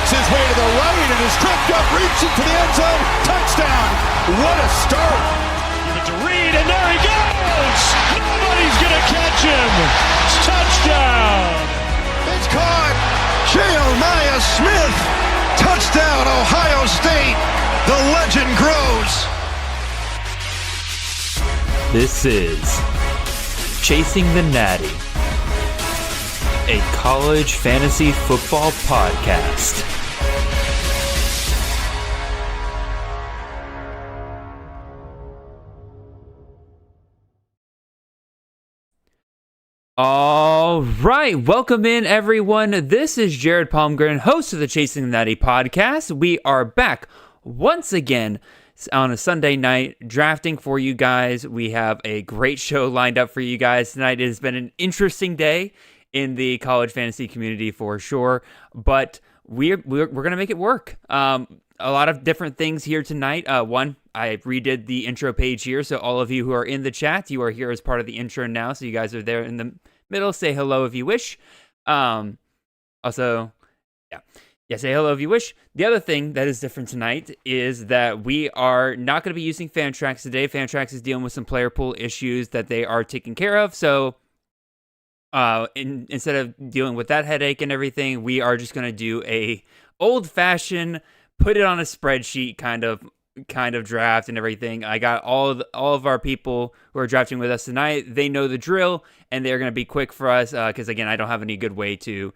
Makes his way to the right and is tripped up, reaching to the end zone. Touchdown. What a start. Give it to Reed, and there he goes. Nobody's going to catch him. Touchdown. It's caught. Jeremiah Smith. Touchdown, Ohio State. The legend grows. This is Chasing the Natty, a college fantasy football podcast. All right, welcome in everyone. This is Jared Palmgren, host of the Chasing the Natty podcast. We are back once again on a Sunday night drafting for you guys. We have a great show lined up for you guys tonight. It has been an interesting day in the college fantasy community for sure, but we're going to make it work. A lot of different things here tonight. One, I redid the intro page here, so all of you who are in the chat, you are here as part of the intro now, so you guys are there in the middle. Say hello if you wish. Also, yeah, say hello if you wish. The other thing that is different tonight is that we are not going to be using Fantrax today. Fantrax is dealing with some player pool issues that they are taking care of. So instead of dealing with that headache and everything, we are just going to do a old-fashioned, put it on a spreadsheet kind of draft and everything. I got all of our people who are drafting with us tonight. They know the drill, and they're going to be quick for us because, again, I don't have any good way to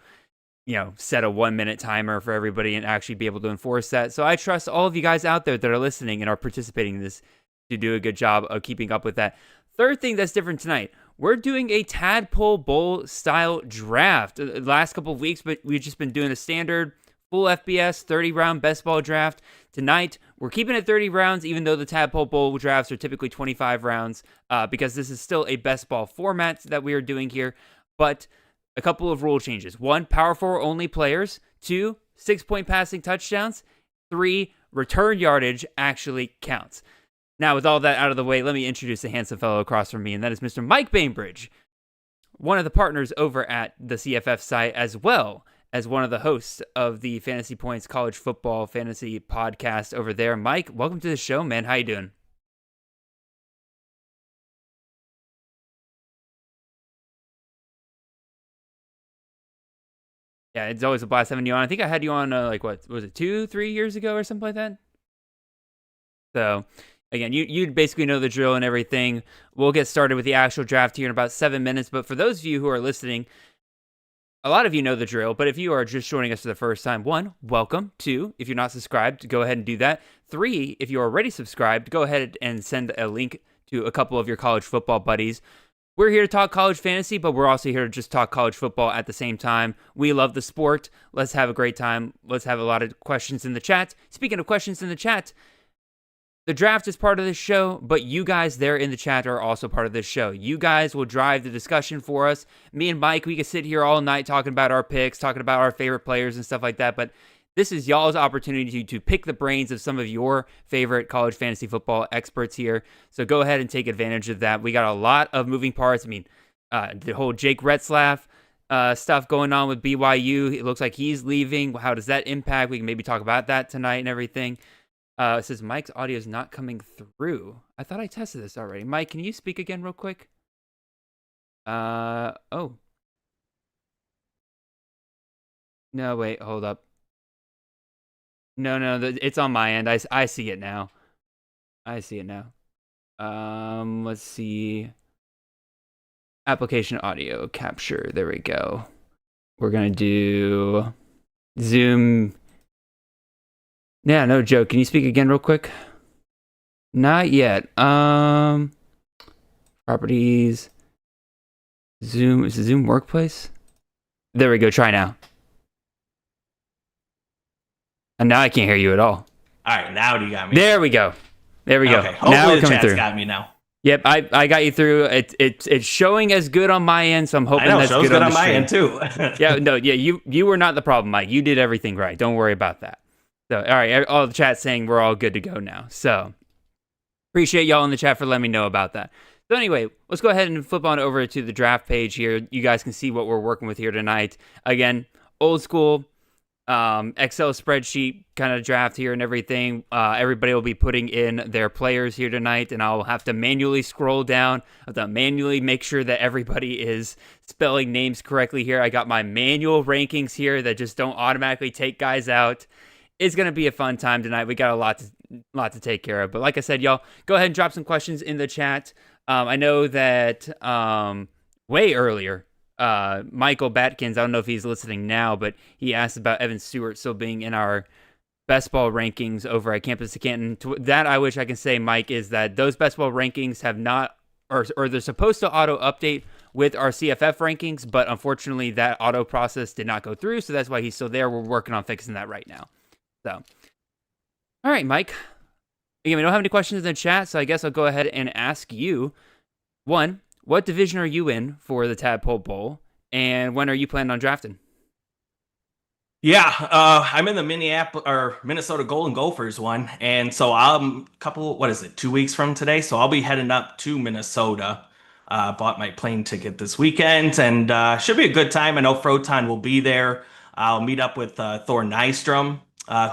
set a 1-minute timer for everybody and actually be able to enforce that. So I trust all of you guys out there that are listening and are participating in this to do a good job of keeping up with that. Third thing that's different tonight, we're doing a Tadpole Bowl style draft. The last couple of weeks, but we've just been doing a standard full FBS 30-round best ball draft. Tonight, we're keeping it 30 rounds, even though the Tadpole Bowl drafts are typically 25 rounds, because this is still a best ball format that we are doing here. But a couple of rule changes. 1, Power 4 only players. 2, 6-point passing touchdowns. 3, return yardage actually counts. Now, with all that out of the way, let me introduce the handsome fellow across from me, and that is Mr. Mike Bainbridge, one of the partners over at the CFF site, as well as one of the hosts of the Fantasy Points College Football Fantasy Podcast over there. Mike, welcome to the show, man. How you doing? Yeah, it's always a blast having you on. I think I had you on, what was it, 2-3 years ago or something like that? So, again, you basically know the drill and everything. We'll get started with the actual draft here in about 7 minutes. But for those of you who are listening, a lot of you know the drill. But if you are just joining us for the first time, 1, welcome. 2, if you're not subscribed, go ahead and do that. 3, if you're already subscribed, go ahead and send a link to a couple of your college football buddies. We're here to talk college fantasy, but we're also here to just talk college football at the same time. We love the sport. Let's have a great time. Let's have a lot of questions in the chat. Speaking of questions in the chat, the draft is part of this show, but you guys there in the chat are also part of this show. You guys will drive the discussion for us. Me and Mike, we can sit here all night talking about our picks, talking about our favorite players and stuff like that, but this is y'all's opportunity to pick the brains of some of your favorite college fantasy football experts here. So go ahead and take advantage of that. We got a lot of moving parts. I mean, the whole Jake Retzlaff stuff going on with BYU. It looks like he's leaving. How does that impact? We can maybe talk about that tonight and everything. It says Mike's audio is not coming through. I thought I tested this already. Mike, can you speak again real quick? Oh. No, wait, hold up. No, it's on my end. I see it now. Let's see. Application audio capture. There we go. We're going to do Zoom. Yeah, no joke. Can you speak again real quick? Not yet. Properties. Zoom. Is it Zoom Workplace? There we go. Try now. And now I can't hear you at all. All right, now you got me. There we go. Okay. Hopefully now we're the coming chat's through. got me now. Yep, I got you through. It's showing as good on my end, so I'm hoping that's good on the my stream. end too. You were not the problem, Mike. You did everything right. Don't worry about that. So, all right, all the chat's saying we're all good to go now. So, appreciate y'all in the chat for letting me know about that. So anyway, let's go ahead and flip on over to the draft page here. You guys can see what we're working with here tonight. Again, old school. Excel spreadsheet kind of draft here and everything. Everybody will be putting in their players here tonight, and I'll have to manually scroll down. I have to manually make sure that everybody is spelling names correctly here. I got my manual rankings here that just don't automatically take guys out. It's going to be a fun time tonight. We got a lot to take care of. But like I said, y'all, go ahead and drop some questions in the chat. I know that way earlier, Michael Batkins, I don't know if he's listening now, but he asked about Evan Stewart still being in our best ball rankings over at Campus of Canton. That I wish I can say, Mike, is that those best ball rankings have not, or they're supposed to auto update with our CFF rankings, but unfortunately that auto process did not go through, so that's why he's still there. We're working on fixing that right now. So, all right, Mike. Again, we don't have any questions in the chat, so I guess I'll go ahead and ask you. One, what division are you in for the Tadpole Bowl, and when are you planning on drafting? Yeah, I'm in the Minnesota Golden Gophers one, and so I'm 2 weeks from today, so I'll be heading up to Minnesota. Bought my plane ticket this weekend, and should be a good time. I know Froton will be there. I'll meet up with Thor Nystrom,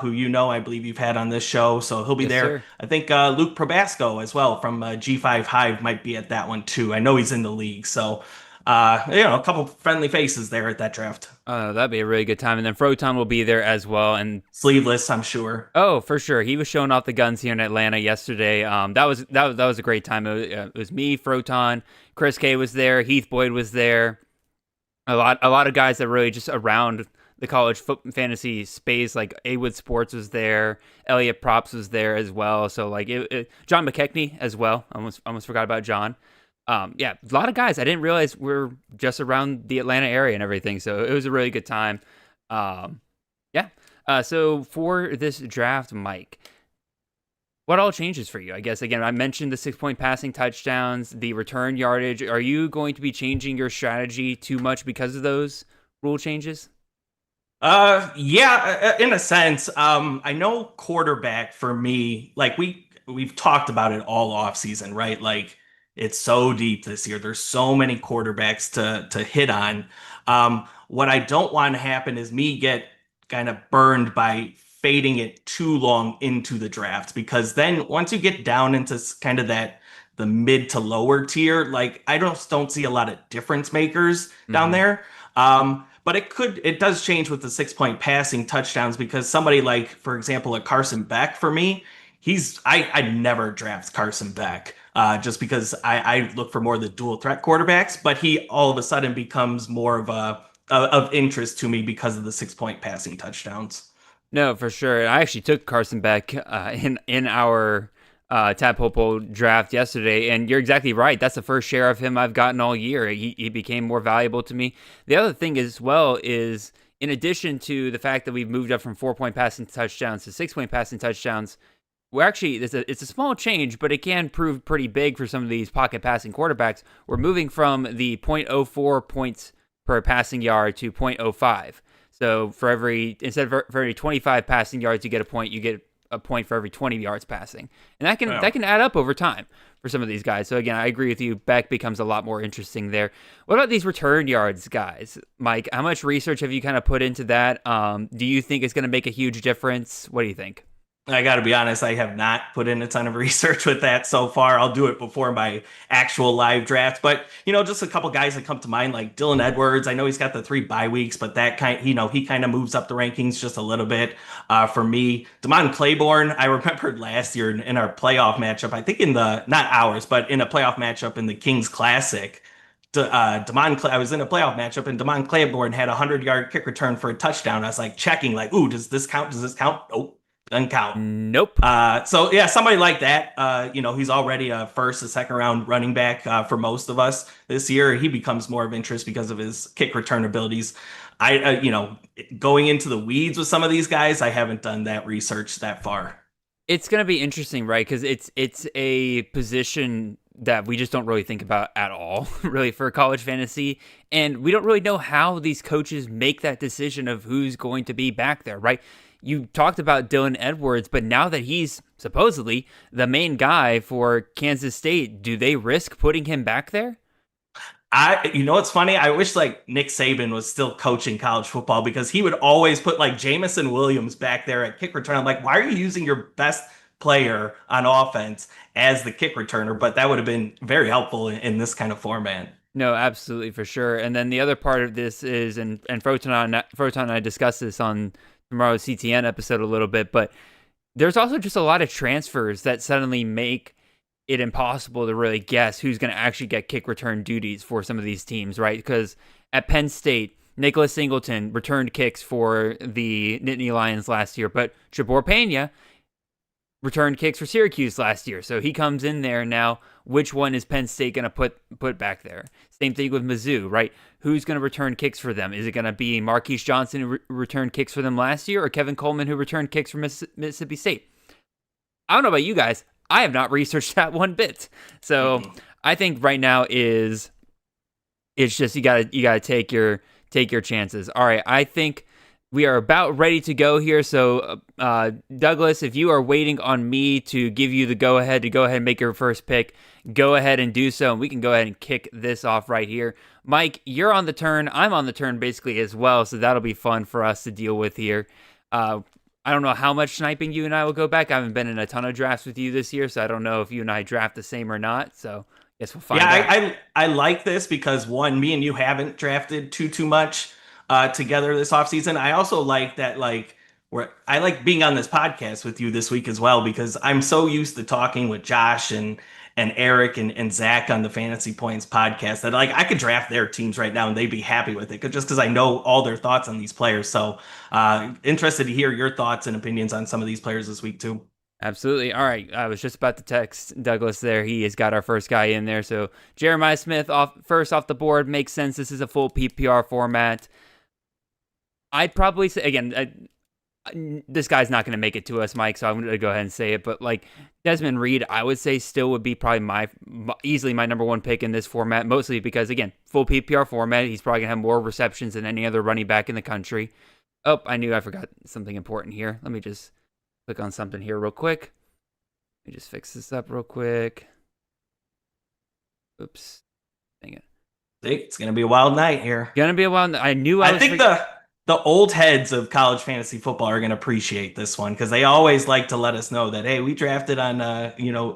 who I believe you've had on this show, so he'll be there. Sir. I think Luke Probasco as well from G5 Hive might be at that one too. I know he's in the league, so a couple friendly faces there at that draft. That'd be a really good time. And then Froton will be there as well, and sleeveless, I'm sure. Oh, for sure. He was showing off the guns here in Atlanta yesterday. That was a great time. It was me, Froton, Chris K was there, Heath Boyd was there. A lot of guys that really just around the college fantasy space, like A-Wood Sports was there, Elliot Props was there as well. So like John McKechnie as well. Almost forgot about John. Yeah, a lot of guys. I didn't realize we're just around the Atlanta area and everything. So it was a really good time. Yeah. So for this draft, Mike, what all changes for you? I guess, again, I mentioned the 6-point passing touchdowns, the return yardage. Are you going to be changing your strategy too much because of those rule changes? Yeah, in a sense. I know quarterback for me, like we've talked about it all off season, right? Like it's so deep this year. There's so many quarterbacks to hit on. What I don't want to happen is me get kind of burned by fading it too long into the draft, because then once you get down into kind of the mid to lower tier, like I don't see a lot of difference makers down there. But it does change with the 6-point passing touchdowns, because somebody like, for example, a Carson Beck for me, I never draft Carson Beck just because I look for more of the dual threat quarterbacks, but he all of a sudden becomes more of interest to me because of the 6-point passing touchdowns. No, for sure. I actually took Carson Beck in our Tadpole draft yesterday, and you're exactly right. That's the first share of him I've gotten all year. He became more valuable to me. The other thing as well is, in addition to the fact that we've moved up from 4-point passing touchdowns to 6-point passing touchdowns, we're actually, it's a small change, but it can prove pretty big for some of these pocket passing quarterbacks. We're moving from the 0.04 points per passing yard to 0.05. So instead of for every 25 passing yards you get a point, you get a point for every 20 yards passing. And that can add up over time for some of these guys. So again, I agree with you. Beck becomes a lot more interesting there. What about these return yards, guys? Mike, how much research have you kind of put into that? Do you think it's going to make a huge difference? What do you think? I got to be honest, I have not put in a ton of research with that so far. I'll do it before my actual live draft. But, just a couple guys that come to mind, like Dylan Edwards. I know he's got the 3 bye weeks, but he kind of moves up the rankings just a little bit for me. Damon Claiborne, I remembered last year in our playoff matchup, I think not ours, but in a playoff matchup in the Kings Classic. I was in a playoff matchup, and Damon Claiborne had a 100-yard kick return for a touchdown. I was like checking, like, ooh, does this count? Does this count? Nope. Doesn't count. Nope. So yeah, somebody like that, he's already a first, a second round running back for most of us this year. He becomes more of interest because of his kick return abilities. Going into the weeds with some of these guys, I haven't done that research that far. It's going to be interesting, right? Because it's a position that we just don't really think about at all, really, for college fantasy. And we don't really know how these coaches make that decision of who's going to be back there, right? You talked about Dylan Edwards, but now that he's supposedly the main guy for Kansas State, do they risk putting him back there? You know what's funny? I wish like Nick Saban was still coaching college football because he would always put like Jamison Williams back there at kick return. I'm like, why are you using your best player on offense as the kick returner? But that would have been very helpful in this kind of format. No, absolutely, for sure. And then the other part of this is, and Photon and I discussed this on tomorrow's CTN episode a little bit, but there's also just a lot of transfers that suddenly make it impossible to really guess who's going to actually get kick return duties for some of these teams, right? Because at Penn State, Nicholas Singleton returned kicks for the Nittany Lions last year, but Jabor Pena returned kicks for Syracuse last year. So he comes in there now. Which one is Penn State going to put back there? Same thing with Mizzou, right? Who's going to return kicks for them? Is it going to be Marquise Johnson who returned kicks for them last year, or Kevin Coleman who returned kicks for Mississippi State? I don't know about you guys. I have not researched that one bit. So I think right now it's just you gotta take your chances. All right, I think we are about ready to go here. So Douglas, if you are waiting on me to give you the go ahead and make your first pick, go ahead and do so, and we can go ahead and kick this off right here. Mike, you're on the turn. I'm on the turn basically as well, so that'll be fun for us to deal with here. I don't know how much sniping you and I will go back. I haven't been in a ton of drafts with you this year, so I don't know if you and I draft the same or not. So I guess we'll find out. Yeah, I like this because one, me and you haven't drafted too much together this offseason. I also like that I like being on this podcast with you this week as well because I'm so used to talking with Josh and Eric and Zach on the Fantasy Points podcast that I could draft their teams right now and they'd be happy with it just because I know all their thoughts on these players. So interested to hear your thoughts and opinions on some of these players this week too. Absolutely. All right. I was just about to text Douglas there. He has got our first guy in there. So Jeremiah Smith first off the board. Makes sense. This is a full PPR format. I'd probably say, again, this guy's not going to make it to us, Mike, so I'm going to go ahead and say it. But Desmond Reed, I would say still would be probably easily my number one pick in this format, mostly because, again, full PPR format. He's probably going to have more receptions than any other running back in the country. Oh, I knew I forgot something important here. Let me just click on something here real quick. Let me just fix this up real quick. Oops. Dang it. It's going to be a wild night here. Going to be a wild night. I think the old heads of college fantasy football are going to appreciate this one because they always like to let us know that, hey, we drafted on,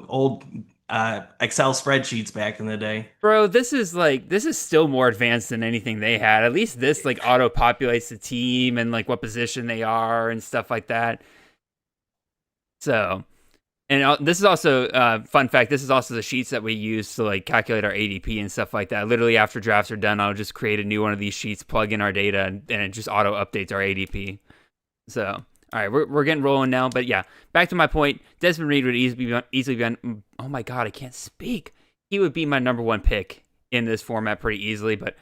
old Excel spreadsheets back in the day. Bro, this is still more advanced than anything they had. At least this auto populates the team and what position they are and stuff like that. So, and this is also fun fact. This is also the sheets that we use to calculate our ADP and stuff like that. Literally after drafts are done, I'll just create a new one of these sheets, plug in our data, and it just auto updates our ADP. So, all right, we're getting rolling now. But yeah, back to my point. Desmond Reed would easily be on. Oh my God, I can't speak. He would be my number one pick in this format pretty easily. But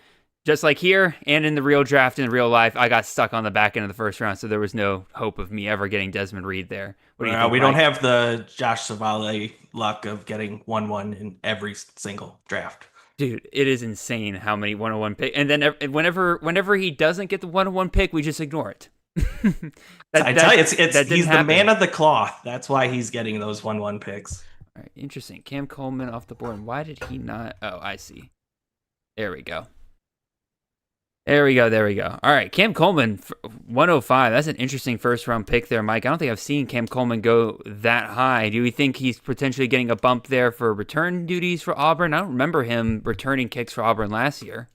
just like here and in the real draft in real life, I got stuck on the back end of the first round, so there was no hope of me ever getting Desmond Reed there. What do you think, we Mike? don't have the Josh Savale luck of getting 1-1 in every single draft. Dude, it is insane how many 101 pick, and then whenever he doesn't get the 101 pick, we just ignore it. I tell you, he's the man of the cloth. That's why he's getting those 1-1 picks. All right, interesting. Cam Coleman off the board. Why did he not? Oh, I see. There we go. There we go. All right, Cam Coleman, 105. That's an interesting first-round pick there, Mike. I don't think I've seen Cam Coleman go that high. Do we think he's potentially getting a bump there for return duties for Auburn? I don't remember him returning kicks for Auburn last year.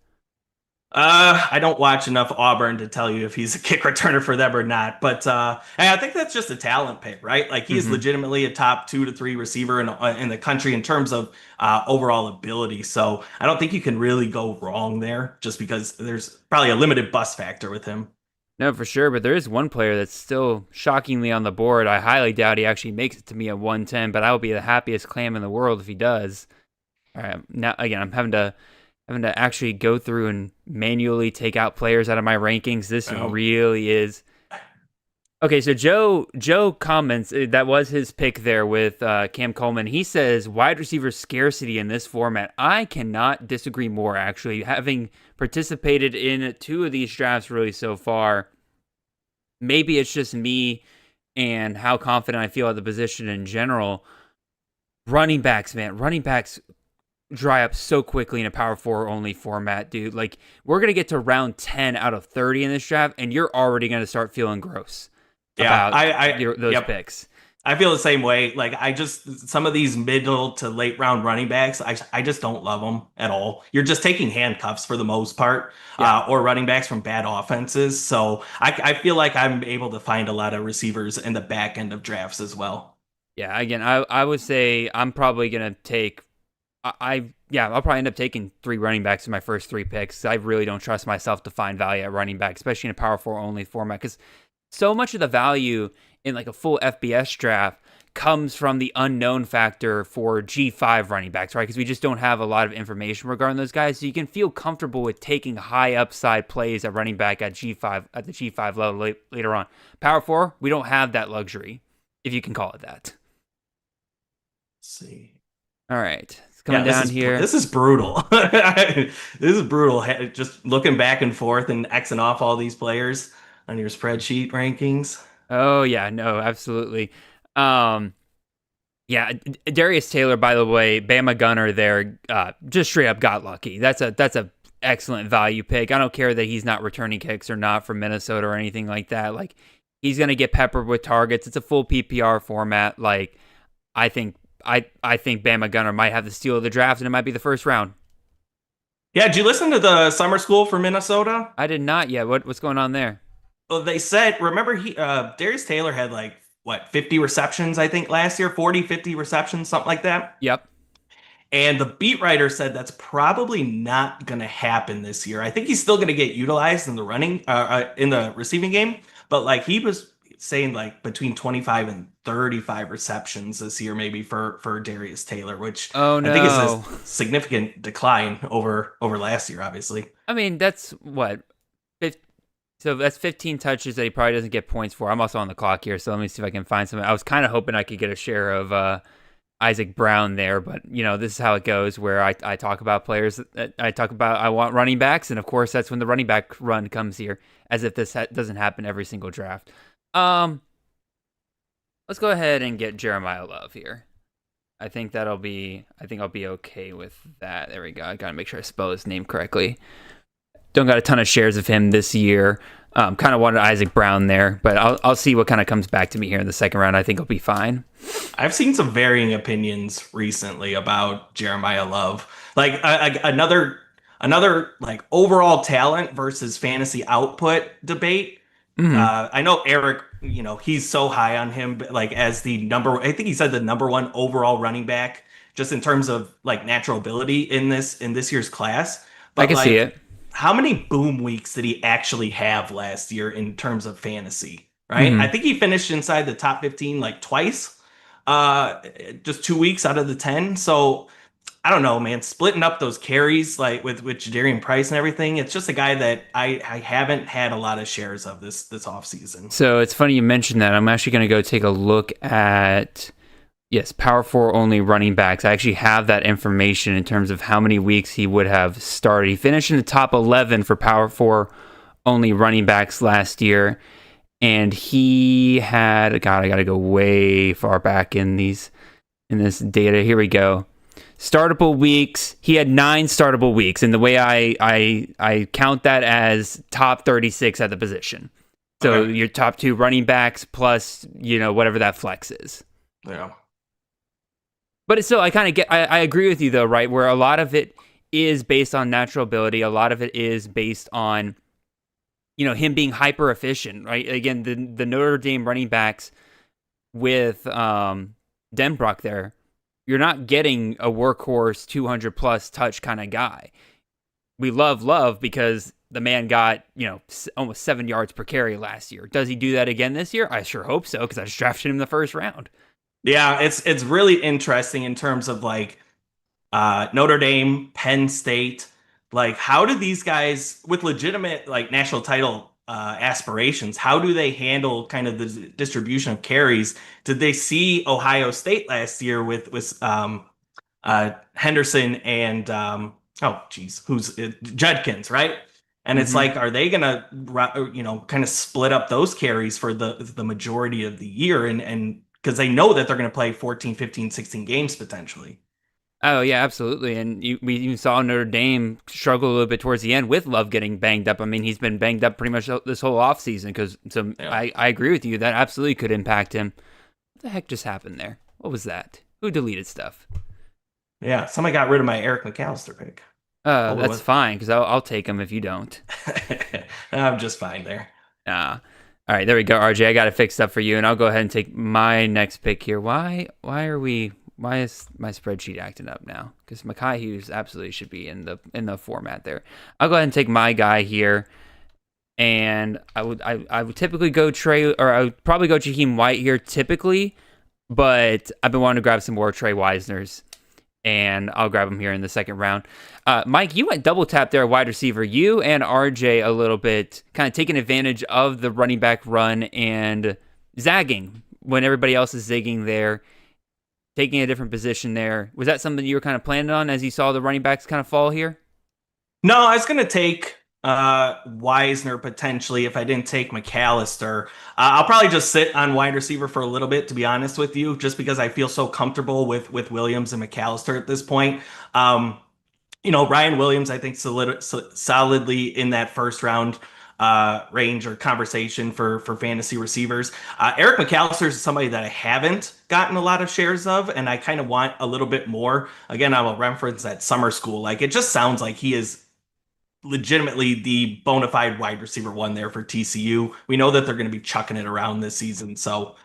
I don't watch enough Auburn to tell you if he's a kick returner for them or not, but I think that's just a talent pick, right? He is legitimately a top 2 to 3 receiver in the country in terms of overall ability. So I don't think you can really go wrong there just because there's probably a limited bust factor with him. No, for sure, but there is one player that's still shockingly on the board. I highly doubt he actually makes it to me at 110, but I will be the happiest clam in the world if he does. All right, now again, I'm having to actually go through and manually take out players out of my rankings. This really is. Okay, so Joe comments, that was his pick there with Cam Coleman. He says, wide receiver scarcity in this format. I cannot disagree more, actually. Having participated in 2 of these drafts really so far, maybe it's just me and how confident I feel at the position in general. Running backs, man. Running backs dry up so quickly in a power 4 only format, dude. Like, we're going to get to round 10 out of 30 in this draft, and you're already going to start feeling gross about those picks. I feel the same way. Like, some of these middle to late round running backs, I just don't love them at all. You're just taking handcuffs for the most part, or running backs from bad offenses. So I feel like I'm able to find a lot of receivers in the back end of drafts as well. Yeah, again, I would say I'm probably going to take, I'll probably end up taking 3 running backs in my first 3 picks. I really don't trust myself to find value at running back, especially in a power 4 only format, because so much of the value in like a full FBS draft comes from the unknown factor for G5 running backs, right? Because we just don't have a lot of information regarding those guys. So you can feel comfortable with taking high upside plays at running back at G5, at the G5 level later on. Power 4, we don't have that luxury, if you can call it that. Let's see. All right. It's coming down here. This is brutal. This is brutal. Just looking back and forth and Xing off all these players on your spreadsheet rankings. Oh, yeah, no, absolutely. Darius Taylor, by the way, Bama Gunner there, just straight up got lucky. That's a excellent value pick. I don't care that he's not returning kicks or not from Minnesota or anything like that. Like, he's going to get peppered with targets. It's a full PPR format. Like, I think Bama Gunner might have the steal of the draft, and it might be the first round. Yeah, did you listen to the summer school for Minnesota? I did not yet. What's going on there? Well, they said, remember, Darius Taylor had 50 receptions, I think, last year, 40, 50 receptions, something like that. Yep. And the beat writer said that's probably not going to happen this year. I think he's still going to get utilized in the in the receiving game, but he was saying between 25 and 35 receptions this year, maybe for Darius Taylor, which I think is a significant decline over last year, obviously. I mean, that's what? So that's 15 touches that he probably doesn't get points for. I'm also on the clock here, so let me see if I can find something. I was kind of hoping I could get a share of Isaac Brown there, but this is how it goes, where I talk about players. I want running backs, and of course that's when the running back run comes here, as if this doesn't happen every single draft. Let's go ahead and get Jeremiah Love here. I think I'll be okay with that. There we go. I gotta make sure I spell his name correctly. Don't got a ton of shares of him this year. Kind of wanted Isaac Brown there, but I'll see what kind of comes back to me here in the second round. I think he'll be fine. I've seen some varying opinions recently about Jeremiah Love. Another overall talent versus fantasy output debate. Mm-hmm. I know Eric, he's so high on him, as the I think he said the number 1 overall running back, just in terms of natural ability in this year's class. But I can see it. How many boom weeks did he actually have last year in terms of fantasy, right? Mm-hmm. I think he finished inside the top 15 twice, just 2 weeks out of the 10. So I don't know, man, splitting up those carries with Jadarian Price and everything. It's just a guy that I haven't had a lot of shares of this offseason. So it's funny you mentioned that. I'm actually going to go take a look at power 4 only running backs. I actually have that information in terms of how many weeks he would have started. He finished in the top 11 for power 4 only running backs last year. And he had, I got to go way far back in this data. Here we go. Startable weeks. He had 9 startable weeks. And the way I count that as top 36 at the position. So your top 2 running backs plus, whatever that flex is. Yeah. But it's still, I agree with you though, right? Where a lot of it is based on natural ability. A lot of it is based on, him being hyper efficient, right? Again, the Notre Dame running backs with Denbrock there, you're not getting a workhorse 200 plus touch kind of guy. We love Love because the man got, almost 7 yards per carry last year. Does he do that again this year? I sure hope so, because I just drafted him in the first round. Yeah, it's really interesting in terms of Notre Dame, Penn State. How do these guys with legitimate national title aspirations, how do they handle kind of the distribution of carries? Did they see Ohio State last year with Henderson and who's Judkins, right? And it's are they gonna kind of split up those carries for the majority of the year and because they know that they're going to play 14, 15, 16 games potentially. Oh yeah, absolutely. And we even saw Notre Dame struggle a little bit towards the end with Love getting banged up. I mean, he's been banged up pretty much this whole offseason I agree with you. That absolutely could impact him. What the heck just happened there? What was that? Who deleted stuff? Yeah, somebody got rid of my Eric McAllister pick. That's fine, because I'll take him if you don't. I'm just fine there. All right, there we go, RJ. I got it fixed up for you, and I'll go ahead and take my next pick here. Why is my spreadsheet acting up now? Because Mekhi Hughes absolutely should be in the format there. I'll go ahead and take my guy here, and I would typically go I would probably go Jaheim White here typically, but I've been wanting to grab some more Trey Wisners, and I'll grab him here in the second round. Mike, you went double tap there, wide receiver. You and RJ a little bit, kind of taking advantage of the running back run and zagging when everybody else is zigging there, taking a different position there. Was that something you were kind of planning on as you saw the running backs kind of fall here? No, I was going to take Wisner potentially if I didn't take McAllister. I'll probably just sit on wide receiver for a little bit, to be honest with you, just because I feel so comfortable with Williams and McAllister at this point. Ryan Williams, I think solidly in that first round range or conversation for fantasy receivers. Eric McAllister is somebody that I haven't gotten a lot of shares of, and I kind of want a little bit more. Again, I will reference that summer school. Like, it just sounds like he is legitimately the bona fide wide receiver one there for TCU. We know that they're going to be chucking it around this season. So,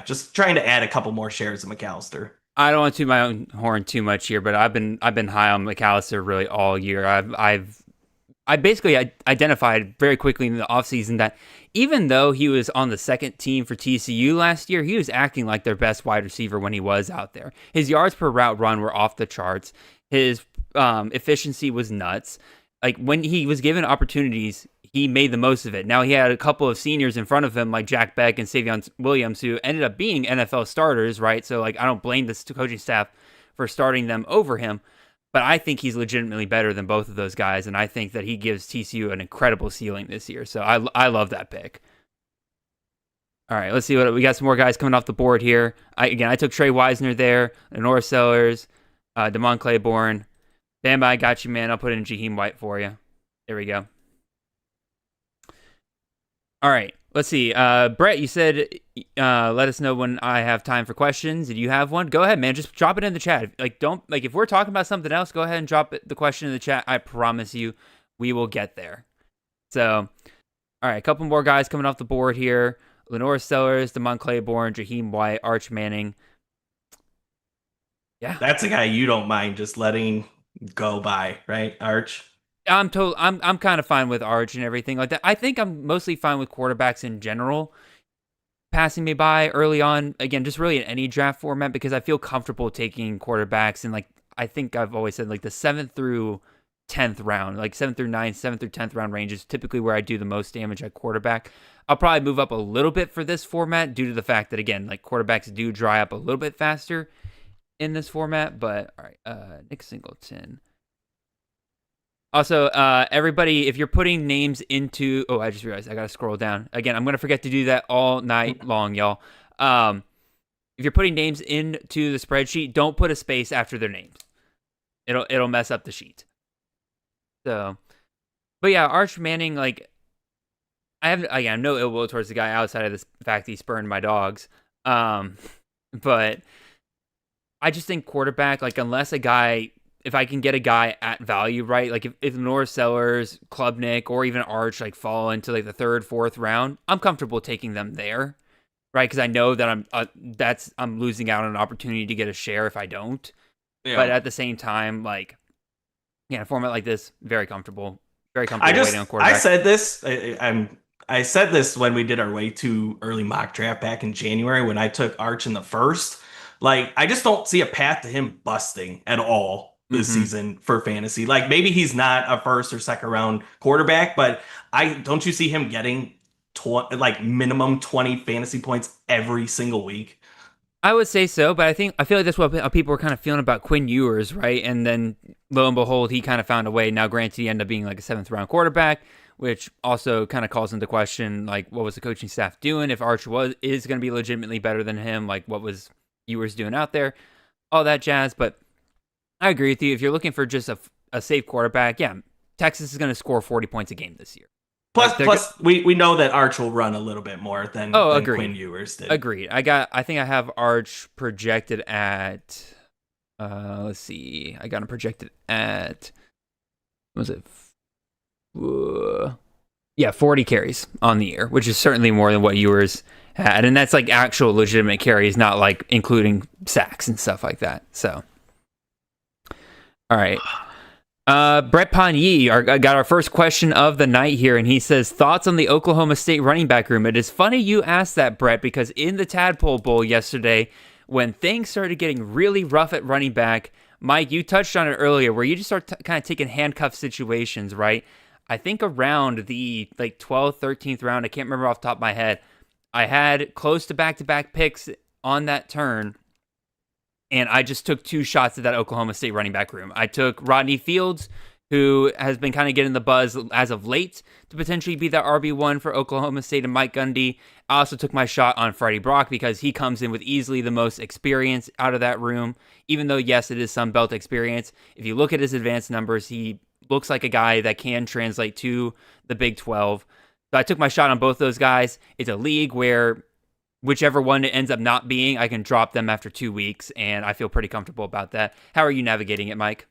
just trying to add a couple more shares of McAllister. I don't want to toot my own horn too much here, but I've been high on McAllister really all year. I basically identified very quickly in the offseason that even though he was on the second team for TCU last year, he was acting like their best wide receiver when he was out there. His yards per route run were off the charts. His efficiency was nuts. Like, when he was given opportunities, he made the most of it. Now, he had a couple of seniors in front of him, like Jack Beck and Savion Williams, who ended up being NFL starters, right? So, I don't blame the coaching staff for starting them over him. But I think he's legitimately better than both of those guys, and I think that he gives TCU an incredible ceiling this year. So I love that pick. All right, let's see what we got. Some more guys coming off the board here. I took Trey Wisner there, Lenore Sellers, Damon Claiborne. Bam, I got you, man. I'll put in Jaheim White for you. There we go. All right, let's see. Brett, you said let us know when I have time for questions. Did you have one? Go ahead, man. Just drop it in the chat. If we're talking about something else, go ahead and drop the question in the chat. I promise you, we will get there. So, all right, a couple more guys coming off the board here. Lenore Sellers, Damon Claiborne, Jaheim White, Arch Manning. Yeah, that's a guy you don't mind just letting go by, right, Arch? I'm kind of fine with Arch and everything like that. I think I'm mostly fine with quarterbacks in general passing me by early on. Again, just really in any draft format, because I feel comfortable taking quarterbacks. And I think I've always said the 7th through 10th round, 7th through 9th, 7th through 10th round range is typically where I do the most damage at quarterback. I'll probably move up a little bit for this format due to the fact that, again, quarterbacks do dry up a little bit faster in this format. But all right, Nick Singleton. Also, everybody, if you're putting names into... Oh, I just realized I got to scroll down. Again, I'm going to forget to do that all night long, y'all. If you're putting names into the spreadsheet, don't put a space after their names. It'll mess up the sheet. So, but yeah, Arch Manning, I have no ill will towards the guy outside of the fact he spurned my dogs. But I just think quarterback, unless a guy... If I can get a guy at value, right? If Norris Sellers, Klubnik, or even Arch fall into the 3rd, 4th round, I'm comfortable taking them there, right? Because I know that I'm losing out on an opportunity to get a share if I don't. Yeah. But at the same time, a format like this, very comfortable waiting on quarterback. I said this. I said this when we did our way too early mock draft back in January when I took Arch in the 1st. I just don't see a path to him busting at all this season for fantasy. Maybe he's not a 1st or 2nd round quarterback, but don't you see him getting minimum 20 fantasy points every single week? I would say so, but I feel like that's what people were kind of feeling about Quinn Ewers, right? And then lo and behold, he kind of found a way. Now, granted, he ended up being a 7th round quarterback, which also kind of calls into question what was the coaching staff doing? If Arch is going to be legitimately better than him, what was Ewers doing out there? All that jazz, but I agree with you. If you're looking for just a safe quarterback, yeah, Texas is going to score 40 points a game this year. Plus, we know that Arch will run a little bit more than Quinn Ewers did. Agreed. I think I have Arch projected at, let's see. I got him projected at, what was it? 40 carries on the year, which is certainly more than what Ewers had. And that's like actual legitimate carries, not like including sacks and stuff like that. So, all right. Brett Pagny got our first question of the night here, and he says, thoughts on the Oklahoma State running back room? It is funny you asked that, Brett, because in the Tadpole Bowl yesterday, when things started getting really rough at running back, Mike, you touched on it earlier, where you just start kind of taking handcuff situations, right? I think around the 12th, 13th round, I can't remember off the top of my head, I had close to back-to-back picks on that turn, and I just took 2 shots at that Oklahoma State running back room. I took Rodney Fields, who has been kind of getting the buzz as of late to potentially be that RB1 for Oklahoma State and Mike Gundy. I also took my shot on Freddie Brock because he comes in with easily the most experience out of that room, even though, yes, it is Sun Belt experience. If you look at his advanced numbers, he looks like a guy that can translate to the Big 12. So I took my shot on both those guys. It's a league where whichever one it ends up not being, I can drop them after 2 weeks, and I feel pretty comfortable about that. How are you navigating it, Mike?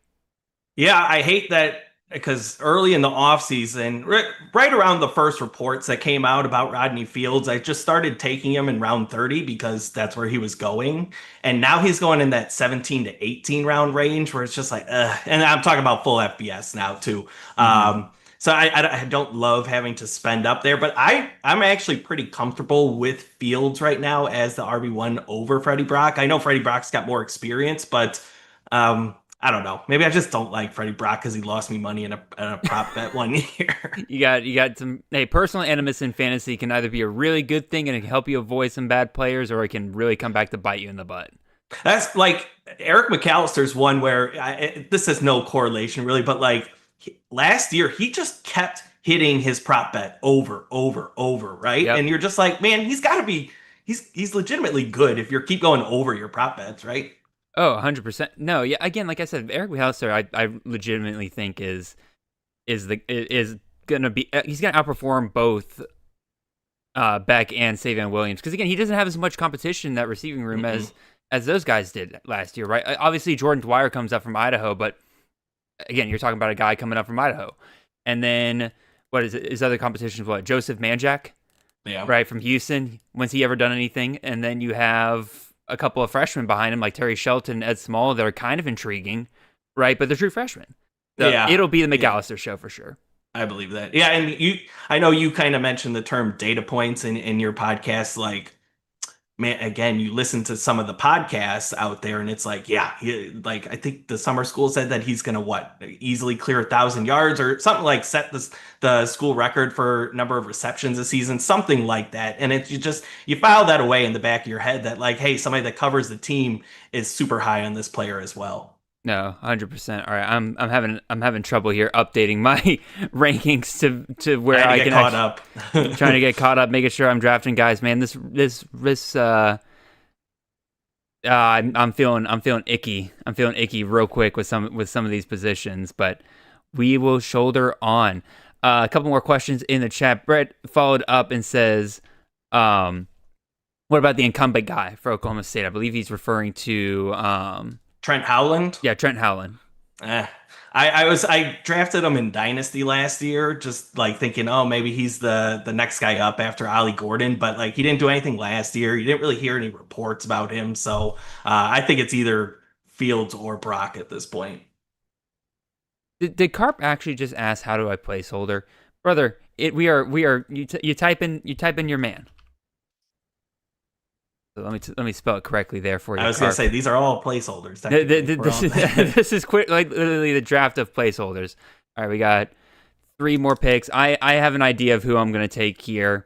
Yeah, I hate that because early in the offseason, right around the first reports that came out about Rodney Fields, I just started taking him in round 30 because that's where he was going. And now he's going in that 17 to 18 round range where it's just like, and I'm talking about full FBS now too. So I don't love having to spend up there, but I'm actually pretty comfortable with Fields right now as the RB1 over Freddie Brock. I know Freddie Brock's got more experience, but I don't know. Maybe I just don't like Freddie Brock because he lost me money in a prop bet one year. You got some. Hey, personal animus in fantasy can either be a really good thing and it can help you avoid some bad players, or it can really come back to bite you in the butt. That's like Eric McAllister's one where this has no correlation really, but like last year he just kept hitting his prop bet over, right? Yep. And you're just like, man, he's got to be. He's legitimately good if you keep going over your prop bets, right? Oh, 100%. No, yeah. Again, like I said, Eric McAllister, I legitimately think is gonna be. He's gonna outperform both Beck and Savion Williams because again, he doesn't have as much competition in that receiving room as those guys did last year, right? Obviously, Jordan Dwyer comes up from Idaho, but again, you're talking about a guy coming up from Idaho, and then what is it? His other competition is what? Joseph Manjack, yeah, right, from Houston. When's he ever done anything? And then you have a couple of freshmen behind him, like Terry Shelton, Ed Small, that are kind of intriguing, right? But they're true freshmen. So yeah, it'll be the McAllister show for sure. I believe that. Yeah, and I know you kind of mentioned the term data points in your podcast. Like, man, again, you listen to some of the podcasts out there, and it's like, yeah, like I think the summer school said that he's gonna easily clear 1,000 yards or something, like set the school record for number of receptions a season, something like that. And it's you file that away in the back of your head that like, hey, somebody that covers the team is super high on this player as well. No, 100%. All right, I'm having trouble here updating my rankings to where I can caught up. Trying to get caught up, making sure I'm drafting guys. Man, I'm feeling icky. I'm feeling icky real quick with some of these positions, but we will shoulder on. A couple more questions in the chat. Brett followed up and says, "What about the incumbent guy for Oklahoma State?" I believe he's referring to Trent Howland. Yeah, Trent Howland. I drafted him in Dynasty last year, just like thinking, oh, maybe he's the next guy up after Ollie Gordon, but like he didn't do anything last year. You didn't really hear any reports about him, so I think it's either Fields or Brock at this point. Did Carp actually just ask, "How do I placeholder, brother?" We are. You type in your man. So let me spell it correctly there for you. I was going to say these are all placeholders. This is quick, like literally the draft of placeholders. All right, we got 3 more picks. I have an idea of who I'm going to take here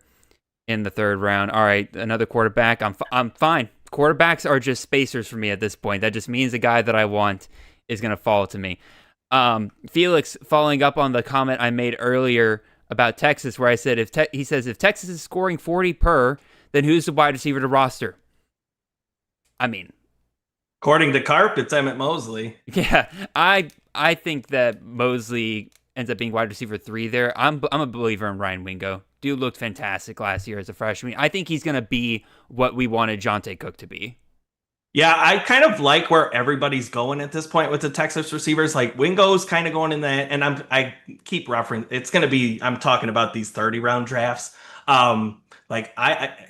in the 3rd round. All right, another quarterback. I'm fine. Quarterbacks are just spacers for me at this point. That just means the guy that I want is going to fall to me. Felix, following up on the comment I made earlier about Texas, where I said he says if Texas is scoring 40 per, then who's the wide receiver to roster? I mean, According to Carp, it's Emmett Mosley. Yeah, I think that Mosley ends up being wide receiver 3 there. I'm a believer in Ryan Wingo. Dude looked fantastic last year as a freshman. I think he's going to be what we wanted Jonte Cook to be. Yeah, I kind of like where everybody's going at this point with the Texas receivers. Like Wingo's kind of going in that, and I keep referencing it's going to be. I'm talking about these 30-round drafts. Like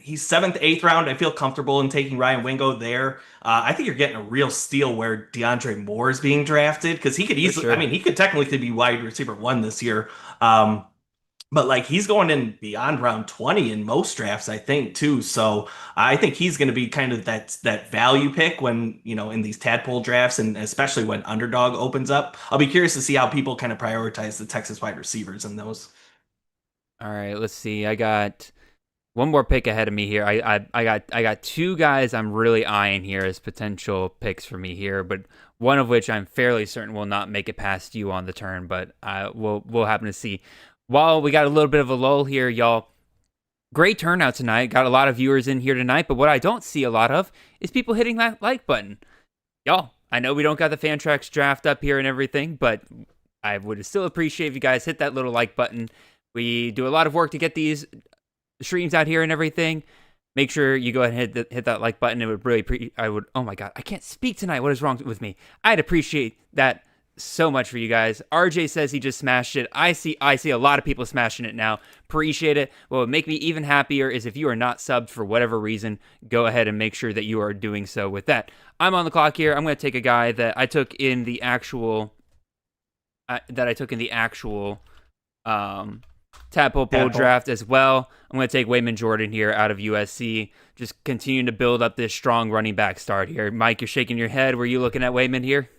he's 7th, 8th round. I feel comfortable in taking Ryan Wingo there. I think you're getting a real steal where DeAndre Moore is being drafted because he could easily. Sure. I mean, he could technically be wide receiver 1 this year. But like he's going in beyond round 20 in most drafts, I think, too. So I think he's going to be kind of that value pick when, in these tadpole drafts, and especially when underdog opens up. I'll be curious to see how people kind of prioritize the Texas wide receivers in those. All right, let's see. I got one more pick ahead of me here. I got 2 guys I'm really eyeing here as potential picks for me here, but one of which I'm fairly certain will not make it past you on the turn, but we'll happen to see. While we got a little bit of a lull here, y'all, great turnout tonight. Got a lot of viewers in here tonight, but what I don't see a lot of is people hitting that like button. Y'all, I know we don't got the Fantrax draft up here and everything, but I would still appreciate if you guys hit that little like button. We do a lot of work to get these streams out here and everything. Make sure you go ahead and hit that like button. It would really, oh my God, I can't speak tonight. What is wrong with me? I'd appreciate that so much for you guys. RJ says he just smashed it. I see a lot of people smashing it now. Appreciate it. What would make me even happier is if you are not subbed for whatever reason, go ahead and make sure that you are doing so. With that, I'm on the clock here. I'm going to take a guy that I took in the actual Tadpole Bowl draft as well. I'm going to take Wayman Jordan here out of USC. Just continuing to build up this strong running back start here. Mike, you're shaking your head. Were you looking at Wayman here?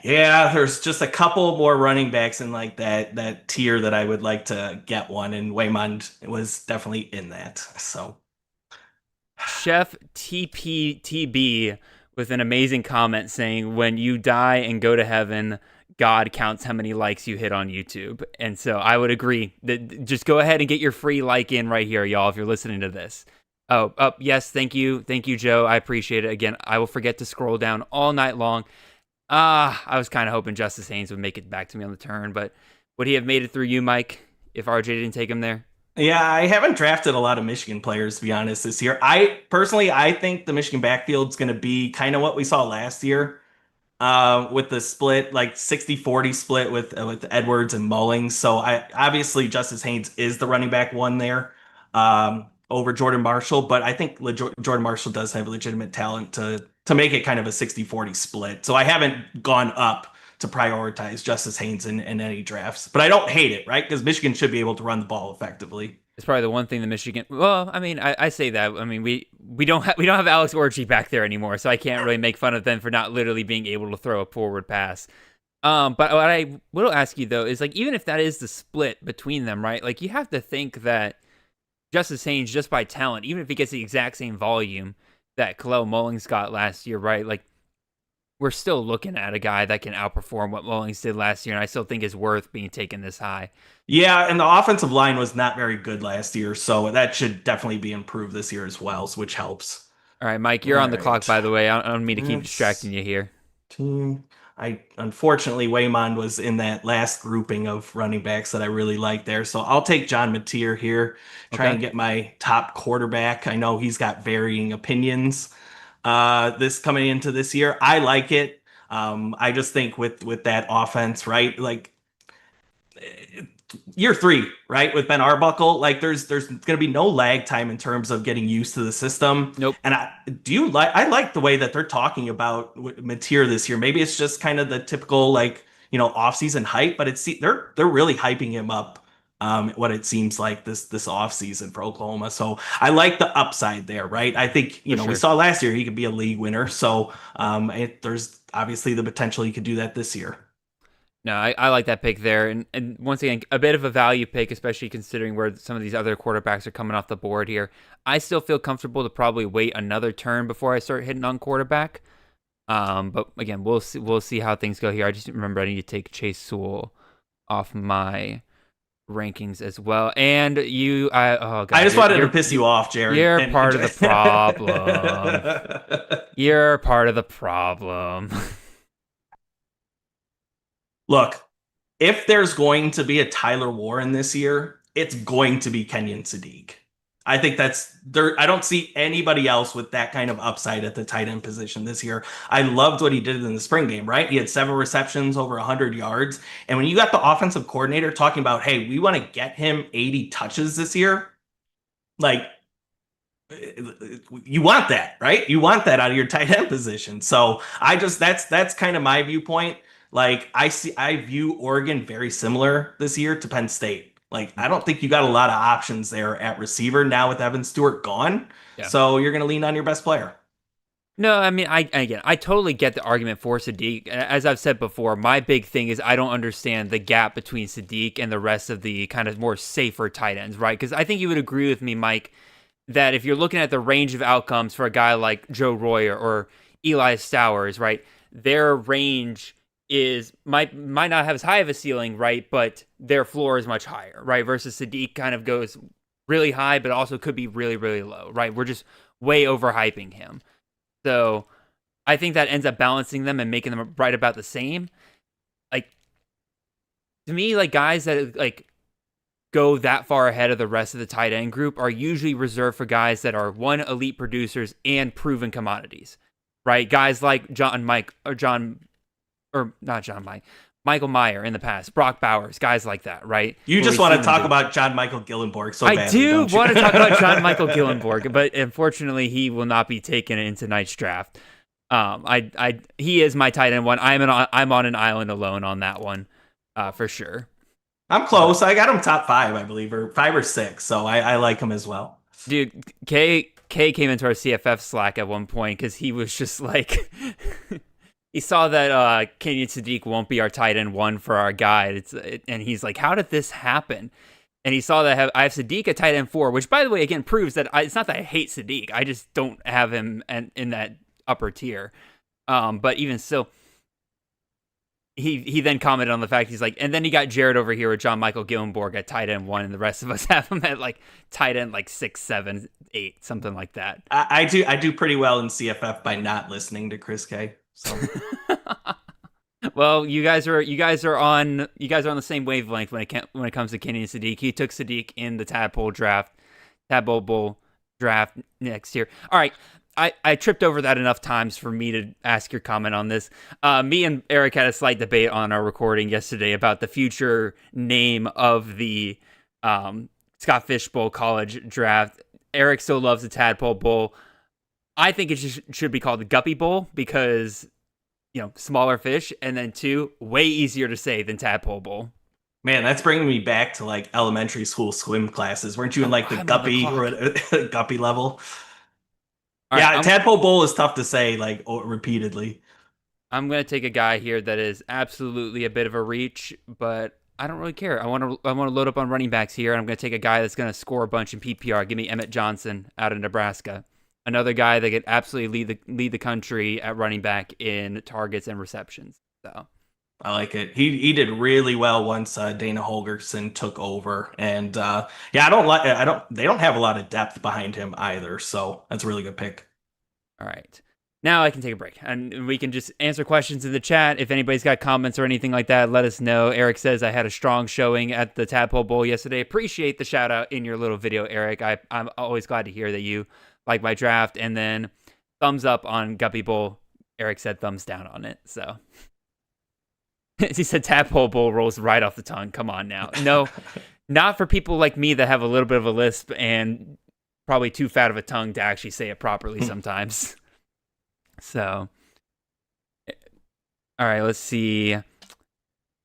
Yeah, there's just a couple more running backs in like that tier that I would like to get one, and Waymond was definitely in that. So Chef TPTB with an amazing comment saying, when you die and go to heaven, God counts how many likes you hit on YouTube. And so I would agree that just go ahead and get your free like in right here, y'all, if you're listening to this. Oh, yes, thank you, Joe. I appreciate it. Again, I will forget to scroll down all night long. I was kind of hoping Justice Haynes would make it back to me on the turn, but would he have made it through you, Mike, if RJ didn't take him there? yeah, I haven't drafted a lot of Michigan players, to be honest, this year. I think the Michigan backfield's going to be kind of what we saw last year, with the split, like 60-40 split with Edwards and Mullings. So obviously Justice Haynes is the running back 1 there, over Jordan Marshall, but I think Jordan Marshall does have legitimate talent to make it kind of a 60-40 split. So I haven't gone up to prioritize Justice Haynes in any drafts, but I don't hate it, right? Because Michigan should be able to run the ball effectively. It's probably the one thing that Michigan. Well, I mean, I say that. I mean, we don't have Alex Orji back there anymore, so I can't really make fun of them for not literally being able to throw a forward pass. But what I will ask you though is, like, even if that is the split between them, right? Like, you have to think that Justice Haynes, just by talent, even if he gets the exact same volume that Kalel Mullings got last year, right? Like, we're still looking at a guy that can outperform what Mullings did last year, and I still think is worth being taken this high. Yeah, and the offensive line was not very good last year, so that should definitely be improved this year as well, which helps. All right, Mike, you're on the clock, by the way. I don't mean to keep distracting you here. Unfortunately, Waymond was in that last grouping of running backs that I really like there, so I'll take John Mateer here, try and get my top quarterback. I know he's got varying opinions this coming into this year. I like it. I just think with that offense, right? Like year 3, right? With Ben Arbuckle, like there's going to be no lag time in terms of getting used to the system. Nope. And I like the way that they're talking about Mateer this year. Maybe it's just kind of the typical off-season hype, but they're really hyping him up. What it seems like this off season for Oklahoma. So I like the upside there, right? I think, we saw last year he could be a league winner. So there's obviously the potential he could do that this year. No, I like that pick there. And once again, a bit of a value pick, especially considering where some of these other quarterbacks are coming off the board here. I still feel comfortable to probably wait another turn before I start hitting on quarterback. But again, we'll see how things go here. I just remember I need to take Chase Sewell off my rankings as well. And you, oh God, I just wanted to piss you off, Jared. You're part of the problem. You're part of the problem. Look, if there's going to be a Tyler Warren this year, it's going to be Kenyon Sadiq. I think that's there. I don't see anybody else with that kind of upside at the tight end position this year. I loved what he did in the spring game, right? He had 7 receptions, over 100 yards. And when you got the offensive coordinator talking about, hey, we want to get him 80 touches this year, like, you want that, right? You want that out of your tight end position. So that's kind of my viewpoint. Like, I view Oregon very similar this year to Penn State. Like, I don't think you got a lot of options there at receiver now with Evan Stewart gone. Yeah. So you're going to lean on your best player. No, I mean, I totally get the argument for Sadiq. As I've said before, my big thing is I don't understand the gap between Sadiq and the rest of the kind of more safer tight ends, right? Because I think you would agree with me, Mike, that if you're looking at the range of outcomes for a guy like Joe Royer or Eli Stowers, right, their range might not have as high of a ceiling, right? But their floor is much higher, right? Versus Sadiq kind of goes really high, but also could be really, really low, right? We're just way overhyping him. So I think that ends up balancing them and making them right about the same. Like, to me, like, guys that like go that far ahead of the rest of the tight end group are usually reserved for guys that are elite producers and proven commodities, right? Guys like Michael Meyer in the past, Brock Bowers, guys like that, right? You just want to talk about John Michael Gillenborg so badly, I do want to talk about John Michael Gillenborg, but unfortunately he will not be taken into tonight's draft. He is my tight end one. I'm on an island alone on that one, for sure. I'm close. I got him top 5, I believe, or 5 or 6. So I like him as well. Dude, Kay came into our CFF Slack at one point because he was just like, he saw that Kenyon Sadiq won't be our tight end 1 for our guide. And he's like, how did this happen? And he saw that I have Sadiq at tight end 4, which, by the way, again, proves that it's not that I hate Sadiq. I just don't have him in that upper tier. But even still, he then commented on the fact, he's like, and then you got Jared over here with John Michael Gillenborg at tight end 1, and the rest of us have him at like tight end like 6, 7, 8, something like that. I do pretty well in CFF by not listening to Chris K. So. Well, you guys are on the same wavelength when it comes to Kenyon Sadiq. He took Sadiq in the Tadpole Bowl draft next year. All right. I tripped over that enough times for me to ask your comment on this. Me and Eric had a slight debate on our recording yesterday about the future name of the Scott Fish Bowl college draft. Eric still loves the Tadpole Bowl. I think it should be called the Guppy Bowl because, smaller fish, and then 2, way easier to say than Tadpole Bowl. Man, that's bringing me back to like elementary school swim classes. Weren't you in like the Guppy or Guppy level? Yeah, Tadpole Bowl is tough to say like repeatedly. I'm going to take a guy here that is absolutely a bit of a reach, but I don't really care. I want to load up on running backs here, and I'm going to take a guy that's going to score a bunch in PPR. Give me Emmett Johnson out of Nebraska. Another guy that could absolutely lead the country at running back in targets and receptions. So I like it. He did really well once Dana Holgerson took over, and they don't have a lot of depth behind him either. So that's a really good pick. All right, now I can take a break, and we can just answer questions in the chat. If anybody's got comments or anything like that, let us know. Eric says I had a strong showing at the Tadpole Bowl yesterday. Appreciate the shout out in your little video, Eric. I'm always glad to hear that you like my draft. And then thumbs up on Guppy Bowl. Eric said thumbs down on it. So he said Tadpole Bowl rolls right off the tongue. Come on now. No, not for people like me that have a little bit of a lisp and probably too fat of a tongue to actually say it properly sometimes. So, all right, let's see.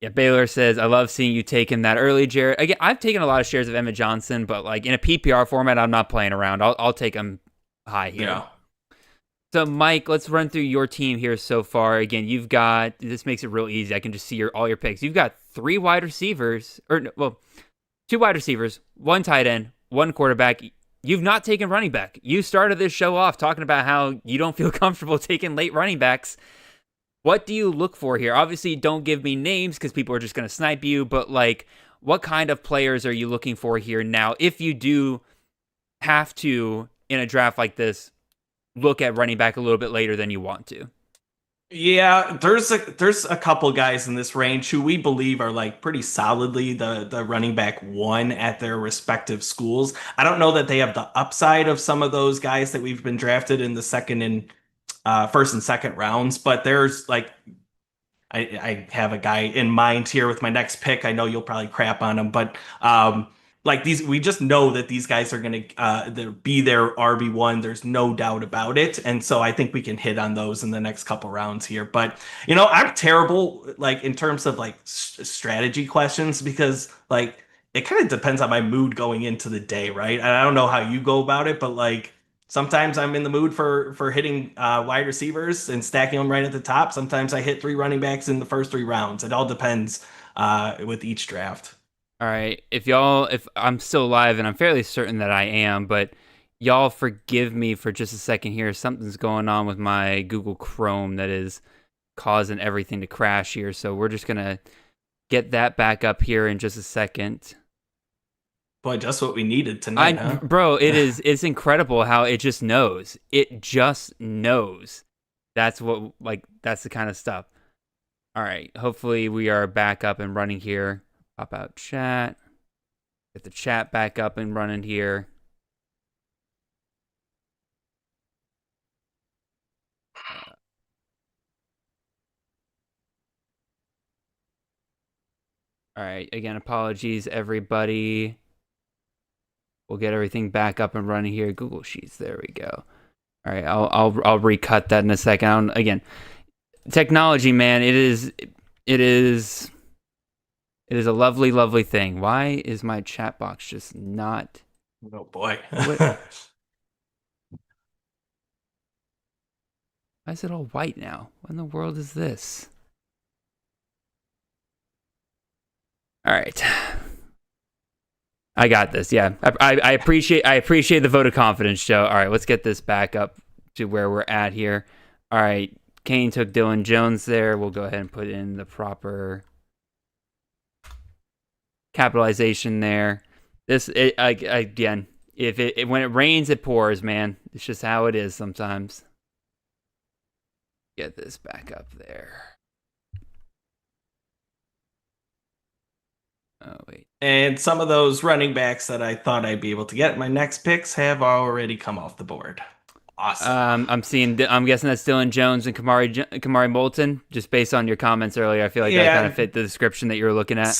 Yeah, Baylor says, I love seeing you taking that early, Jared. Again, I've taken a lot of shares of Emmett Johnson, but like in a PPR format, I'm not playing around. I'll take him high here. Yeah. So, Mike, let's run through your team here so far. Again, you've got, this makes it real easy. I can just see all your picks. You've got 2 wide receivers, 1 tight end, 1 quarterback. You've not taken running back. You started this show off talking about how you don't feel comfortable taking late running backs. What do you look for here? Obviously, don't give me names because people are just going to snipe you, but like, what kind of players are you looking for here now? If you do have to, in a draft like this, look at running back a little bit later than you want to. Yeah, there's a couple guys in this range who we believe are like pretty solidly the running back one at their respective schools. I don't know that they have the upside of some of those guys that we've been drafted in the first and second rounds, but there's like I have a guy in mind here with my next pick. I know you'll probably crap on him, but like these, we just know that these guys are going to be their RB1. There's no doubt about it. And so I think we can hit on those in the next couple rounds here. But, I'm terrible, like in terms of like strategy questions, because like it kind of depends on my mood going into the day, right? And I don't know how you go about it, but like sometimes I'm in the mood for hitting wide receivers and stacking them right at the top. Sometimes I hit 3 running backs in the first 3 rounds. It all depends with each draft. All right, if I'm still alive, and I'm fairly certain that I am, but y'all forgive me for just a second here. Something's going on with my Google Chrome that is causing everything to crash here. So we're just going to get that back up here in just a second. Boy, just what we needed tonight, huh? Bro, it's incredible how it just knows. It just knows. That's the kind of stuff. All right, hopefully we are back up and running here. Pop out chat. Get the chat back up and running here. All right, again, apologies, everybody. We'll get everything back up and running here. Google Sheets, there we go. All right, I'll recut that in a second. Again, technology, man, it is a lovely, lovely thing. Why is my chat box just not? Oh boy. Why is it all white now? What in the world is this? All right. I got this. Yeah. I appreciate the vote of confidence, Joe. All right, let's get this back up to where we're at here. All right. Kane took Dylan Jones there. We'll go ahead and put in the proper capitalization there. Again, when it rains, it pours, man. It's just how it is sometimes. Get this back up there. Oh, wait. And some of those running backs that I thought I'd be able to get my next picks have already come off the board. Awesome. I'm guessing that's Dylan Jones and Kamari Moulton, just based on your comments earlier. I feel like that kind of fit the description that you were looking at.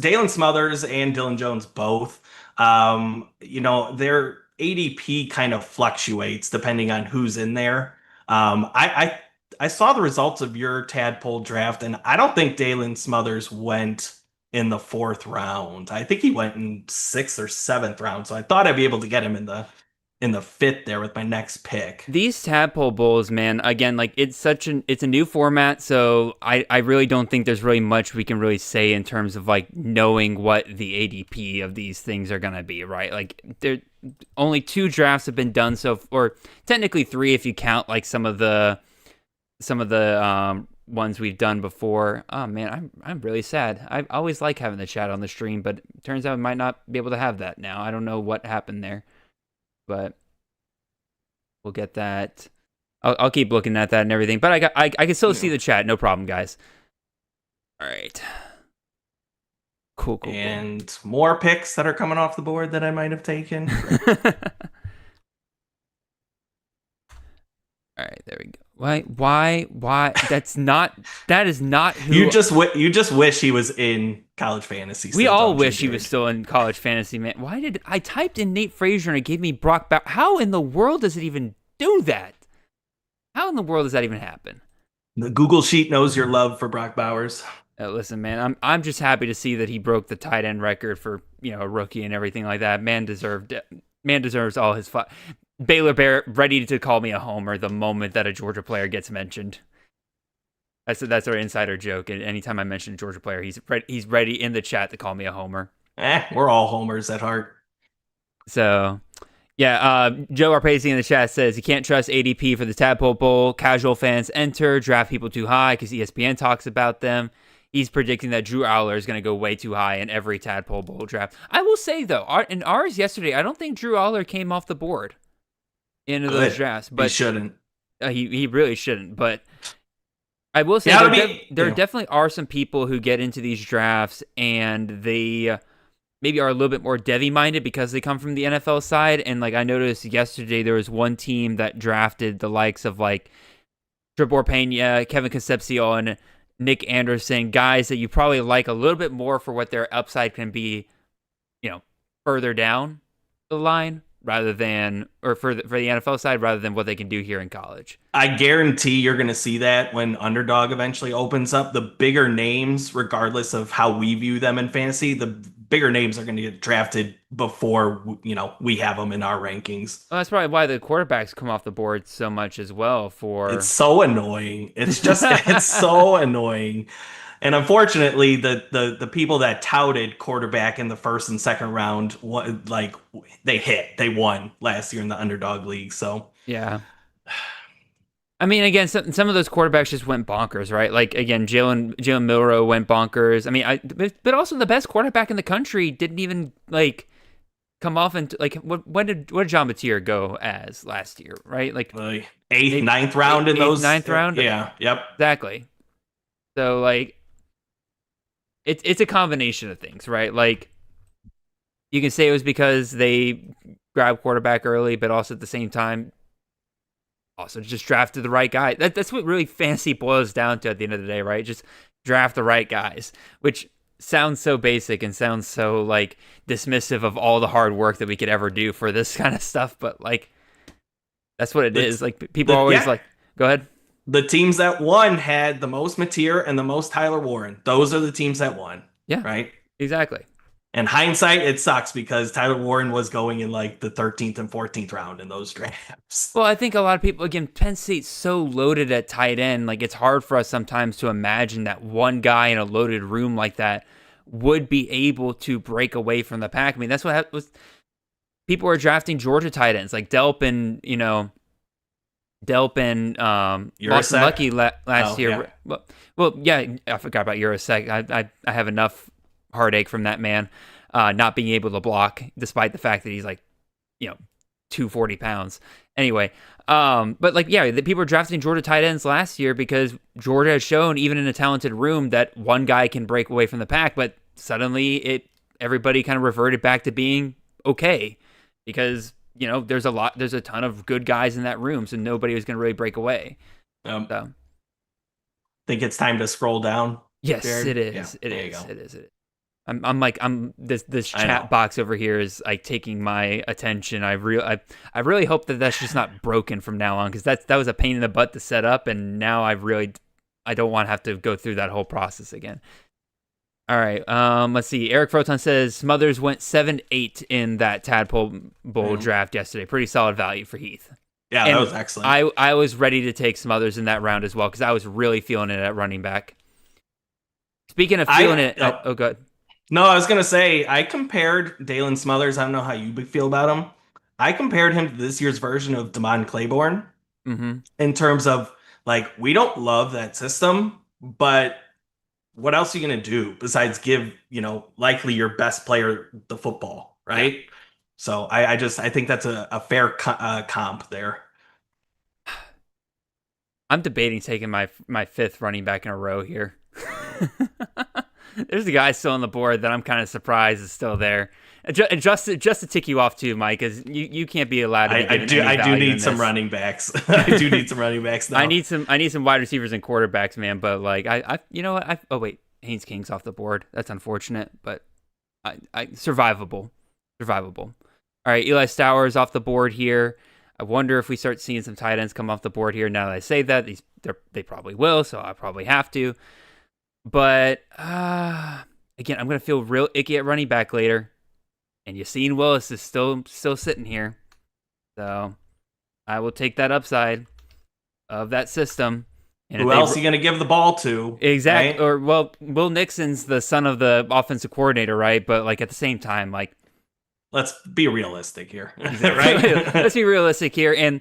Dalen Smothers and Dylan Jones both. Their ADP kind of fluctuates depending on who's in there. I saw the results of your Tadpole draft, and I don't think Dalen Smothers went in the 4th round. I think he went in 6th or 7th round. So I thought I'd be able to get him in the 5th there with my next pick. These Tadpole Bowls, man, again, like it's a new format, so I really don't think there's really much we can really say in terms of like knowing what the ADP of these things are gonna be, right? Like there only 2 drafts have been done or technically 3 if you count like some of the ones we've done before. Oh man, I'm really sad. I always like having the chat on the stream, but it turns out we might not be able to have that now. I don't know what happened there. But we'll get that. I'll keep looking at that and everything. But I can still see the chat. No problem, guys. All right. Cool. And more picks that are coming off the board that I might have taken. All right, there we go. Why? That is not who. You just wish he was in college fantasy. We all wish he was still in college fantasy, man. Why did I typed in Nate Frazier and it gave me Brock Bowers? How in the world does it even do that? How in the world does that even happen? The Google sheet knows your love for Brock Bowers. Listen, man, I'm just happy to see that he broke the tight end record for a rookie and everything like that. Man deserves all his fun. Baylor Bear ready to call me a homer the moment that a Georgia player gets mentioned. That's our insider joke. And anytime I mention a Georgia player, he's ready in the chat to call me a homer. We're all homers at heart. So, yeah, Joe Arpesi in the chat says you can't trust ADP for the Tadpole Bowl. Casual fans enter, draft people too high because ESPN talks about them. he's predicting that Drew Aller is going to go way too high in every Tadpole Bowl draft. I will say, though, in ours yesterday, I don't think Drew Aller came off the board into those drafts. But he shouldn't. He really shouldn't. But I will say there definitely are some people who get into these drafts and they maybe are a little bit more Devy-minded because they come from the NFL side. And like I noticed yesterday, there was one team that drafted the likes of like Trevor Pena, Kevin Concepcion, Nick Anderson, guys that you probably like a little bit more for what their upside can be, further down the line rather than, or for the NFL side rather than what they can do here in college. I guarantee you're going to see that when Underdog eventually opens up. The bigger names, regardless of how we view them in fantasy, the bigger names are going to get drafted before we have them in our rankings. Well, that's probably why the quarterbacks come off the board so much as well. It's so annoying. It's just it's so annoying. And unfortunately, the people that touted quarterback in the first and second round, they won last year in the Underdog league. So yeah. I mean, again, some of those quarterbacks just went bonkers, right? Like, again, Jalen Milroe went bonkers. I mean, but also the best quarterback in the country didn't even, come off and, what did John Batier go as last year, right? Like, eighth, ninth round in those. Ninth round? Yeah, yep. Exactly. So, it's a combination of things, right? Like, you can say it was because they grabbed quarterback early, but also at the same time, also just drafted the right guy. That's what really fantasy boils down to at the end of the day, right? Just draft the right guys, which sounds so basic and sounds so dismissive of all the hard work that we could ever do for this kind of stuff. But that's what it is. People always go ahead. The teams that won had the most Mateer and the most Tyler Warren. Those are the teams that won. Yeah. Right? Exactly. In hindsight, it sucks because Tyler Warren was going in the 13th and 14th round in those drafts. Well, I think a lot of people, again, Penn State's so loaded at tight end. It's hard for us sometimes to imagine that one guy in a loaded room like that would be able to break away from the pack. I mean, that's what was. People were drafting Georgia tight ends like Delp and Lawson Lucky last year. Yeah. Well, yeah, I forgot about Urasek. I have enough heartache from that man not being able to block, despite the fact that he's 240 pounds. Anyway, but the people were drafting Georgia tight ends last year because Georgia has shown, even in a talented room, that one guy can break away from the pack. But suddenly, everybody kind of reverted back to being okay because there's a ton of good guys in that room, so nobody was going to really break away. Think it's time to scroll down. Yes, Jared? it is. Yeah, It is. I'm this chat box over here is taking my attention. I really hope that that's just not broken from now on, because that was a pain in the butt to set up, and now I don't want to have to go through that whole process again. All right, let's see. Eric Froton says Smothers went 7-8 in that Tadpole Bowl draft yesterday. Pretty solid value for Heath. Yeah, and that was excellent. I was ready to take Smothers in that round as well, because I was really feeling it at running back. Speaking of feeling it, good. No, I was going to say, I compared Dalen Smothers. I don't know how you feel about him. I compared him to this year's version of Damon Claiborne in terms of, we don't love that system, but what else are you going to do besides give, likely your best player the football, right? Yeah. So I think that's a fair comp there. I'm debating taking my fifth running back in a row here. There's a guy still on the board that I'm kind of surprised is still there. Just to tick you off too, Mike, because you can't be allowed to. I do need some running backs. I do need some running backs now. I need some wide receivers and quarterbacks, man. But you know what? Oh wait, Haynes King's off the board. That's unfortunate, but survivable. All right, Eli Stowers off the board here. I wonder if we start seeing some tight ends come off the board here. Now that I say that, they probably will, so I probably have to. But, again, I'm going to feel real icky at running back later. And Yassine Willis is still sitting here. So, I will take that upside of that system. And who else are you going to give the ball to? Exactly. Right? Or, well, Will Nixon's the son of the offensive coordinator, right? But, at the same time, let's be realistic here. Right? Let's be realistic here. And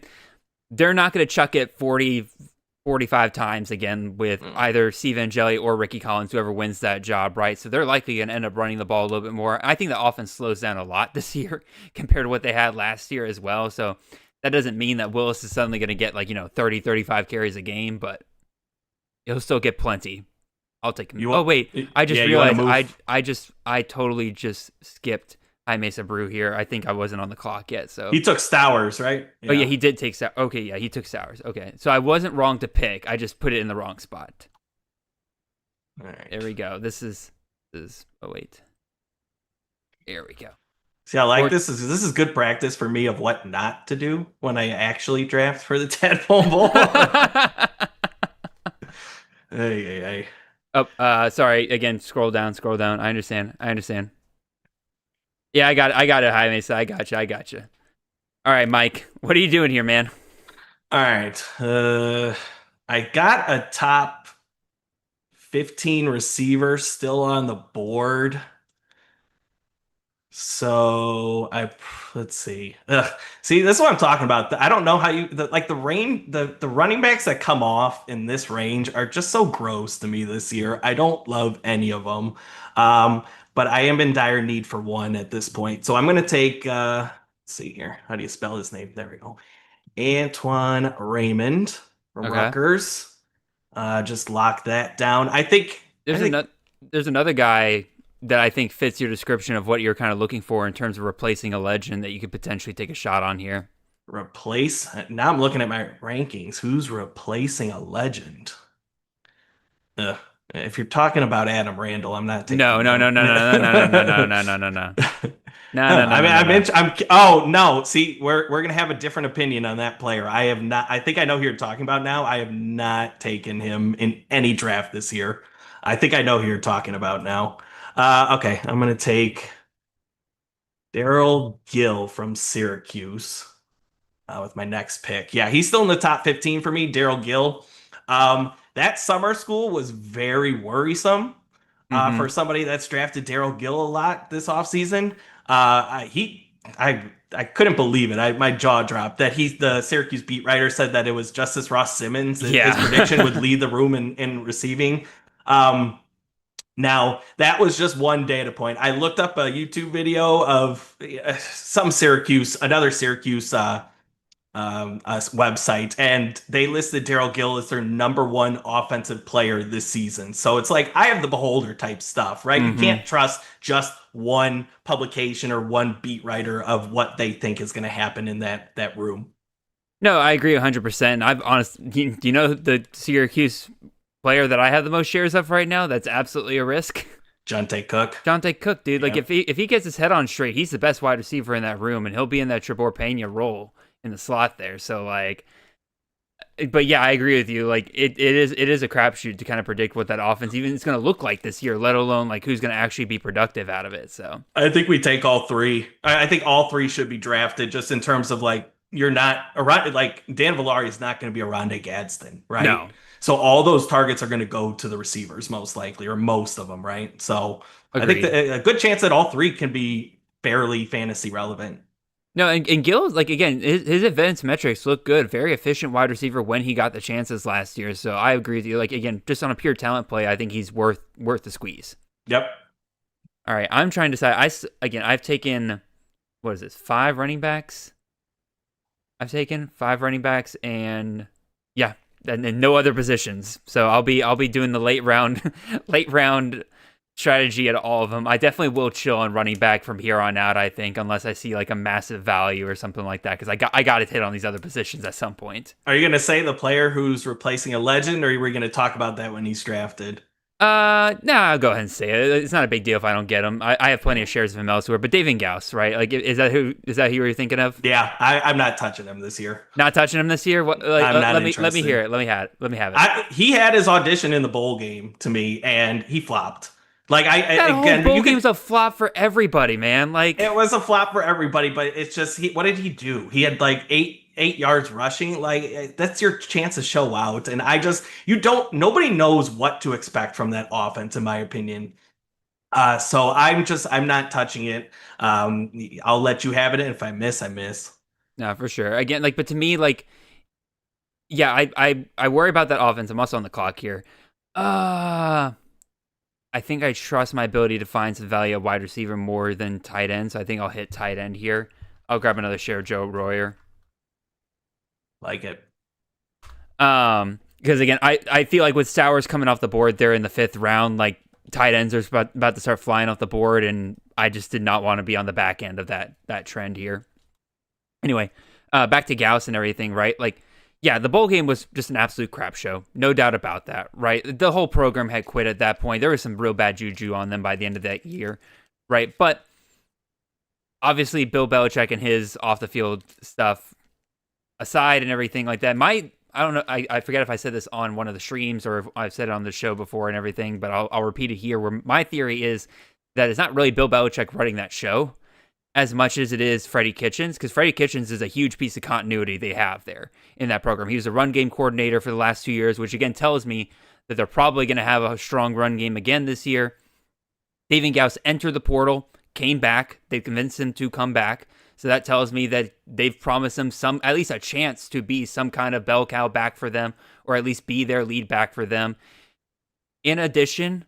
they're not going to chuck it 40 45 times again with either Steve Angeli or Ricky Collins, whoever wins that job, right? So they're likely going to end up running the ball a little bit more. I think the offense slows down a lot this year compared to what they had last year as well. So that doesn't mean that Willis is suddenly going to get 30, 35 carries a game, but he'll still get plenty. I'll take him. I just realized I totally just skipped Jaime Sabru here. I think I wasn't on the clock yet. So he took Stowers, right? Yeah. Oh yeah, he did take Stowers. Okay, yeah, he took Stowers. Okay, so I wasn't wrong to pick. I just put it in the wrong spot. All right. There we go. This is. Oh wait. There we go. See, I like this. This is good practice for me of what not to do when I actually draft for the Tadpole Bowl. Hey. Oh, sorry. Again, scroll down. I understand. Yeah, I got it, Jaime. So I got you. All right, Mike. What are you doing here, man? All right. I got a top 15 receiver still on the board. So let's see. See, this is what I'm talking about. I don't know how the running backs that come off in this range are just so gross to me this year. I don't love any of them. But I am in dire need for one at this point. So I'm going to take, let's see here. How do you spell his name? There we go. Antoine Raymond from Rutgers. Just lock that down. I think there's another guy that I think fits your description of what you're kind of looking for in terms of replacing a legend that you could potentially take a shot on here. Now I'm looking at my rankings. Who's replacing a legend? If you're talking about Adam Randall, I'm not taking No. No. See, we're gonna have a different opinion on that player. I have not. I think I know who you're talking about now. I have not taken him in any draft this year. I think I know who you're talking about now. Okay, I'm gonna take Daryl Gill from Syracuse with my next pick. Yeah, he's still in the top 15 for me. Daryl Gill. That summer school was very worrisome for somebody that's drafted Daryl Gill a lot this offseason. I couldn't believe it. My jaw dropped that the Syracuse beat writer said that it was Justice Ross Simmons. His prediction would lead the room in receiving. Now, that was just one data point. I looked up a YouTube video of another Syracuse website, and they listed Daryl Gill as their number one offensive player this season. So it's like I have the beholder type stuff, right? You can't trust just one publication or one beat writer of what they think is going to happen in that room. No, I agree 100%. Do you know the Syracuse player that I have the most shares of right now? That's absolutely a risk. Jonte Cook, dude. Yeah. Like if he gets his head on straight, he's the best wide receiver in that room, and he'll be in that Trebor Pena role in the slot there. So but yeah, I agree with you. Like it is a crapshoot to kind of predict what that offense even is going to look like this year, let alone like who's going to actually be productive out of it. So I think we take all three. I think all three should be drafted, just in terms of like you're not around. Like Dan Villari is not going to be a Rondé Gadsden, right? No. So all those targets are going to go to the receivers most likely, or most of them, right? So Agreed. I think a good chance that all three can be fairly fantasy relevant. No, and Gill, like, again, his advanced metrics look good. Very efficient wide receiver when he got the chances last year. So I agree with you. Like, again, just on a pure talent play, I think he's worth the squeeze. Yep. All right, I'm trying to decide. I've taken, what is this, 5 running backs? I've taken 5 running backs, and yeah, and no other positions. So I'll be doing the late round strategy at all of them. I definitely will chill on running back from here on out, I think, unless I see like a massive value or something like that, because I got to hit on these other positions at some point. Are you going to say the player who's replacing a legend, or are we going to talk about that when he's drafted? No, I'll go ahead and say it. It's not a big deal if I don't get him. I have plenty of shares of him elsewhere, but David Gauss, right? Like, is that who you're thinking of? Yeah, I'm not touching him this year. Not touching him this year? What? Like, I'm not let me interested. hear it. Let me have it. He had his audition in the bowl game to me, and he flopped. Like that whole bowl game's a flop for everybody, man. Like it was a flop for everybody, but it's just what did he do? He had like eight yards rushing. Like that's your chance to show out, and nobody knows what to expect from that offense, in my opinion. So I'm not touching it. I'll let you have it. And if I miss, I miss. No, for sure. Again, like, but to me, like, Yeah, I worry about that offense. I'm also on the clock here. I think I trust my ability to find some value at wide receiver more than tight end, so I think I'll hit tight end here. I'll grab another share of Joe Royer. Like it. Because again, I feel like with Sowers coming off the board there in the 5th round, like tight ends are about to start flying off the board, and I just did not want to be on the back end of that trend here. Anyway, back to Gauss and everything, right? Like, yeah, the bowl game was just an absolute crap show. No doubt about that, right? The whole program had quit at that point. There was some real bad juju on them by the end of that year, right? But obviously, Bill Belichick and his off-the-field stuff aside and everything like that, I don't know, I forget if I said this on one of the streams or if I've said it on the show before and everything, but I'll repeat it here, where my theory is that it's not really Bill Belichick running that show as much as it is Freddie Kitchens, because Freddie Kitchens is a huge piece of continuity they have there in that program. He was a run game coordinator for the last 2 years, which again tells me that they're probably going to have a strong run game again this year. David Gauss entered the portal, came back. They convinced him to come back. So that tells me that they've promised him at least a chance to be some kind of bell cow back for them, or at least be their lead back for them. In addition,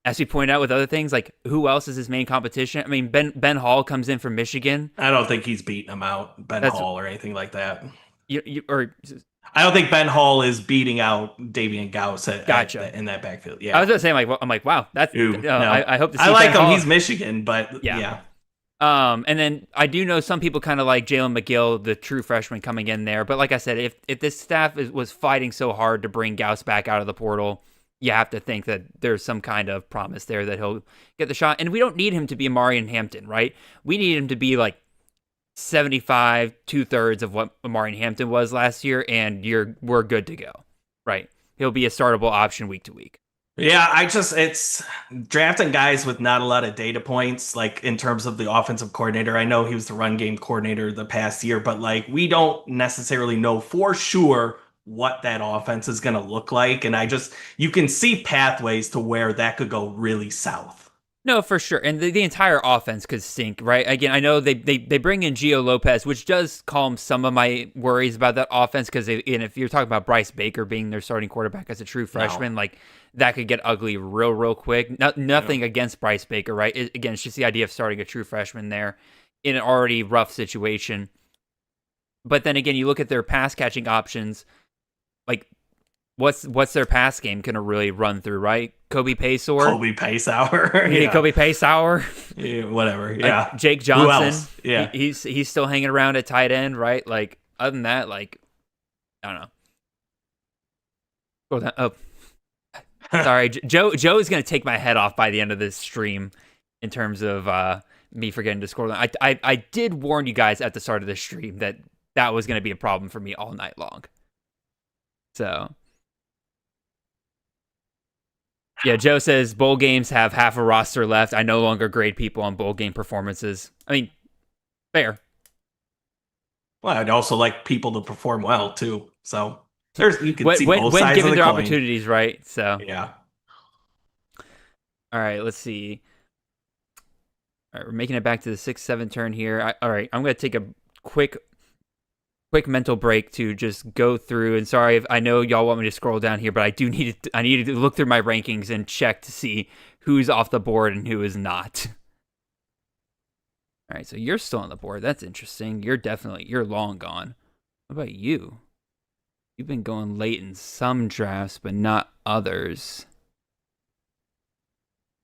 as we pointed out with other things, like who else is his main competition? I mean, Ben Hall comes in from Michigan. I don't think he's beating him out, Hall or anything like that. I don't think Ben Hall is beating out Davian Gauss in that backfield. Yeah, I was just saying, I'm like, wow, that's. No. I hope to see. I like Ben him. Hall. He's Michigan, but yeah. And then I do know some people kind of like Jalen McGill, the true freshman, coming in there. But like I said, if this staff was fighting so hard to bring Gauss back out of the portal, you have to think that there's some kind of promise there that he'll get the shot. And we don't need him to be Amari Hampton, right? We need him to be like 75, 2/3 of what Amari Hampton was last year, and we're good to go, right? He'll be a startable option week to week. Yeah, it's drafting guys with not a lot of data points, like in terms of the offensive coordinator. I know he was the run game coordinator the past year, but like we don't necessarily know for sure what that offense is going to look like. And you can see pathways to where that could go really south. No, for sure. And the entire offense could stink, right? Again, I know they bring in Gio Lopez, which does calm some of my worries about that offense, because if you're talking about Bryce Baker being their starting quarterback as a true freshman, like that could get ugly real quick. Nothing against Bryce Baker, right? Again, it's just the idea of starting a true freshman there in an already rough situation. But then again, you look at their pass catching options, like what's their pass game going to really run through, right? Kobe Paysauer. Yeah. Kobe Paysauer. Yeah, whatever. Yeah. Like Jake Johnson. Yeah. He's still hanging around at tight end, right? Like, other than that, like, I don't know. Go down. Oh, sorry. Joe is going to take my head off by the end of this stream in terms of me forgetting to scroll down. I did warn you guys at the start of the stream that was going to be a problem for me all night long. So, yeah, Joe says bowl games have half a roster left. I no longer grade people on bowl game performances. I mean, fair. Well, I'd also like people to perform well too. So you can see both sides when of given the their coin. opportunities, right? So yeah. All right, let's see. All right, we're making it back to the 6-7 turn here. All right, I'm going to take a quick mental break to just go through. And sorry if I know y'all want me to scroll down here, but I need to look through my rankings and check to see who's off the board and who is not. All right, so you're still on the board. That's interesting. You're long gone. What about you? You've been going late in some drafts, but not others.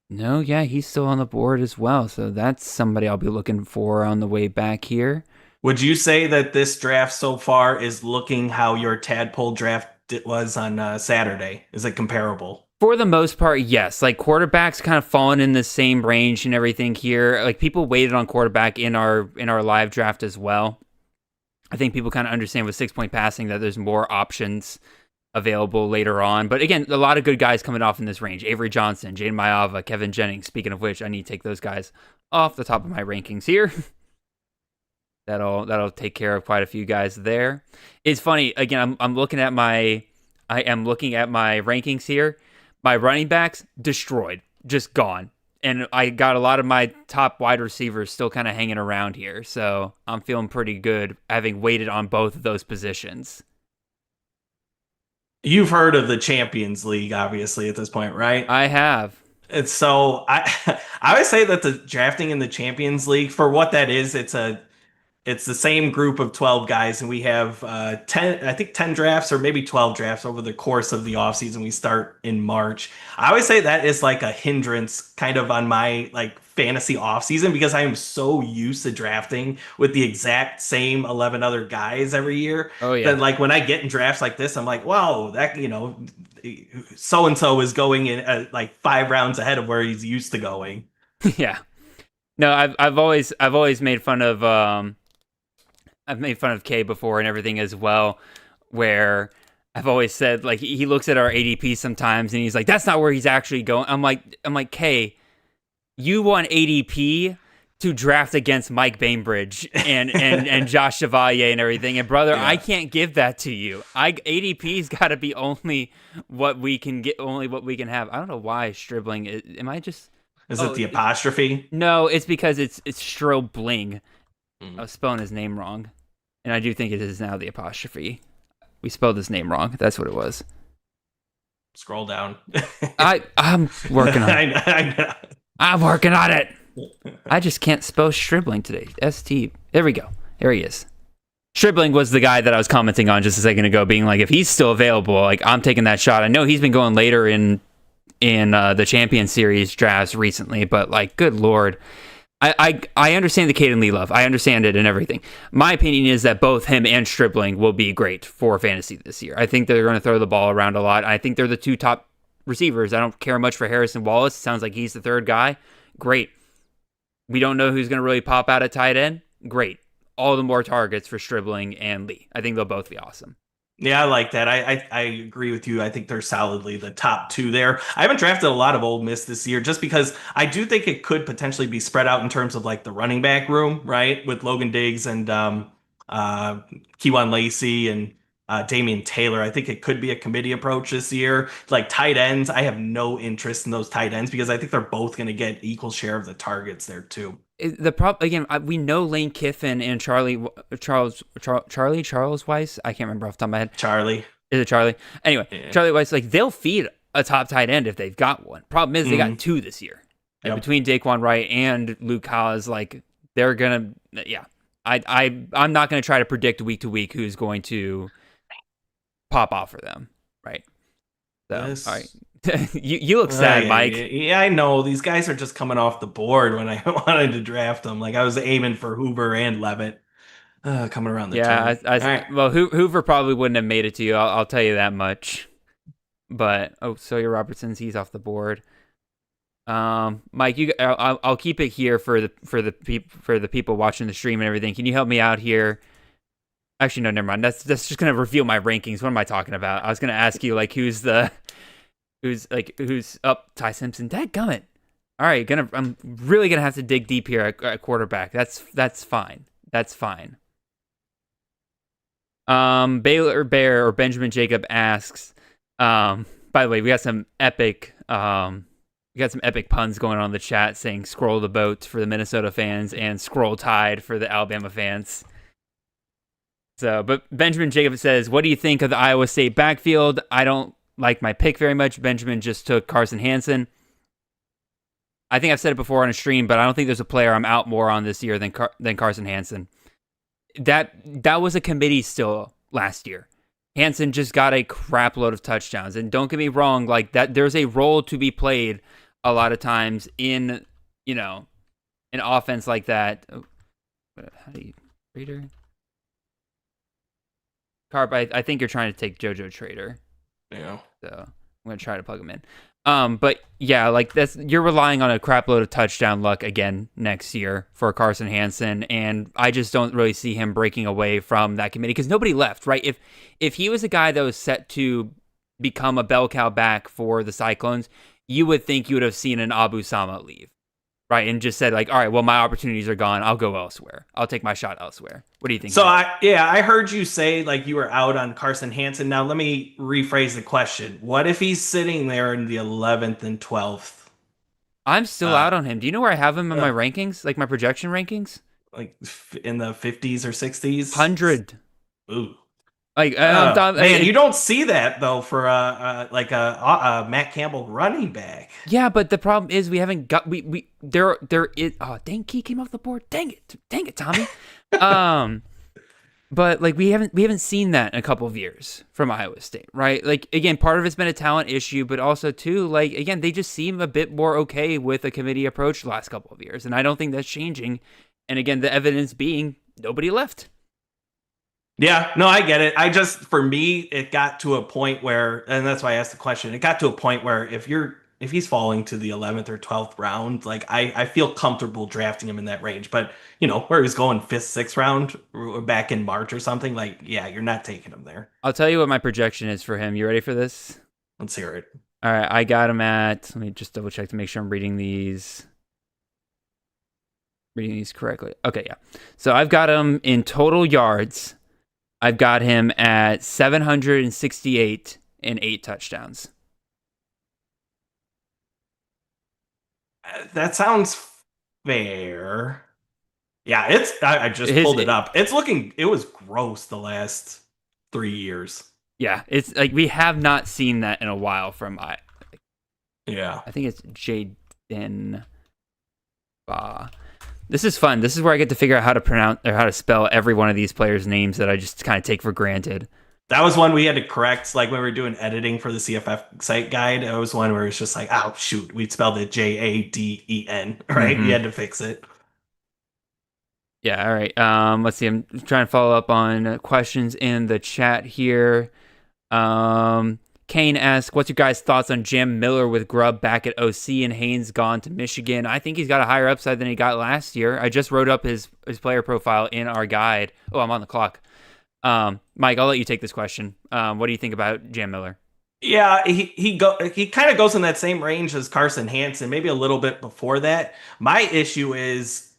No, yeah, he's still on the board as well. So that's somebody I'll be looking for on the way back here. Would you say that this draft so far is looking how your Tadpole draft was on Saturday? Is it comparable? For the most part, yes. Like, quarterbacks kind of falling in the same range and everything here. Like, people waited on quarterback in our live draft as well. I think people kind of understand with 6-point passing that there's more options available later on. But again, a lot of good guys coming off in this range. Avery Johnson, Jaden Mayava, Kevin Jennings. Speaking of which, I need to take those guys off the top of my rankings here. That'll take care of quite a few guys there. It's funny, again, I am looking at my rankings here. My running backs destroyed, just gone. And I got a lot of my top wide receivers still kind of hanging around here. So I'm feeling pretty good having waited on both of those positions. You've heard of the Champions League, obviously, at this point, right? I have. And so I would say that the drafting in the Champions League, for what that is, it's the same group of 12 guys, and we have 10, I think 10 drafts or maybe 12 drafts over the course of the offseason. We start in March. I always say that is like a hindrance kind of on my like fantasy offseason because I am so used to drafting with the exact same 11 other guys every year. Oh yeah. That like when I get in drafts like this, I'm like, wow, that, so and so is going in like 5 rounds ahead of where he's used to going. Yeah. No, I've always made fun of I've made fun of Kay before and everything as well, where I've always said like he looks at our ADP sometimes and he's like, that's not where he's actually going. I'm like, Kay, you want ADP to draft against Mike Bainbridge and Josh Chevalier and everything. And brother, I can't give that to you. ADP's got to be only what we can get, only what we can have. I don't know why Stribling. Am I just? Is it the apostrophe? No, it's because it's Strobling. I was spelling his name wrong, and I do think it is now the apostrophe. We spelled his name wrong. That's what it was. Scroll down. I'm working on it. I know. I'm working on it. I just can't spell Stribling today. ST. There we go. There he is. Stribling was the guy that I was commenting on just a second ago, being like, if he's still available, like I'm taking that shot. I know he's been going later in the Champion Series drafts recently, but like, good Lord. I understand the Caden Lee love. I understand it and everything. My opinion is that both him and Stribling will be great for fantasy this year. I think they're going to throw the ball around a lot. I think they're the two top receivers. I don't care much for Harrison Wallace. It sounds like he's the third guy. Great. We don't know who's going to really pop out at tight end. Great. All the more targets for Stribling and Lee. I think they'll both be awesome. Yeah, I like that. I agree with you. I think they're solidly the top two there. I haven't drafted a lot of Ole Miss this year just because I do think it could potentially be spread out in terms of like the running back room, right? With Logan Diggs and Keywan Lacey and Damian Taylor. I think it could be a committee approach this year. Like tight ends, I have no interest in those tight ends because I think they're both going to get equal share of the targets there too. The problem again, we know Lane Kiffin and Charlie Weiss. I can't remember off the top of my head. Charlie. Is it Charlie? Anyway, Yeah. Charlie Weiss, like they'll feed a top tight end if they've got one. Problem is they got two this year. And between Daquan Wright and Luke Haas, like they're gonna, I'm not gonna try to predict week to week who's going to pop off for them, right? So, Yes. all right. you look sad, Mike. Yeah, I know. These guys are just coming off the board when I wanted to draft them. Like I was aiming for Hoover and Levitt coming around the turn. Right. Well, Hoover probably wouldn't have made it to you. I'll tell you that much. But Sawyer Robertson's he's off the board. Mike, I'll keep it here for the people watching the stream and everything. Can you help me out here? Actually, no, never mind. That's just gonna reveal my rankings. What am I talking about? I was gonna ask you like who's up? Ty Simpson. Dadgummit. All right, I'm really gonna have to dig deep here at quarterback. That's fine. That's fine. Baylor Bear or Benjamin Jacob asks. By the way, we got some epic puns going on in the chat saying "scroll the boat" for the Minnesota fans and "scroll tide" for the Alabama fans. So, but Benjamin Jacob says, "What do you think of the Iowa State backfield? I don't like my pick very much." Benjamin just took Carson Hansen. I think I've said it before on a stream, but I don't think there's a player I'm out more on this year than Carson Hansen. That was a committee still last year. Hansen just got a crap load of touchdowns, and don't get me wrong, like that there's a role to be played a lot of times in an offense like that. How do you Trader? Carp, I think you're trying to take JoJo Trader. Yeah. So I'm gonna try to plug him in. But yeah, like you're relying on a crap load of touchdown luck again next year for Carson Hansen, and I just don't really see him breaking away from that committee because nobody left, right? If he was a guy that was set to become a bell cow back for the Cyclones, you would think you would have seen an Abu Sama leave, right? And just said like, all right, well, my opportunities are gone. I'll go elsewhere. I'll take my shot elsewhere. What do you think? So I heard you say like you were out on Carson Hansen. Now let me rephrase the question. What if he's sitting there in the 11th and 12th? I'm still out on him. Do you know where I have him in my rankings? Like my projection rankings? Like in the 50s or 60s? 100. Ooh. Like, man, you don't see that though for a Matt Campbell running back. Yeah, but the problem is we haven't got there is dang, Key came off the board. Dang it, Tommy. But like we haven't seen that in a couple of years from Iowa State, right? Like again, part of it's been a talent issue, but also too, like again, they just seem a bit more okay with a committee approach the last couple of years, and I don't think that's changing. And again, the evidence being nobody left. Yeah, no, I get it. For me, it got to a point where, and that's why I asked the question. It got to a point where if he's falling to the 11th or 12th round, like I feel comfortable drafting him in that range. But where he's going 5th, 6th round back in March or something, like yeah, you're not taking him there. I'll tell you what my projection is for him. You ready for this? Let's hear it. All right, I got him at. Let me just double check to make sure I'm reading these correctly. Okay, yeah. So I've got him in total yards. I've got him at 768 and 8 touchdowns. That sounds fair. Yeah, I just pulled it up. It was gross the last 3 years. Yeah, it's like we have not seen that in a while from yeah. I think it's Jaden Ba. This is fun. This is where I get to figure out how to pronounce or how to spell every one of these players' names that I just kind of take for granted. That was one we had to correct, like when we were doing editing for the CFF site guide. It was one where it's just like, oh shoot, we spelled it Jaden, right? Mm-hmm. We had to fix it. Yeah, all right. Let's see. I'm trying to follow up on questions in the chat here. Kane asks, what's your guys' thoughts on Jam Miller with Grubb back at OC and Haynes gone to Michigan? I think he's got a higher upside than he got last year. I just wrote up his player profile in our guide. Oh, I'm on the clock. Mike, I'll let you take this question. What do you think about Jam Miller? Yeah, he kind of goes in that same range as Carson Hansen, maybe a little bit before that. My issue is,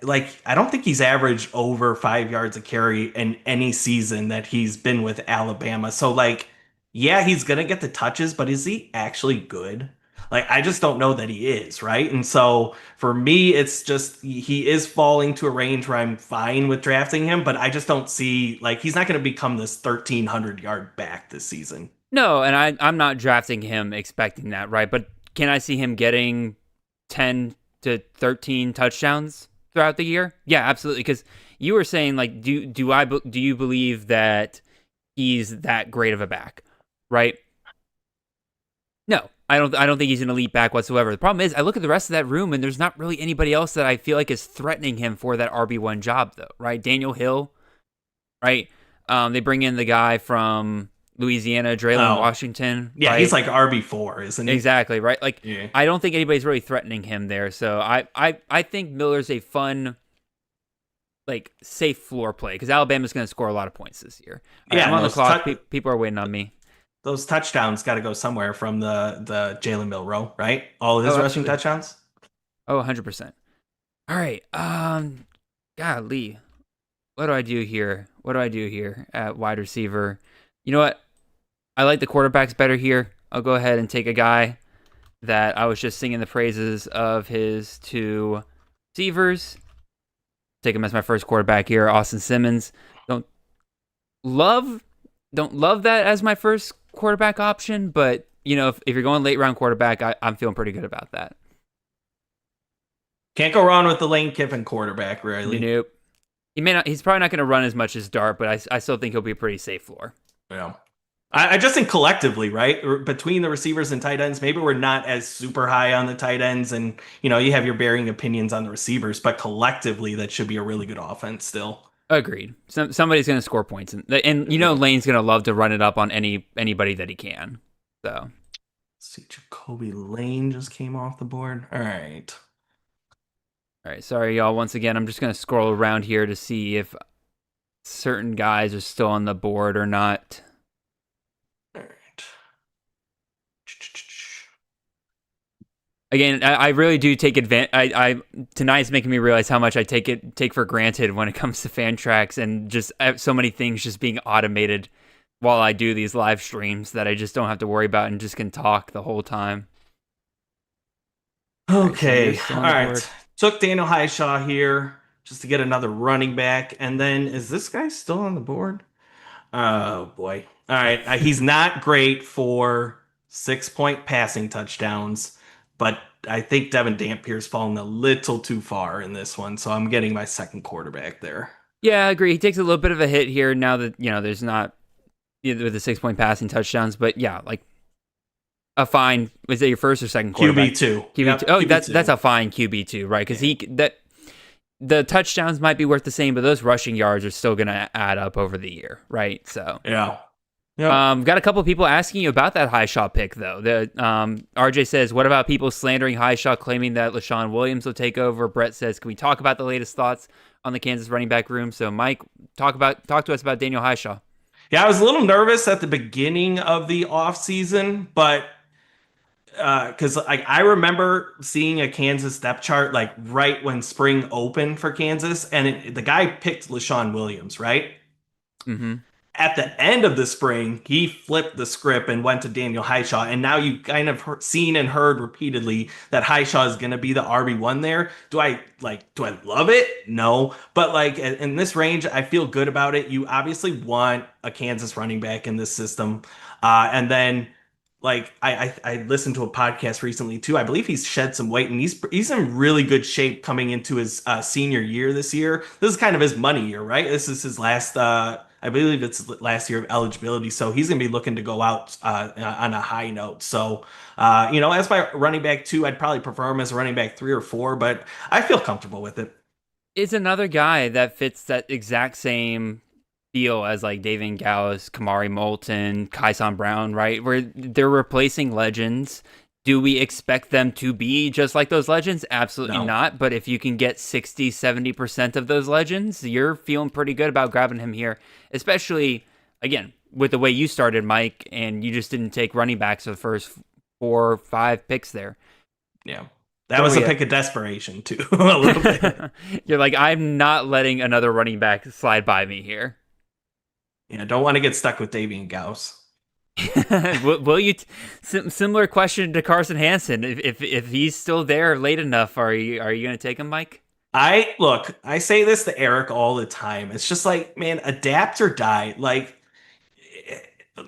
like, I don't think he's averaged over 5 yards a carry in any season that he's been with Alabama. So, like, yeah, he's going to get the touches, but is he actually good? Like, I just don't know that he is, right? And so for me, it's just he is falling to a range where I'm fine with drafting him, but I just don't see, like, he's not going to become this 1,300-yard back this season. No, and I'm not drafting him expecting that, right? But can I see him getting 10 to 13 touchdowns throughout the year? Yeah, absolutely. Because you were saying, like, do you believe that he's that great of a back, right? No, I don't think he's an elite back whatsoever. The problem is, I look at the rest of that room, and there's not really anybody else that I feel like is threatening him for that RB1 job, though, right? Daniel Hill, right? They bring in the guy from Louisiana, Draylon Washington. Yeah, right? he's like RB4, isn't he? Exactly, right? Like, yeah. I don't think anybody's really threatening him there. So I think Miller's a fun, like, safe floor play because Alabama's going to score a lot of points this year. Yeah, I'm on the clock. People are waiting on me. Those touchdowns got to go somewhere from the Jalen Milroe, right? All of his rushing touchdowns? Oh, 100%. All right. Golly. What do I do here? At wide receiver? You know what? I like the quarterbacks better here. I'll go ahead and take a guy that I was just singing the praises of his two receivers. Take him as my first quarterback here, Austin Simmons. Don't love that as my first quarterback option, but if you're going late round quarterback, I'm feeling pretty good about that. Can't go wrong with the Lane Kiffin quarterback, really. Nope. He's probably not going to run as much as Dart, but I still think he'll be a pretty safe floor. Yeah. I just think collectively, right, between the receivers and tight ends, maybe we're not as super high on the tight ends, and you have your varying opinions on the receivers, but collectively that should be a really good offense still. Agreed. Somebody's going to score points, and Lane's going to love to run it up on anybody that he can. So, let's see, Jacoby Lane just came off the board. All right. Sorry, y'all. Once again, I'm just going to scroll around here to see if certain guys are still on the board or not. All right. Again, I really do take advantage. Tonight's making me realize how much I take for granted when it comes to fan tracks and just so many things just being automated while I do these live streams that I just don't have to worry about and just can talk the whole time. Okay, all right. Took Daniel Highshaw here just to get another running back, and then is this guy still on the board? Oh boy. All right. He's not great for 6-point passing touchdowns, but I think Devin Dampier's fallen a little too far in this one, so I'm getting my second quarterback there. Yeah, I agree. He takes a little bit of a hit here now that, there's not with the 6-point passing touchdowns, but yeah, like a fine. Was it your first or second quarterback? QB2. QB2. Yep, Oh, QB2. that's a fine QB2, right? Because the touchdowns might be worth the same, but those rushing yards are still going to add up over the year, right? So yeah. Yep. Got a couple of people asking you about that Highshaw pick, though. RJ says, what about people slandering Highshaw, claiming that LaShawn Williams will take over? Brett says, can we talk about the latest thoughts on the Kansas running back room? So, Mike, talk to us about Daniel Highshaw. Yeah, I was a little nervous at the beginning of the offseason, but because I remember seeing a Kansas depth chart like right when spring opened for Kansas, and the guy picked LaShawn Williams, right? Mm-hmm. At the end of the spring, he flipped the script and went to Daniel Highshaw. And now you kind of seen and heard repeatedly that Highshaw is going to be the RB1 there. Do I love it? No. But like in this range, I feel good about it. You obviously want a Kansas running back in this system. And then like I listened to a podcast recently too. I believe he's shed some weight and he's in really good shape coming into his senior year this year. This is kind of his money year, right? This is his last I believe it's last year of eligibility, so he's going to be looking to go out on a high note. So, as my running back 2, I'd probably prefer him as a running back 3 or 4, but I feel comfortable with it. It's another guy that fits that exact same deal as like David Gauss, Kamari Moulton, Kyson Brown, right? Where they're replacing legends. Do we expect them to be just like those legends? Absolutely not. But if you can get 60, 70% of those legends, you're feeling pretty good about grabbing him here. Especially, again, with the way you started, Mike, and you just didn't take running backs for the first 4 or 5 picks there. Yeah. That was a pick of desperation, too, a little bit. You're like, I'm not letting another running back slide by me here. Yeah, don't want to get stuck with Davian Gauss. Will you? Similar question to Carson Hansen. If he's still there late enough, are you going to take him, Mike? I say this to Eric all the time. It's just like, man, adapt or die. Like,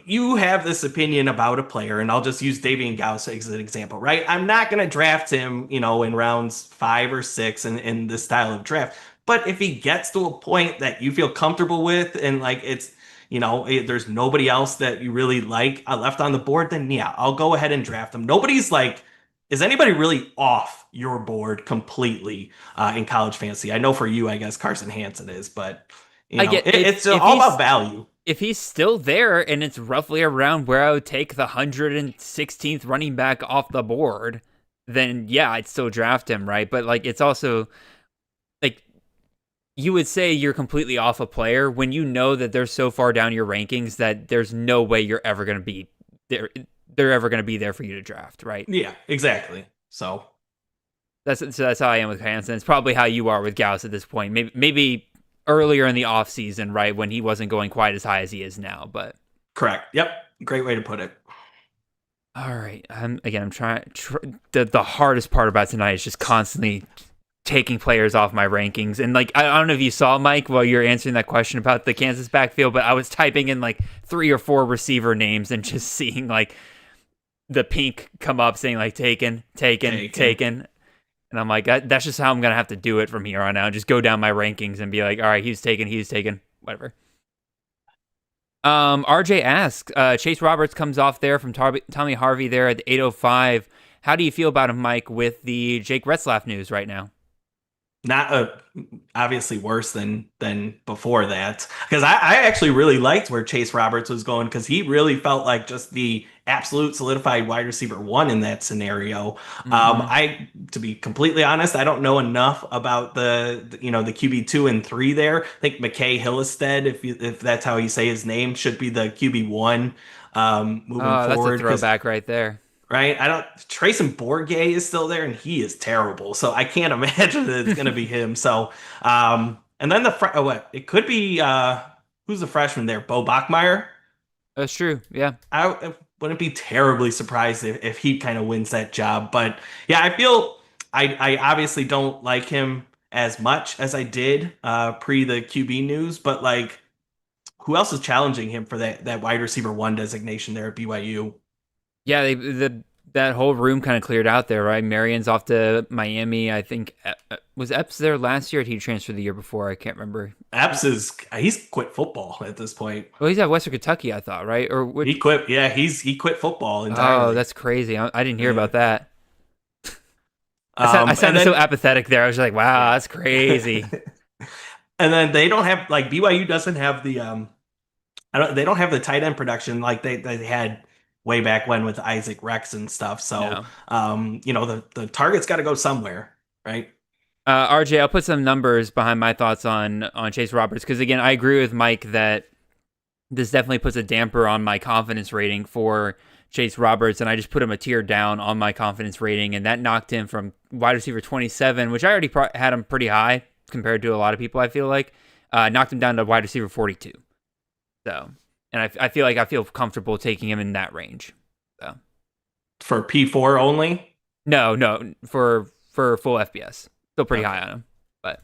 you have this opinion about a player, and I'll just use Davian Gauss as an example, right? I'm not going to draft him, in rounds 5 or 6 in this style of draft. But if he gets to a point that you feel comfortable with, and like it's there's nobody else that you really like left on the board, then yeah, I'll go ahead and draft them. Nobody's like, is anybody really off your board completely in college fantasy? I know for you, I guess Carson Hansen is, but it's all about value. If he's still there and it's roughly around where I would take the 116th running back off the board, then yeah, I'd still draft him, right? But like, it's also like, you would say you're completely off a player when you know that they're so far down your rankings that there's no way you're ever going to be there. They're ever going to be there for you to draft, right? Yeah, exactly. So that's how I am with Hansen. It's probably how you are with Gauss at this point. Maybe earlier in the offseason, right, when he wasn't going quite as high as he is now. But correct. Yep. Great way to put it. All right. I'm trying. The hardest part about tonight is just constantly taking players off my rankings. And like, I don't know if you saw, Mike, while you're answering that question about the Kansas backfield, but I was typing in like 3 or 4 receiver names and just seeing like the pink come up saying like taken. And I'm like, that's just how I'm going to have to do it from here on out. Just go down my rankings and be like, all right, he's taken, whatever. RJ asks, Chase Roberts comes off there from Tommy Harvey there at the 8:05. How do you feel about him, Mike, with the Jake Retzlaff news right now? Not obviously worse than before that, because I actually really liked where Chase Roberts was going, because he really felt like just the absolute solidified wide receiver 1 in that scenario. Mm-hmm. To be completely honest, I don't know enough about the QB 2 and 3 there. I think McKay Hillestead, if that's how you say his name, should be the QB 1 moving forward. That's a throwback right there. Right? Trayson Bourget is still there, and he is terrible. So I can't imagine that it's going to be him. So, and then it could be, who's the freshman there? Bo Bachmeier? That's true. Yeah. I wouldn't be terribly surprised if he kind of wins that job. But yeah, I feel I obviously don't like him as much as I did pre the QB news, but like, who else is challenging him for that wide receiver 1 designation there at BYU? Yeah, that whole room kind of cleared out there, right? Marion's off to Miami. I think was Epps there last year? Or did he transfer the year before? I can't remember. Epps he's quit football at this point. Well, he's at Western Kentucky, I thought, right? Or he quit? Yeah, he quit football entirely. Oh, that's crazy. I didn't hear about that. I sounded so apathetic there. I was like, wow, that's crazy. And then they don't have, like, BYU doesn't have the they don't have the tight end production like they had way back when with Isaac Rex and stuff. So the target's got to go somewhere, right? RJ, I'll put some numbers behind my thoughts on Chase Roberts, because again, I agree with Mike that this definitely puts a damper on my confidence rating for Chase Roberts, and I just put him a tier down on my confidence rating, and that knocked him from wide receiver 27, which I already had him pretty high compared to a lot of people, I feel like, knocked him down to wide receiver 42. So, and I feel comfortable taking him in that range. So, for P4 only? No, for full FBS. Still pretty high on him, but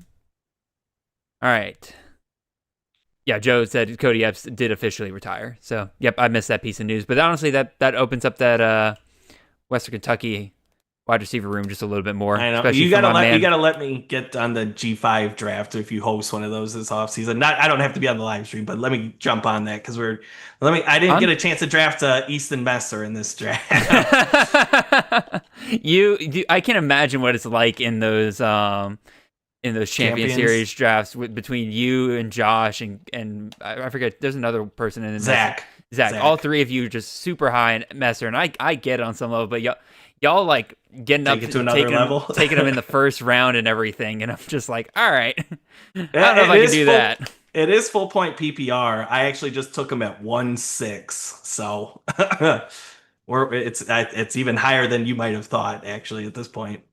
all right. Yeah, Joe said Cody Epps did officially retire. So, yep, I missed that piece of news. But honestly, that opens up that Western Kentucky wide receiver room just a little bit more. I know. You gotta let me get on the G5 draft if you host one of those this offseason. I don't have to be on the live stream, but let me jump on that because I didn't get a chance to draft Easton Messer in this draft. I can't imagine what it's like in those Champion Series drafts between you and Josh and I forget, there's another person in Zach. All three of you just super high in Messer, and I get it on some level, but y'all like getting up to another level, taking them in the first round and everything, and I'm just like, all right, I don't know if I can do that. It is full point PPR. I actually just took him at 1.6, so it's even higher than you might have thought actually at this point.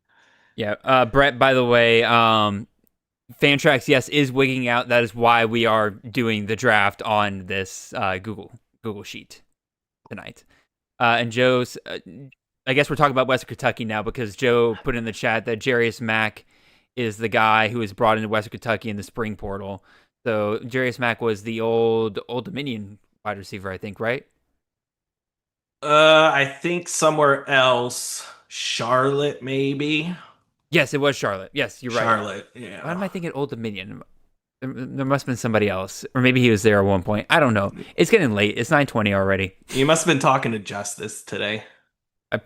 Yeah, Brett, by the way, Fantrax, yes, is wigging out. That is why we are doing the draft on this Google Sheet tonight. And Joe's, I guess we're talking about Western Kentucky now because Joe put in the chat that Jarius Mack is the guy who was brought into Western Kentucky in the spring portal. So Jarius Mack was the old Dominion wide receiver, I think, right? I think somewhere else, Charlotte maybe. Yes, it was Charlotte. Yes, you're right. Charlotte, yeah. Why am I thinking Old Dominion? There must have been somebody else. Or maybe he was there at one point. I don't know. It's getting late. It's 9:20 already. You must have been talking to Justice today. I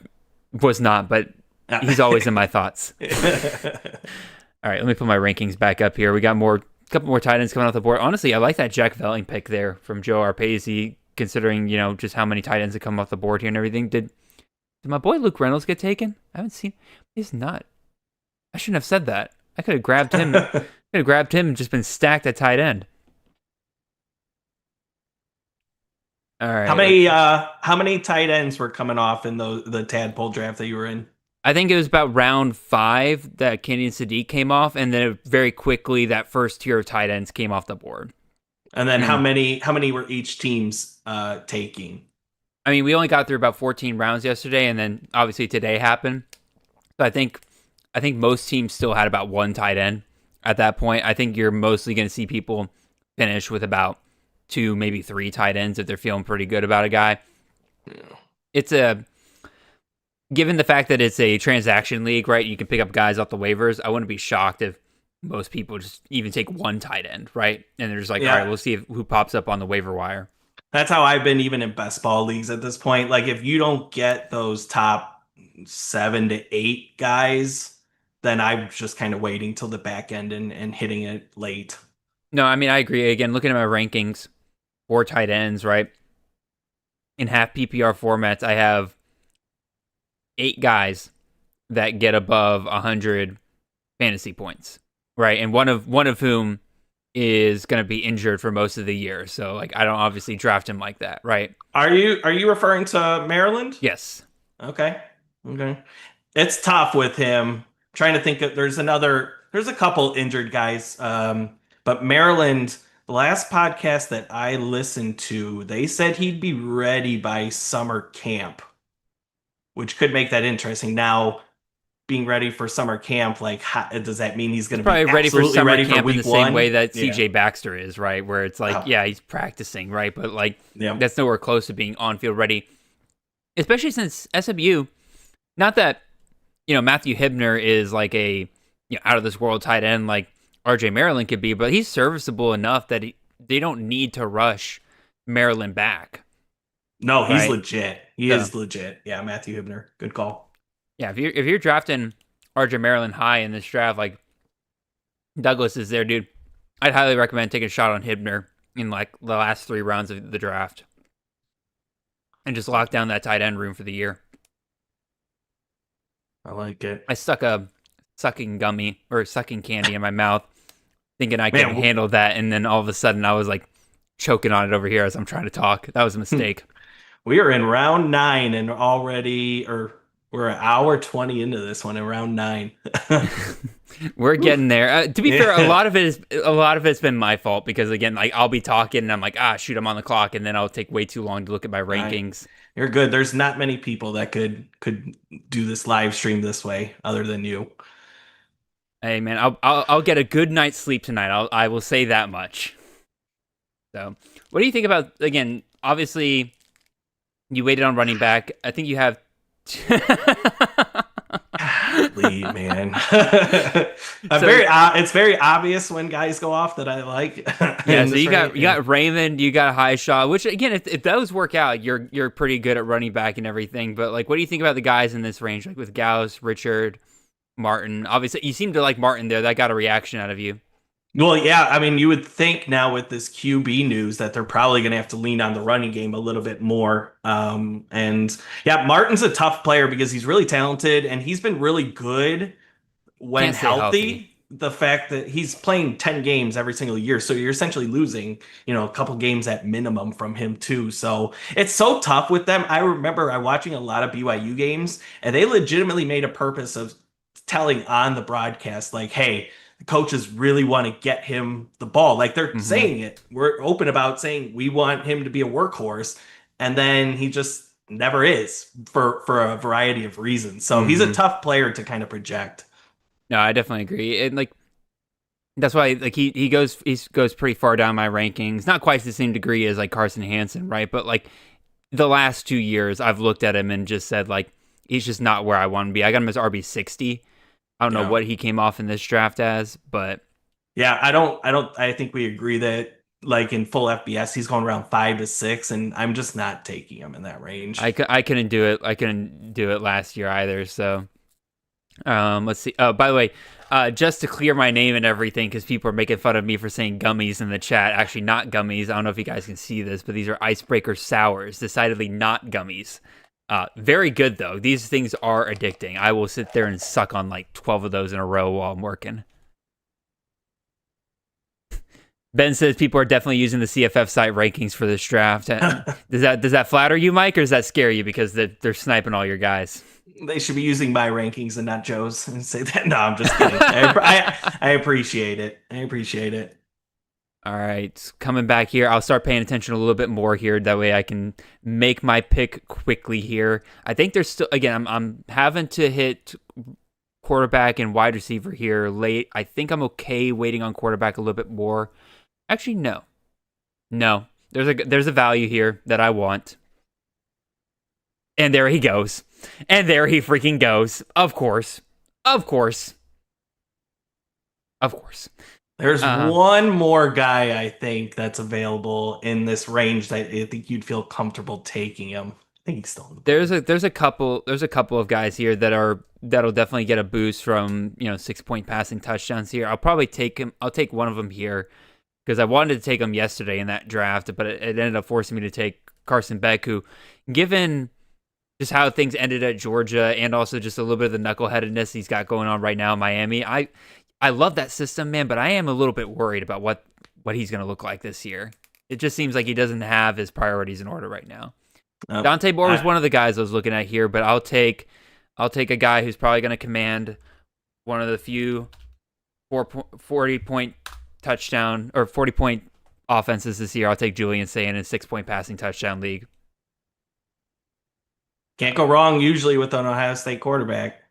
was not, but he's always in my thoughts. All right, let me put my rankings back up here. We got a couple more tight ends coming off the board. Honestly, I like that Jack Velling pick there from Joe Arpazi, considering, just how many tight ends that come off the board here and everything. Did my boy Luke Reynolds get taken? I haven't seen. He's not. I shouldn't have said that. I could have grabbed him. And just been stacked at tight end. All right. How many tight ends were coming off in the Tadpole draft that you were in? I think it was about round 5 that Kenyon Sadiq came off, and then very quickly that first tier of tight ends came off the board. And then how many were each team's taking? I mean, we only got through about 14 rounds yesterday, and then obviously today happened. So I think most teams still had about one tight end at that point. I think you're mostly going to see people finish with about 2, maybe 3 tight ends if they're feeling pretty good about a guy. Yeah. Given the fact that it's a transaction league, right? You can pick up guys off the waivers. I wouldn't be shocked if most people just even take one tight end, right? And they're just like, all right, we'll see who pops up on the waiver wire. That's how I've been even in best ball leagues at this point. Like, if you don't get those top 7 to 8 guys, then I'm just kind of waiting till the back end and hitting it late. No, I mean, I agree. Again, looking at my rankings for tight ends, right? In half PPR formats, I have 8 guys that get above 100 fantasy points, right? And one of whom is going to be injured for most of the year. So, like, I don't obviously draft him like that, right? Are you referring to Maryland? Yes. Okay. It's tough with him. Trying to think of, there's a couple injured guys. But Maryland, the last podcast that I listened to, they said he'd be ready by summer camp, which could make that interesting. Now, being ready for summer camp, like does that mean he's going to be probably ready for summer ready camp for in week the same one? way that CJ Baxter is, right? Where it's like, Oh. he's practicing, right? But like, that's nowhere close to being on field ready, especially since SMU. Not that Matthew Hibner is like a out of this world tight end like RJ Maryland could be, but he's serviceable enough that they don't need to rush Maryland back. No, he's right? legit. He is legit. Yeah, Matthew Hibner, good call. Yeah, if you're drafting RJ Maryland high in this draft, like Douglas is there, dude, I'd highly recommend taking a shot on Hibner in like the last 3 rounds of the draft and just lock down that tight end room for the year. I like it. I stuck a sucking candy in my mouth thinking I could handle that, and then all of a sudden I was like choking on it over here as I'm trying to talk. That was a mistake. We are in round 9 and we're an hour 20 into this one in round 9. We're getting there. To be fair, a lot of it's been my fault because again, like I'll be talking and I'm like, shoot, I'm on the clock, and then I'll take way too long to look at my rankings. Right. You're good. There's not many people that could do this live stream this way other than you. Hey man, I'll get a good night's sleep tonight. I will say that much. So, what do you think about, again, obviously you waited on running back. I think you have Lead, man. It's very obvious when guys go off that I like. Yeah, so you got Raymond, you got Highshaw, which again, if those work out, you're pretty good at running back and everything. But like, what do you think about the guys in this range, like with Gauss, Richard, Martin? Obviously, you seem to like Martin there. That got a reaction out of you. Well, yeah, I mean, you would think now with this QB news that they're probably going to have to lean on the running game a little bit more. And yeah, Martin's a tough player because he's really talented and he's been really good when healthy. The fact that he's playing 10 games every single year, so you're essentially losing, a couple games at minimum from him too. So it's so tough with them. I remember watching a lot of BYU games, and they legitimately made a purpose of telling on the broadcast, like, hey, the coaches really want to get him the ball. Like they're saying it. We're open about saying we want him to be a workhorse. And then he just never is for a variety of reasons. So he's a tough player to kind of project. No, I definitely agree. And like, that's why like he goes pretty far down my rankings. Not quite to the same degree as like Carson Hansen, right? But like the last 2 years I've looked at him and just said like, he's just not where I want to be. I got him as RB60. I don't know what he came off in this draft as, but yeah, I think we agree that like in full FBS, he's going around 5 to 6, and I'm just not taking him in that range. I couldn't do it. I couldn't do it last year either. So, let's see. Oh, by the way, just to clear my name and everything, because people are making fun of me for saying gummies in the chat. Actually, not gummies. I don't know if you guys can see this, but these are Icebreaker Sours. Decidedly not gummies. Very good though. These things are addicting. I will sit there and suck on like 12 of those in a row while I'm working. Ben says people are definitely using the CFF site rankings for this draft. Does that flatter you, Mike, or does that scare you because they're sniping all your guys? They should be using my rankings and not Joe's and say that. No, I'm just kidding. I appreciate it. I appreciate it. All right, coming back here, I'll start paying attention a little bit more here. That way I can make my pick quickly here. I think there's still, again, I'm having to hit quarterback and wide receiver here late. I think I'm okay waiting on quarterback a little bit more. Actually, no. There's a value here that I want. And there he goes. And there he freaking goes. Of course. There's one more guy I think that's available in this range that I think you'd feel comfortable taking him. I think he's still in the There's a couple of guys here that'll definitely get a boost from 6-point passing touchdowns here. I'll probably take him. I'll take one of them here because I wanted to take him yesterday in that draft, but it ended up forcing me to take Carson Beck, who, given just how things ended at Georgia and also just a little bit of the knuckleheadedness he's got going on right now in Miami, I love that system, man, but I am a little bit worried about what he's going to look like this year. It just seems like he doesn't have his priorities in order right now. Dante Moore was one of the guys I was looking at here, but I'll take a guy who's probably going to command one of the few 40-point touchdown or 40-point offenses this year. I'll take Julian Sayin in a 6-point passing touchdown league. Can't go wrong usually with an Ohio State quarterback.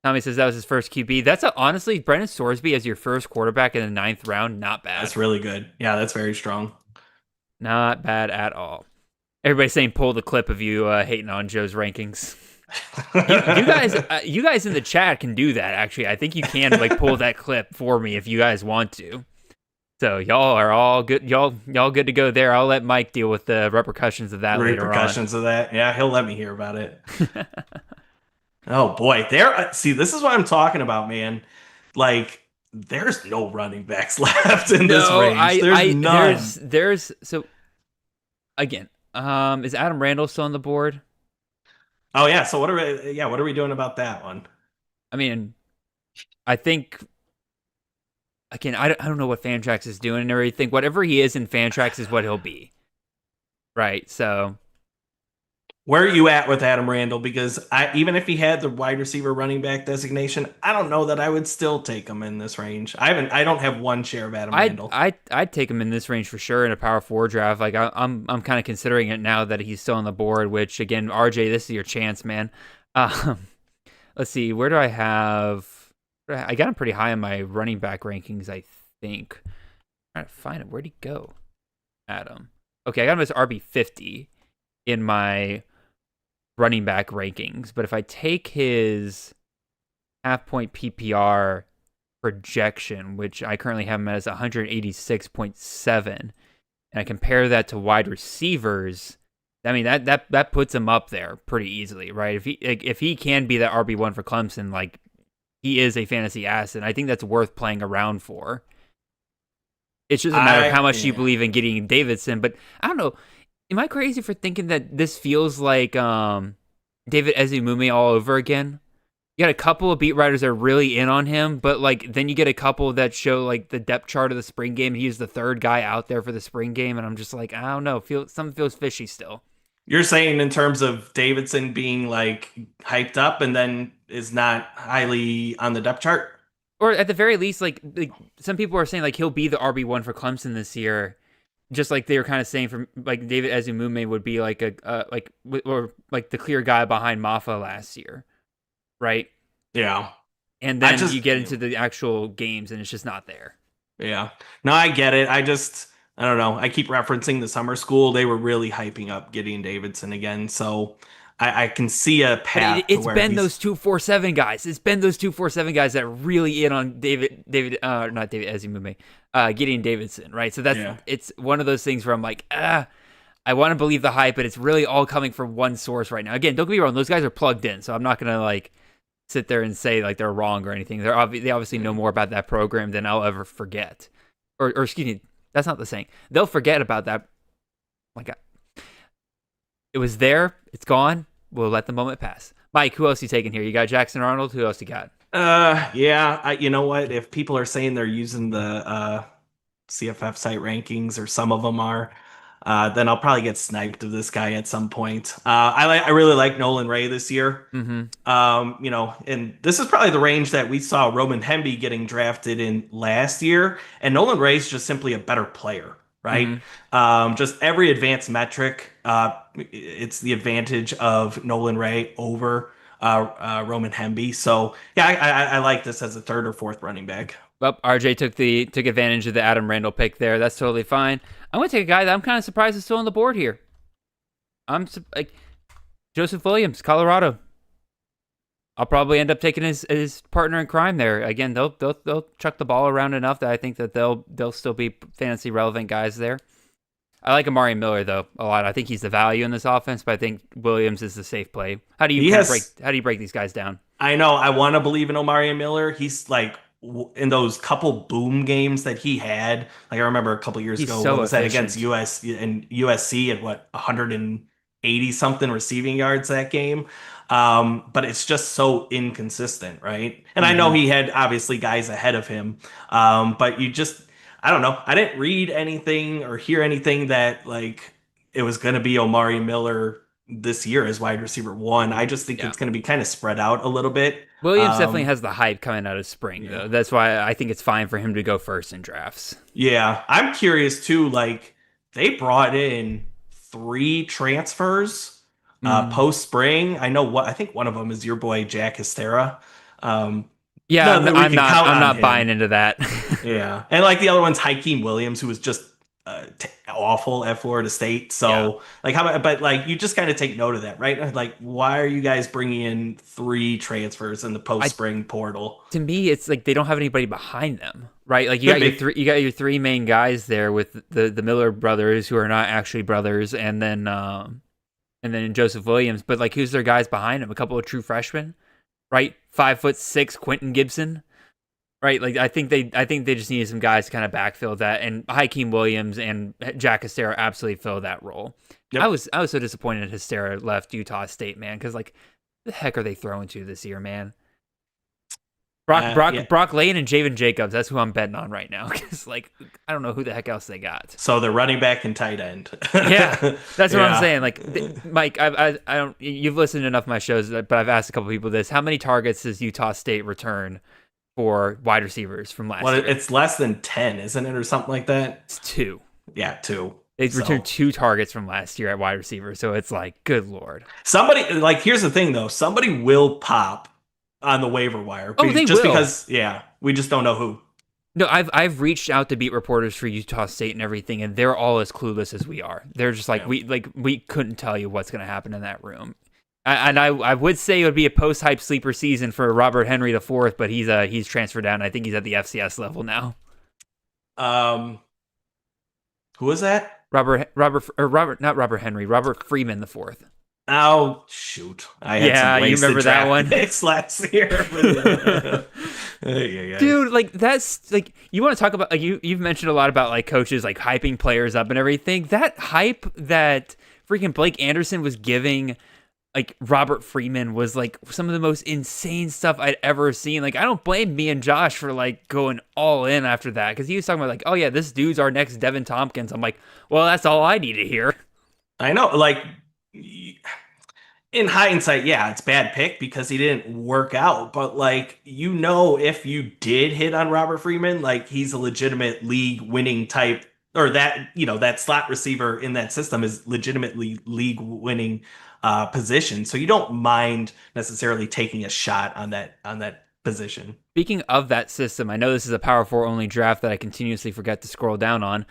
Tommy says that was his first QB. That's honestly, Brendan Sorsby as your first quarterback in the 9th round, not bad. That's really good. Yeah, that's very strong. Not bad at all. Everybody's saying pull the clip of you hating on Joe's rankings. you guys in the chat can do that. Actually, I think you can like pull that clip for me if you guys want to. So y'all are all good. Y'all good to go there. I'll let Mike deal with the repercussions of that later on. Repercussions of that. Yeah, he'll let me hear about it. Oh boy, see, this is what I'm talking about, man. Like, there's no running backs left in this range. There's none. There's so again. Is Adam Randall still on the board? Oh yeah. So what are we doing about that one? I mean, I think again, I don't know what Fantrax is doing and everything. Whatever he is in Fantrax is what he'll be. Right. So where are you at with Adam Randall? Because even if he had the wide receiver running back designation, I don't know that I would still take him in this range. I don't have one share of Adam Randall. I'd take him in this range for sure in a power 4 draft. Like I'm kind of considering it now that he's still on the board, which again, RJ, this is your chance, man. Let's see, where do I have? I got him pretty high in my running back rankings, I think. I'm trying to find it. Where'd he go? Adam. Okay, I got him as RB50 in my running back rankings, but if I take his half-point PPR projection, which I currently have him as 186.7, and I compare that to wide receivers, I mean that puts him up there pretty easily, right? If he can be that RB1 for Clemson, like he is a fantasy asset. I think that's worth playing around for. It's just a matter of how much you believe in getting Davidson, but I don't know. Am I crazy for thinking that this feels like David Ezumume all over again? You got a couple of beat writers that are really in on him, but like then you get a couple that show like the depth chart of the spring game. He's the third guy out there for the spring game, and I'm just like, I don't know. Something feels fishy still. You're saying in terms of Davidson being like hyped up and then is not highly on the depth chart? Or at the very least, like some people are saying like he'll be the RB1 for Clemson this year. Just like they were kind of saying, from like David Ezumume would be like or the clear guy behind Maffa last year, right? Yeah. And then you get into the actual games, and it's just not there. Yeah. No, I get it. I don't know. I keep referencing the summer school. They were really hyping up Gideon Davidson again, so I can see a path. It's been those 247 guys. It's been those 247 guys that are really in on not David Ezumume, Gideon Davidson, right? So it's one of those things where I'm like, I want to believe the hype, but it's really all coming from one source right now. Again, don't get me wrong; those guys are plugged in, so I'm not gonna like sit there and say like they're wrong or anything. They obviously know more about that program than I'll ever forget, or excuse me, that's not the saying. They'll forget about that. Oh my God, it was there. It's gone. We'll let the moment pass. Mike, who else you taking here? You got Jackson Arnold. Who else you got? Yeah. You know what? If people are saying they're using the CFF site rankings, or some of them are, then I'll probably get sniped of this guy at some point. I really like Nolan Ray this year. Mm-hmm. And this is probably the range that we saw Roman Hemby getting drafted in last year. And Nolan Ray is just simply a better player, right? Mm-hmm. Just every advanced metric, it's the advantage of Nolan Ray over Roman Hemby. So yeah, I like this as a third or fourth running back. Well, RJ took advantage of the Adam Randall pick there. That's totally fine. I'm going to take a guy that I'm kind of surprised is still on the board here. I'm like Joseph Williams, Colorado. I'll probably end up taking his partner in crime there. Again, they'll chuck the ball around enough that I think that they'll still be fantasy relevant guys there. I like Amari Miller though a lot. I think he's the value in this offense, but I think Williams is the safe play. How do you break these guys down? I know. I want to believe in Amari Miller. He's like in those couple boom games that he had. Like I remember a couple years ago, so what was that against USC at 180 something receiving yards that game. But it's just so inconsistent, right? And I know he had obviously guys ahead of him, but I don't know. I didn't read anything or hear anything that like it was going to be Omari Miller this year as wide receiver 1. I just think it's going to be kind of spread out a little bit. Williams definitely has the hype coming out of spring, though. That's why I think it's fine for him to go first in drafts. Yeah, I'm curious too. Like they brought in 3 transfers post spring. I think one of them is your boy Jack Hystera. Yeah, Not that we can count I'm on not him. buying into that. Yeah, and like the other one's Hakeem Williams, who was just awful at Florida State. So like how, but like you just kind of take note of that, right? Like, why are you guys bringing in 3 transfers in the post spring portal? To me, it's like they don't have anybody behind them, right? Like you got your 3 main guys there with the Miller brothers, who are not actually brothers, and then Joseph Williams. But like, who's their guys behind them? A couple of true freshmen, right? 5'6" Quentin Gibson. Right, like I think they just needed some guys to kind of backfill that, and Hakeem Williams and Jack Hastera absolutely fill that role. Yep. I was so disappointed Hastera left Utah State, man, because like, the heck are they throwing to this year, man? Brock Lane and Javen Jacobs. That's who I'm betting on right now, because like, I don't know who the heck else they got. So they're running back and tight end. Yeah, that's what I'm saying. Like, Mike, I don't. You've listened to enough of my shows, but I've asked a couple people this: how many targets does Utah State return for wide receivers from last year? It's less than 10, isn't it, or something like that? It's 2. Yeah, 2. They returned 2 targets from last year at wide receiver, so it's like, good lord. Somebody, like, here's the thing though, somebody will pop on the waiver wire. Oh, they just will. Because, we just don't know who. No, I've reached out to beat reporters for Utah State and everything, and they're all as clueless as we are. They're just like, we couldn't tell you what's going to happen in that room. And I would say it would be a post-hype sleeper season for Robert Henry IV, but he's transferred down. I think he's at the FCS level now. Who is that? Robert Freeman IV. Oh shoot! I had some you remember that one? Picks last year. Dude, like that's like, you want to talk about, like, you've mentioned a lot about like coaches like hyping players up and everything. That hype that freaking Blake Anderson was giving like Robert Freeman was like some of the most insane stuff I'd ever seen. Like, I don't blame me and Josh for like going all in after that, because he was talking about like, oh yeah, this dude's our next Devin Tompkins. I'm like, well, that's all I need to hear. I know, like, in hindsight, it's bad pick because he didn't work out. But like, if you did hit on Robert Freeman, like, he's a legitimate league winning type, or that, that slot receiver in that system is legitimately league winning position. So you don't mind necessarily taking a shot on that position. Speaking of that system, I know this is a Power 4 only draft that I continuously forget to scroll down on.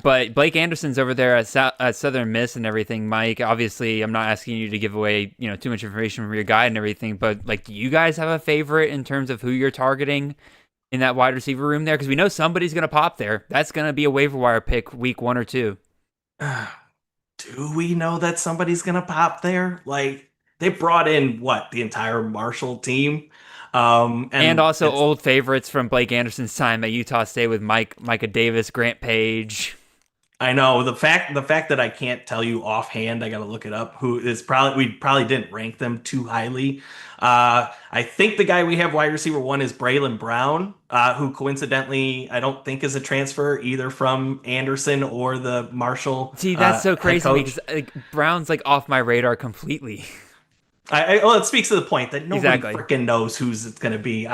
But Blake Anderson's over there at Southern Miss and everything. Mike, obviously, I'm not asking you to give away, too much information from your guide and everything, but like, do you guys have a favorite in terms of who you're targeting in that wide receiver room there? Because we know somebody's going to pop there. That's going to be a waiver wire pick week 1 or 2. Do we know that somebody's going to pop there? Like, they brought in the entire Marshall team. And also old favorites from Blake Anderson's time at Utah State with Micah Davis, Grant Page. I know the fact that I can't tell you offhand, I got to look it up. We probably didn't rank them too highly. I think the guy we have wide receiver 1 is Braylon Brown, who coincidentally I don't think is a transfer either from Anderson or the Marshall. See, that's so crazy because like, Brown's like off my radar completely. Well, it speaks to the point that nobody freaking knows who's it's going to be.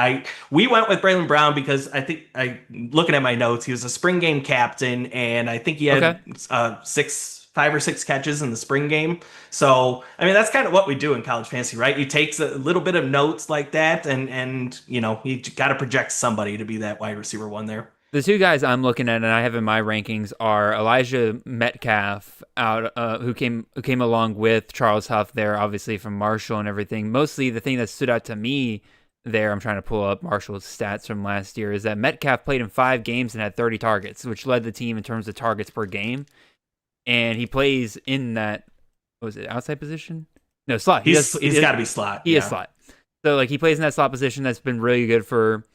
We went with Braylon Brown because I think, looking at my notes, he was a spring game captain, and I think he had 5 or 6 catches in the spring game. So, I mean, that's kind of what we do in college fantasy, right? You take a little bit of notes like that, and you got to project somebody to be that wide receiver 1 there. The 2 guys I'm looking at and I have in my rankings are Elijah Metcalf, who came along with Charles Huff there, obviously from Marshall and everything. Mostly the thing that stood out to me there, I'm trying to pull up Marshall's stats from last year, is that Metcalf played in 5 games and had 30 targets, which led the team in terms of targets per game. And he plays in that, what was it, outside position? No, slot. He's got to be slot. He is slot. So like, he plays in that slot position. That's been really good for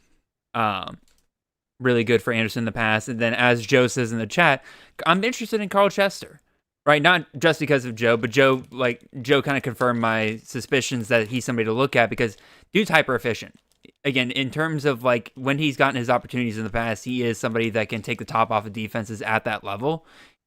Anderson in the past. And then, as Joe says in the chat, I'm interested in Carl Chester, right? Not just because of Joe, but Joe kind of confirmed my suspicions that he's somebody to look at because dude's hyper efficient. Again, in terms of like when he's gotten his opportunities in the past, he is somebody that can take the top off of defenses at that level.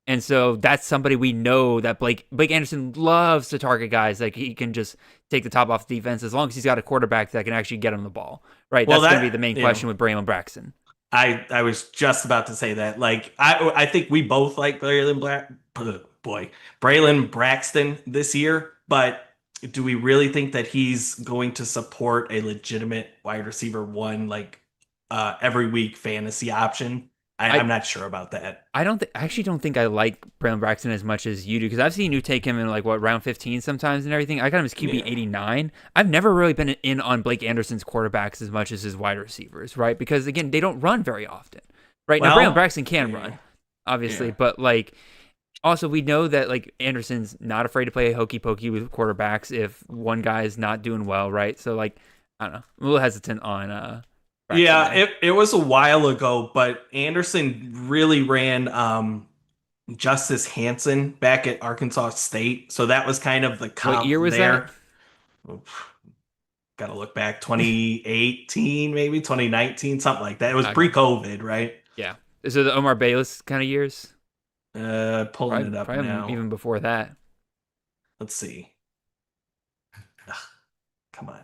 And so that's somebody we know that Blake Anderson loves to target guys. Like, he can just take the top off the defense as long as he's got a quarterback that can actually get him the ball, right? Well, that's going to be the main question with Braylon Braxton. I was just about to say that. Like, I think we both like Braylon Braxton this year, but do we really think that he's going to support a legitimate wide receiver one, like every week fantasy option? I'm not sure about that. I actually don't think I like Braylon Braxton as much as you do, because I've seen you take him in like round 15 sometimes and everything. I got him as QB 89. I've never really been in on Blake Anderson's quarterbacks as much as his wide receivers, right? Because again, they don't run very often, right? Now Braylon Braxton can run, obviously, but like also we know that like Anderson's not afraid to play hokey pokey with quarterbacks if one guy is not doing well, right? So like I don't know, I'm a little hesitant on Braxton. It was a while ago, but Anderson really ran Justice Hansen back at Arkansas State. So that was kind of the comp. What year was there. that? Got to look back, 2018, maybe 2019, something like that. It was pre-COVID, right? Yeah. Is it the Omar Bayless kind of years? Pulling it up now. Even before that. Let's see. Ugh, come on.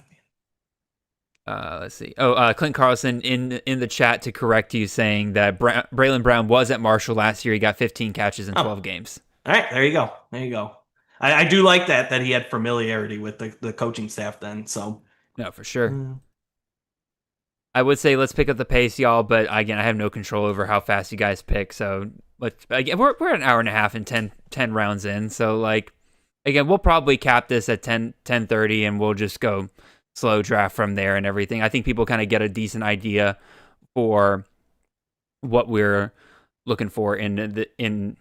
Let's see. Oh, Clint Carlson in the chat to correct you, saying that Braylon Brown was at Marshall last year. He got 15 catches in 12 games. All right, there you go. There you go. I do like that he had familiarity with the coaching staff then. So no, for sure. I would say let's pick up the pace, y'all. But again, I have no control over how fast you guys pick. So we're an hour and a half and 10 rounds in. So like again, we'll probably cap this at 10:30, and we'll just go slow draft from there and everything. I think people kind of get a decent idea for what we're looking for in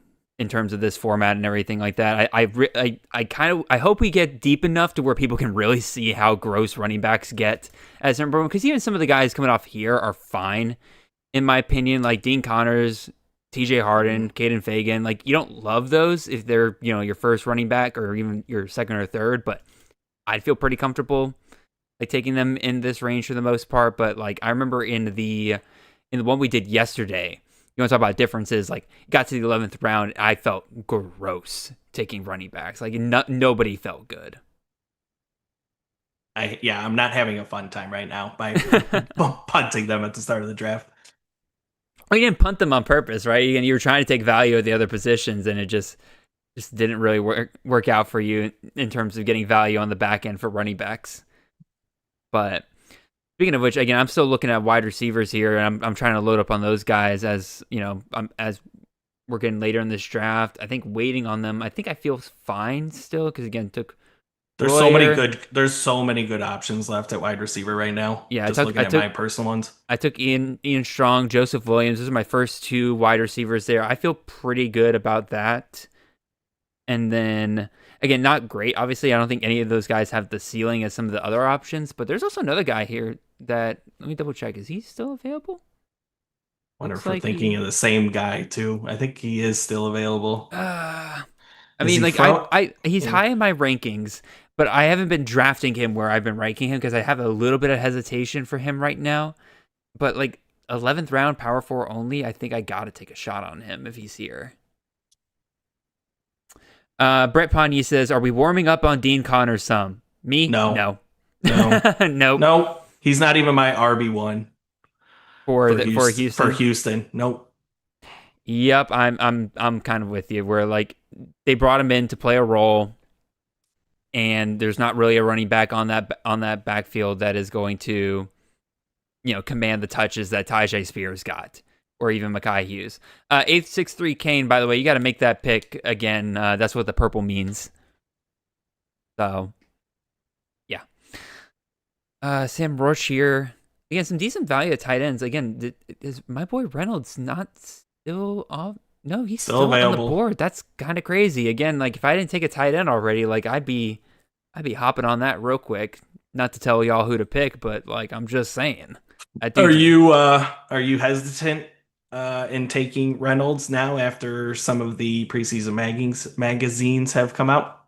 terms of this format and everything like that. I hope we get deep enough to where people can really see how gross running backs get as number one, because even some of the guys coming off here are fine in my opinion, like Dean Connors, TJ Harden, Caden Fagan. Like you don't love those if they're, your first running back or even your second or third, but I'd feel pretty comfortable like taking them in this range for the most part. But like I remember in the one we did yesterday, you want to talk about differences, like got to the 11th round, I felt gross taking running backs. Like nobody felt good. I'm not having a fun time right now by punting them at the start of the draft. Well, you didn't punt them on purpose, right? You were trying to take value at the other positions, and it just didn't really work out for you in terms of getting value on the back end for running backs. But speaking of which, again, I'm still looking at wide receivers here, and I'm trying to load up on those guys as as we're getting later in this draft. I think waiting on them, I think I feel fine still because again, there's so many good options left at wide receiver right now. Yeah, looking at my personal ones. I took Ian Strong, Joseph Williams. Those are my first two wide receivers there. I feel pretty good about that. And then again, not great. Obviously, I don't think any of those guys have the ceiling as some of the other options, but there's also another guy here that, let me double check. Is he still available? Wonder if we're thinking of the same guy too. I think he is still available. He's high in my rankings, but I haven't been drafting him where I've been ranking him because I have a little bit of hesitation for him right now. But like 11th round, power 4 only, I think I got to take a shot on him if he's here. Brett Ponyi says, are we warming up on Dean Connors some? Me? No. Nope. He's not even my RB1 for Houston. For Houston. Nope. Yep, I'm kind of with you. Where like they brought him in to play a role, and there's not really a running back on that backfield that is going to, command the touches that Tyjae Spears got. Or even Mekhi Hughes. 863 Kane, by the way, you got to make that pick again. That's what the purple means. So, yeah. Sam Roach here. Again, some decent value at tight ends. Again, is my boy Reynolds not still off? No, he's still on the board. That's kind of crazy. Again, like if I didn't take a tight end already, like I'd be hopping on that real quick. Not to tell y'all who to pick, but like I'm just saying. Are you hesitant in taking Reynolds now after some of the preseason magazines have come out?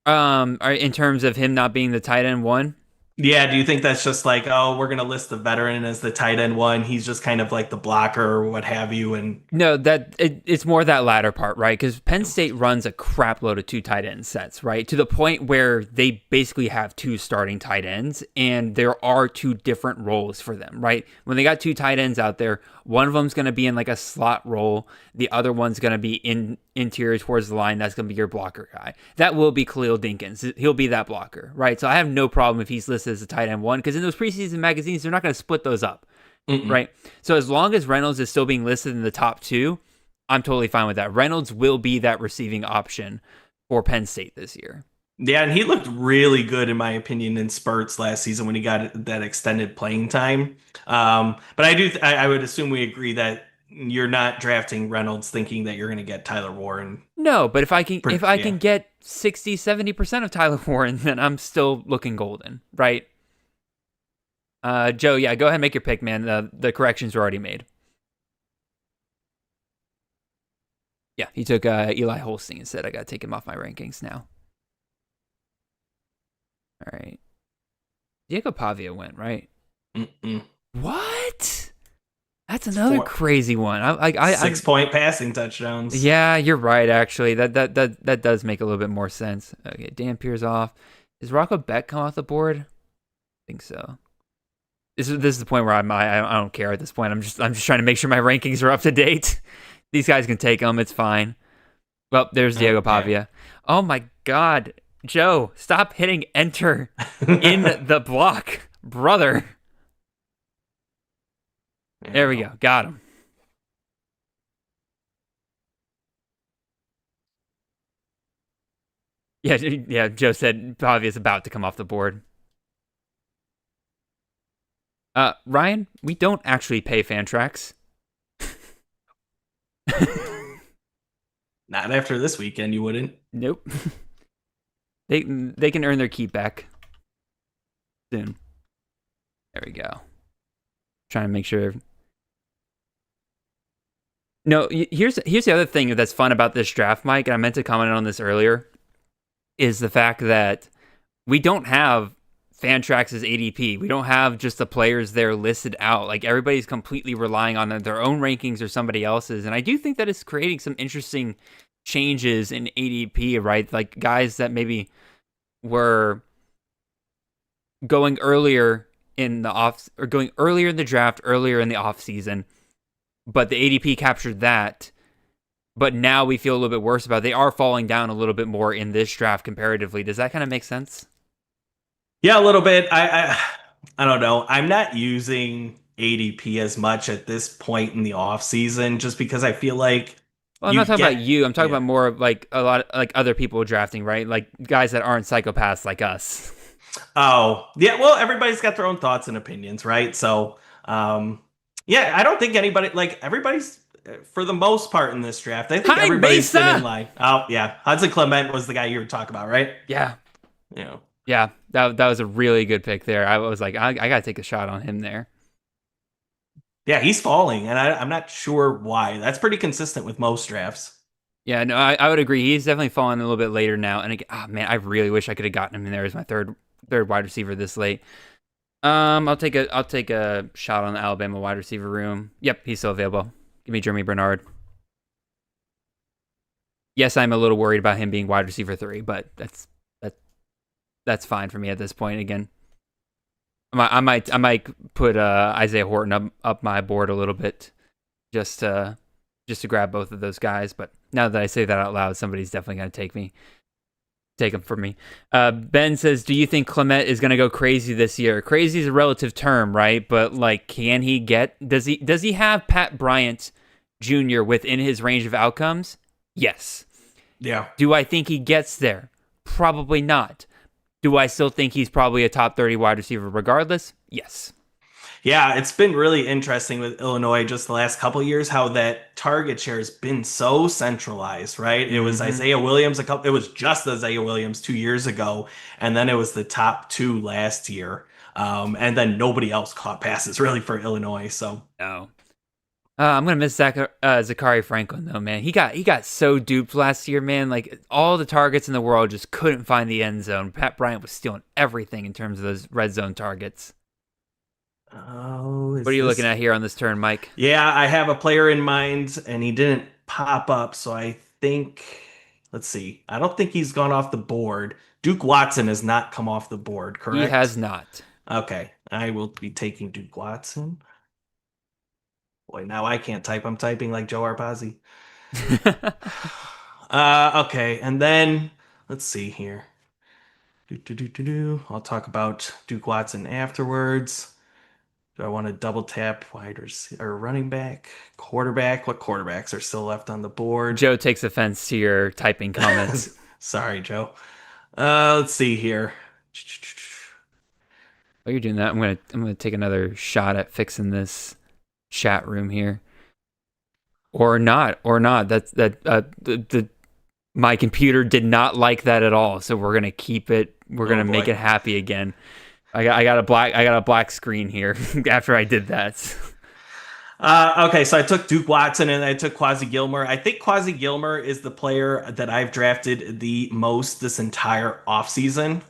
In terms of him not being the tight end one? Yeah, do you think that's just like, oh, we're gonna list the veteran as the tight end one? He's just kind of like the blocker or what have you, and No, it's more that latter part, right? Because Penn State runs a crap load of 2 tight end sets, right? To the point where they basically have 2 starting tight ends, and there are 2 different roles for them, right? When they got 2 tight ends out there, one of them's going to be in like a slot role, the other one's going to be in interior towards the line. That's going to be your blocker guy. That will be Khalil Dinkins. He'll be that blocker, right? So I have no problem if he's listed as a tight end 1, because in those preseason magazines, they're not going to split those up. Right. So as long as Reynolds is still being listed in the top 2, I'm totally fine with that. Reynolds will be that receiving option for Penn State this year. yeah, and he looked really good in my opinion in spurts last season when he got that extended playing time. But I would assume we agree that you're not drafting Reynolds thinking that you're going to get Tyler Warren. No, but if I can get 60, 70% of Tyler Warren, then I'm still looking golden, right? Joe, yeah, go ahead and make your pick, man. The corrections are already made. Yeah, he took Eli Holstein instead. I got to take him off my rankings now. All right. Diego Pavia went, right? What? That's another crazy one. I 6-point passing touchdowns. Yeah, you're right, actually. That does make a little bit more sense. Okay, Dan Pierce off. Is Rocco Beck come off the board? I think so. This is the point where I don't care at this point. I'm just trying to make sure my rankings are up to date. These guys can take them. It's fine. Well, there's Diego Pavia. Oh my God, Joe, stop hitting enter in the block, brother. There we go. Got him. Yeah. Joe said Pavia's about to come off the board. Ryan, we don't actually pay Fantrax. Not after this weekend, you wouldn't. Nope. They can earn their keep back soon. There we go. Trying to make sure. No, here's the other thing that's fun about this draft, Mike, and I meant to comment on this earlier, is the fact that we don't have Fantrax's ADP. We don't have just the players there listed out. Like, everybody's completely relying on their own rankings or somebody else's. And I do think that it's creating some interesting changes in ADP, right? Like, guys that maybe were going earlier in the going earlier in the draft, earlier in the off season, but the ADP captured that. But now we feel a little bit worse about it. They are falling down a little bit more in this draft comparatively. Does that kind of make sense? Yeah, a little bit. I don't know. I'm not using ADP as much at this point in the off season, just because I feel like. Well, I'm not talking about you. I'm talking about more of like a lot of, like, other people drafting, right? Like guys that aren't psychopaths like us. Oh, yeah. Well, everybody's got their own thoughts and opinions, right? So, yeah, I don't think everybody's for the most part in this draft. I think everybody's been in line. Oh, yeah. Hudson Clement was the guy you were talking about, right? Yeah. Yeah. Yeah, that was a really good pick there. I was like, I got to take a shot on him there. Yeah, he's falling, and I'm not sure why. That's pretty consistent with most drafts. Yeah, no, I would agree. He's definitely falling a little bit later now. And again, man, I really wish I could have gotten him in there as my third wide receiver this late. I'll take a shot on the Alabama wide receiver room. Yep, he's still available. Give me Jeremy Bernard. Yes, I'm a little worried about him being wide receiver 3, but that's fine for me at this point. Again, I might put Isaiah Horton up my board a little bit, just to grab both of those guys. But now that I say that out loud, somebody's definitely going to take them from me. Ben says, do you think Clement is going to go crazy this year? Crazy is a relative term, right? But like, can he does he have Pat Bryant Jr. within his range of outcomes? Yes. Yeah. Do I think he gets there? Probably not. Do I still think he's probably a top 30 wide receiver regardless? Yes. Yeah, it's been really interesting with Illinois just the last couple of years how that target share has been so centralized, right? It was Isaiah Williams it was just Isaiah Williams 2 years ago, and then it was the top 2 last year. And then nobody else caught passes really for Illinois. So no. I'm gonna miss Zachary Franklin though, man. He got so duped last year, man. Like all the targets in the world just couldn't find the end zone. Pat Bryant was stealing everything in terms of those red zone targets. Oh, what are you looking at here on this turn, Mike? Yeah, I have a player in mind, and he didn't pop up, so I think. Let's see. I don't think he's gone off the board. Duke Watson has not come off the board, correct? He has not. Okay, I will be taking Duke Watson. Boy, now I can't type. I'm typing like Joe Arpazzi. Okay, and then let's see here. I'll talk about Duke Watson afterwards. Do I want to double tap or running back, quarterback? What quarterbacks are still left on the board? Joe takes offense to your typing comments. Sorry, Joe. Let's see here. While you're doing that, I'm gonna take another shot at fixing this chat room here, or not. My computer did not like that at all, so we're gonna keep it. We're gonna make it happy again. I got a black screen here after I did that. Okay, so I took Duke Watson and I took Quasi Gilmer. I think Quasi Gilmer is the player that I've drafted the most this entire offseason.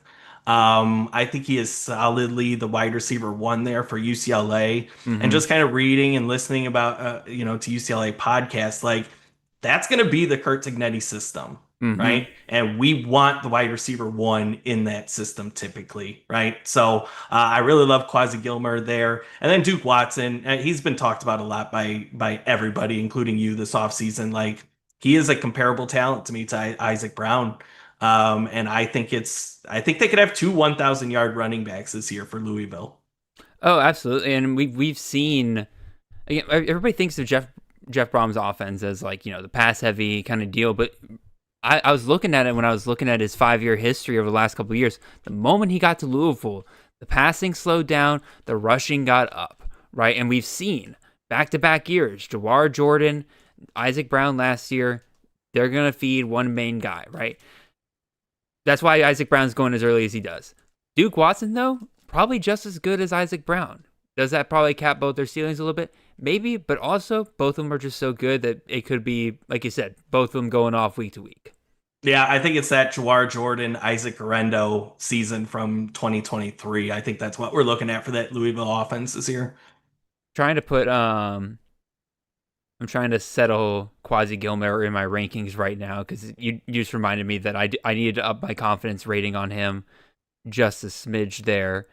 I think he is solidly the wide receiver 1 there for UCLA. Mm-hmm. And just kind of reading and listening about, to UCLA podcasts, like that's going to be the Curt Cignetti system, mm-hmm. right? And we want the wide receiver 1 in that system typically, right? So I really love Quasi Gilmer there. And then Duke Watson, he's been talked about a lot by everybody, including you this offseason. Like he is a comparable talent to me to Isaac Brown. And I think they could have 2 1,000-yard running backs this year for Louisville. Oh, absolutely. And we've seen, again, everybody thinks of Jeff Brom's offense as like, the pass heavy kind of deal. But I was looking at it when I was looking at his 5-year history over the last couple of years. The moment he got to Louisville, the passing slowed down, the rushing got up, right? And we've seen back-to-back years, Jawar Jordan, Isaac Brown last year, they're going to feed one main guy, right? That's why Isaac Brown's going as early as he does. Duke Watson, though, probably just as good as Isaac Brown. Does that probably cap both their ceilings a little bit? Maybe, but also both of them are just so good that it could be, like you said, both of them going off week to week. Yeah, I think it's that Jawar Jordan, Isaac Garendo season from 2023. I think that's what we're looking at for that Louisville offense this year. I'm trying to settle Quasi Gilmer in my rankings right now because you just reminded me that I needed to up my confidence rating on him just a smidge there.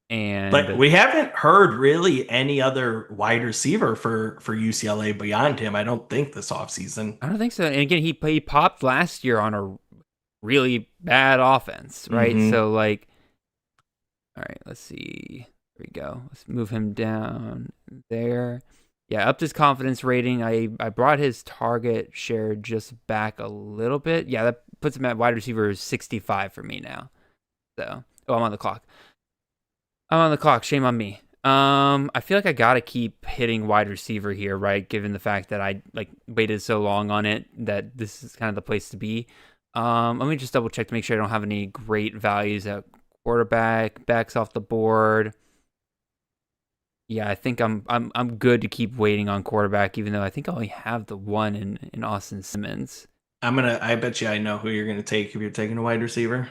But we haven't heard really any other wide receiver for UCLA beyond him, I don't think, this offseason. I don't think so. And again, he popped last year on a really bad offense, right? Mm-hmm. So, like, all right, let's see. Here we go. Let's move him down there. Yeah, upped his confidence rating. I brought his target share just back a little bit. Yeah, that puts him at wide receiver 65 for me now. So, I'm on the clock. Shame on me. I feel like I gotta keep hitting wide receiver here, right? Given the fact that I waited so long on it, that this is kind of the place to be. Let me just double check to make sure I don't have any great values at quarterback. Backs off the board. Yeah, I think I'm good to keep waiting on quarterback, even though I think I only have the one in Austin Simmons. I bet you I know who you're gonna take if you're taking a wide receiver.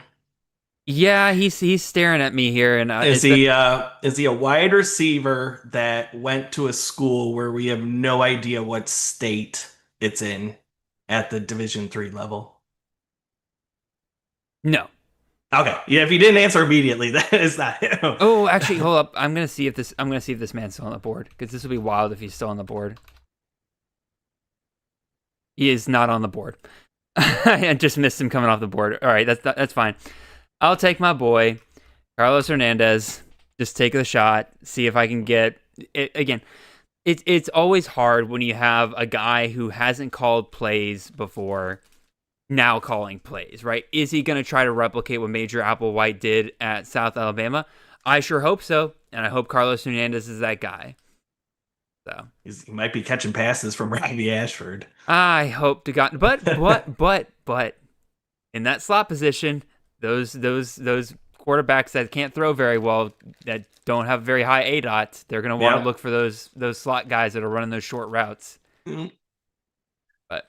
Yeah, he's staring at me here, and is he a wide receiver that went to a school where we have no idea what state it's in at the Division III level? No. Okay. Yeah, if you didn't answer immediately, that is not him. Oh, actually, hold up. I'm gonna see if this man's still on the board, because this would be wild if he's still on the board. He is not on the board. I just missed him coming off the board. All right, that's fine. I'll take my boy, Carlos Hernandez. Just take the shot. See if I can get it. Again, it's always hard when you have a guy who hasn't called plays before now calling plays, right? Is he going to try to replicate what Major Applewhite did at South Alabama? I sure hope so, and I hope Carlos Hernandez is that guy. So he might be catching passes from Robbie Ashford. I hope to God, but in that slot position, those quarterbacks that can't throw very well, that don't have very high ADOT, they're going to want to look for those slot guys that are running those short routes. Mm-hmm. But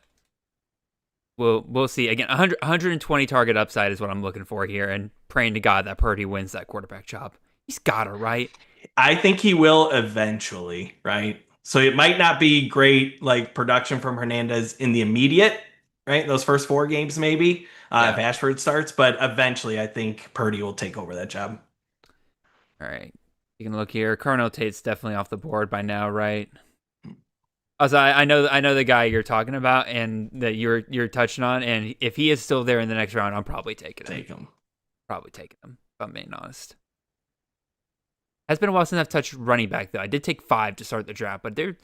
we'll see. Again, 120 target upside is what I'm looking for here, and praying to God that Purdy wins that quarterback job. He's got it, right? I think he will eventually, right? So it might not be great like production from Hernandez in the immediate, right? Those first 4 games maybe, if Ashford starts, but eventually I think Purdy will take over that job. All right. You can look here. Colonel Tate's definitely off the board by now, right? Also, I know the guy you're talking about and that you're touching on, and if he is still there in the next round, I'm probably taking him. Probably taking him, if I'm being honest. Has been a while since I've touched running back, though. I did take 5 to start the draft, but let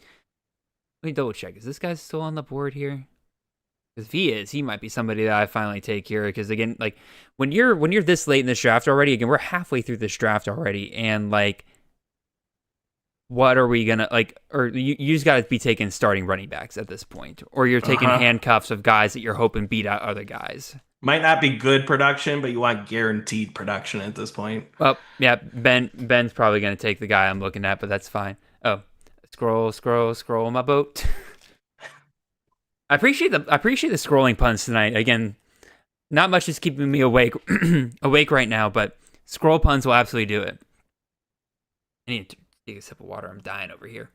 me double check. Is this guy still on the board here? Because if he is, he might be somebody that I finally take here. Because again, like when you're this late in this draft already, again, we're halfway through this draft already, and like, what are we gonna like? Or you just got to be taking starting running backs at this point, or you're taking handcuffs of guys that you're hoping beat out other guys. Might not be good production, but you want guaranteed production at this point. Well, yeah, Ben's probably going to take the guy I'm looking at, but that's fine. Oh, scroll my boat. I appreciate the scrolling puns tonight. Again, not much is keeping me awake right now, but scroll puns will absolutely do it. I need to take a sip of water. I'm dying over here.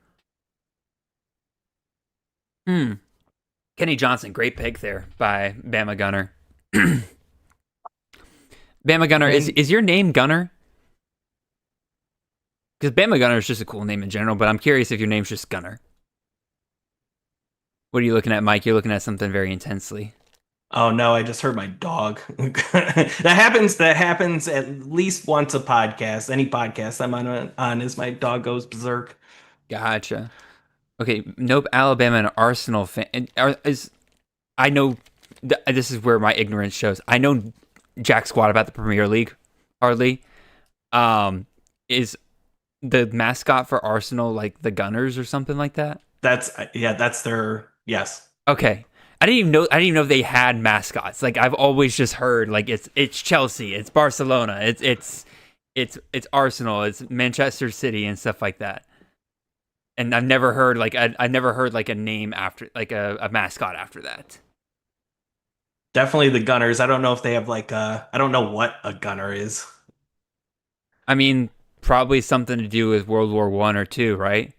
Kenny Johnson, great pick there by Bama Gunner. Bama Gunner, is your name Gunner? Because Bama Gunner is just a cool name in general, but I'm curious if your name's just Gunner. What are you looking at, Mike? You're looking at something very intensely. Oh no, I just heard my dog. That happens at least once a podcast. Any podcast I'm on is my dog goes berserk. Gotcha. Okay, nope. Alabama and Arsenal fan. I know. This is where my ignorance shows. I know jack squat about the Premier League, hardly. Is the mascot for Arsenal like the Gunners or something like that? That's their yes. Okay, I didn't even know they had mascots. Like I've always just heard like it's Chelsea, it's Barcelona, it's Arsenal, it's Manchester City and stuff like that. And I've never heard like a name after like a mascot after that. Definitely the Gunners. I don't know if they have I don't know what a gunner is. I mean, probably something to do with World War I or II, right?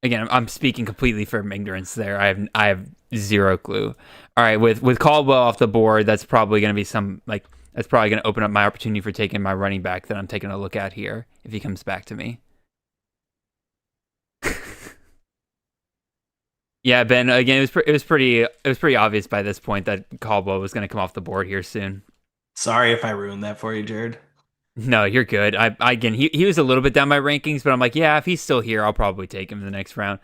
Again, I'm speaking completely from ignorance there. I have zero clue. All right, with Caldwell off the board, that's probably going to be that's probably going to open up my opportunity for taking my running back that I'm taking a look at here if he comes back to me. Yeah, Ben. Again, it was pretty obvious by this point that Caldwell was going to come off the board here soon. Sorry if I ruined that for you, Jared. No, you're good. Again, he was a little bit down my rankings, but I'm like, yeah, if he's still here, I'll probably take him in the next round.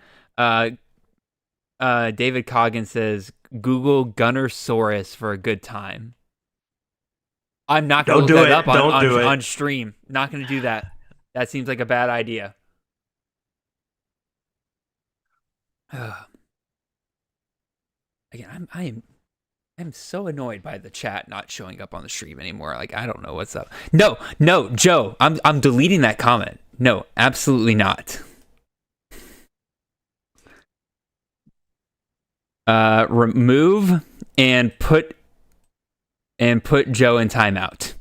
David Coggin says, Google Gunnersaurus for a good time. I'm not going to look that up on stream. Not going to do that. That seems like a bad idea. Again, I'm so annoyed by the chat not showing up on the stream anymore. Like, I don't know what's up. No, Joe, I'm deleting that comment. No, absolutely not. Remove and put Joe in timeout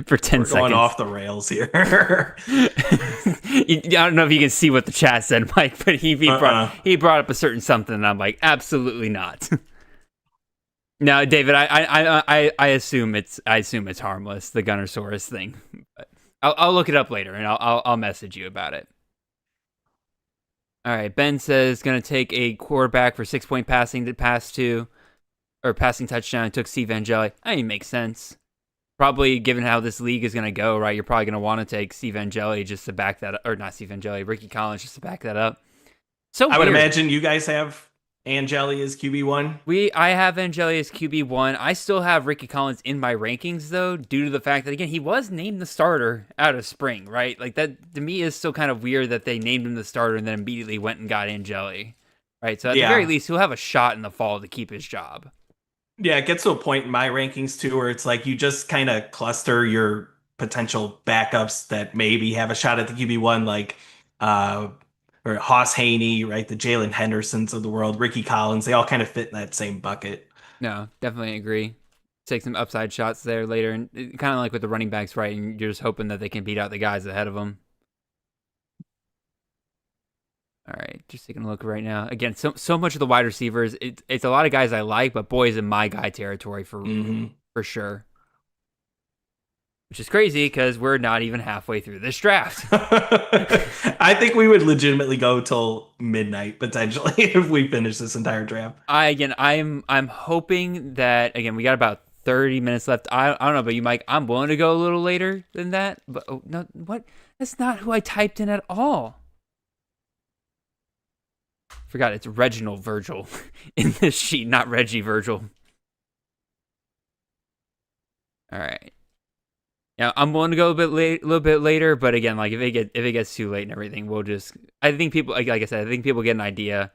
for 10 seconds. Going off the rails here. I don't know if you can see what the chat said, Mike, but he brought up a certain something, and I'm like, absolutely not. No, David, I assume it's harmless, the Gunnersaurus thing. But I'll look it up later, and I'll message you about it. All right, Ben says going to take a quarterback for 6-point passing passing touchdown. Took Steve Angeli. I mean, makes sense. Probably, given how this league is going to go, right? You're probably going to want to take Steve Angeli just to back that up, or not Steve Angeli, Ricky Collins just to back that up. So I would imagine you guys have Angeli as QB1. I have Angeli as QB1. I still have Ricky Collins in my rankings though, due to the fact that again he was named the starter out of spring, right? Like that to me is still kind of weird that they named him the starter and then immediately went and got Angeli, right? So at the very least, he'll have a shot in the fall to keep his job. Yeah, it gets to a point in my rankings too where it's like you just kind of cluster your potential backups that maybe have a shot at the QB1, like uh or Haas Haney, right? The Jalen Hendersons of the world, Ricky Collins, they all kind of fit in that same bucket. No, definitely agree. Take some upside shots there later, and kind of like with the running backs, right? And you're just hoping that they can beat out the guys ahead of them. All right, just taking a look right now. Again, so much of the wide receivers, it's a lot of guys I like, but boys in my guy territory for sure. Which is crazy because we're not even halfway through this draft. I think we would legitimately go till midnight potentially if we finish this entire draft. I'm hoping that again we got about 30 minutes left. I don't know about you, Mike. I'm willing to go a little later than that, but no, what? That's not who I typed in at all. Forgot it's Reginald Virgil in this sheet, not Reggie Virgil. All right. Yeah, I'm willing to go a little bit later, but again, like if it gets too late and everything, we'll just. I think people, like I said, I think people get an idea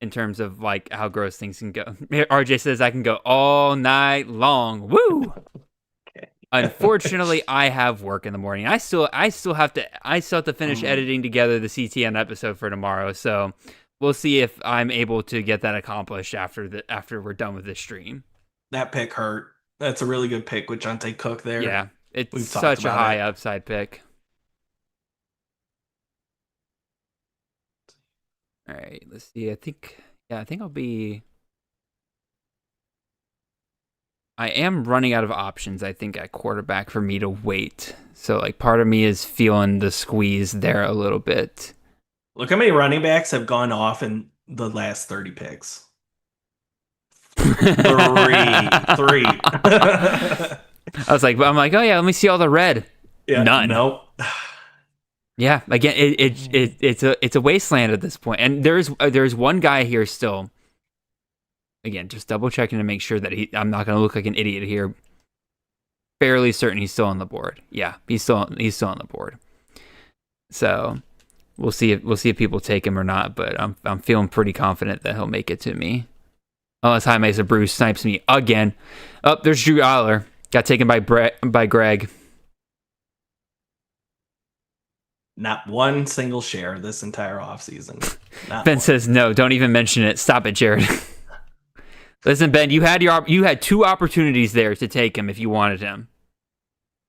in terms of like how gross things can go. RJ says I can go all night long. Woo! Okay. Unfortunately, I have work in the morning. I still have to finish editing together the CTN episode for tomorrow. So we'll see if I'm able to get that accomplished after we're done with this stream. That pick hurt. That's a really good pick with Jonte Cook there. Yeah, it's such a high upside pick. All right, let's see. I think I am running out of options, I think, at quarterback for me to wait. So, like, part of me is feeling the squeeze there a little bit. Look how many running backs have gone off in the last 30 picks. Three. I'm like, oh yeah, let me see all the red. Yeah, none. Nope. Yeah, again, it's a wasteland at this point, and there's one guy here still. Again, just double checking to make sure that I'm not going to look like an idiot here. Fairly certain he's still on the board. Yeah, he's still on the board. So we'll see if people take him or not, but I'm feeling pretty confident that he'll make it to me. Unless High Mesa Bruce snipes me again. Oh, there's Drew Aller. Got taken by Greg. Not one single share this entire offseason. Ben says no. Don't even mention it. Stop it, Jared. Listen, Ben, you had two opportunities there to take him if you wanted him.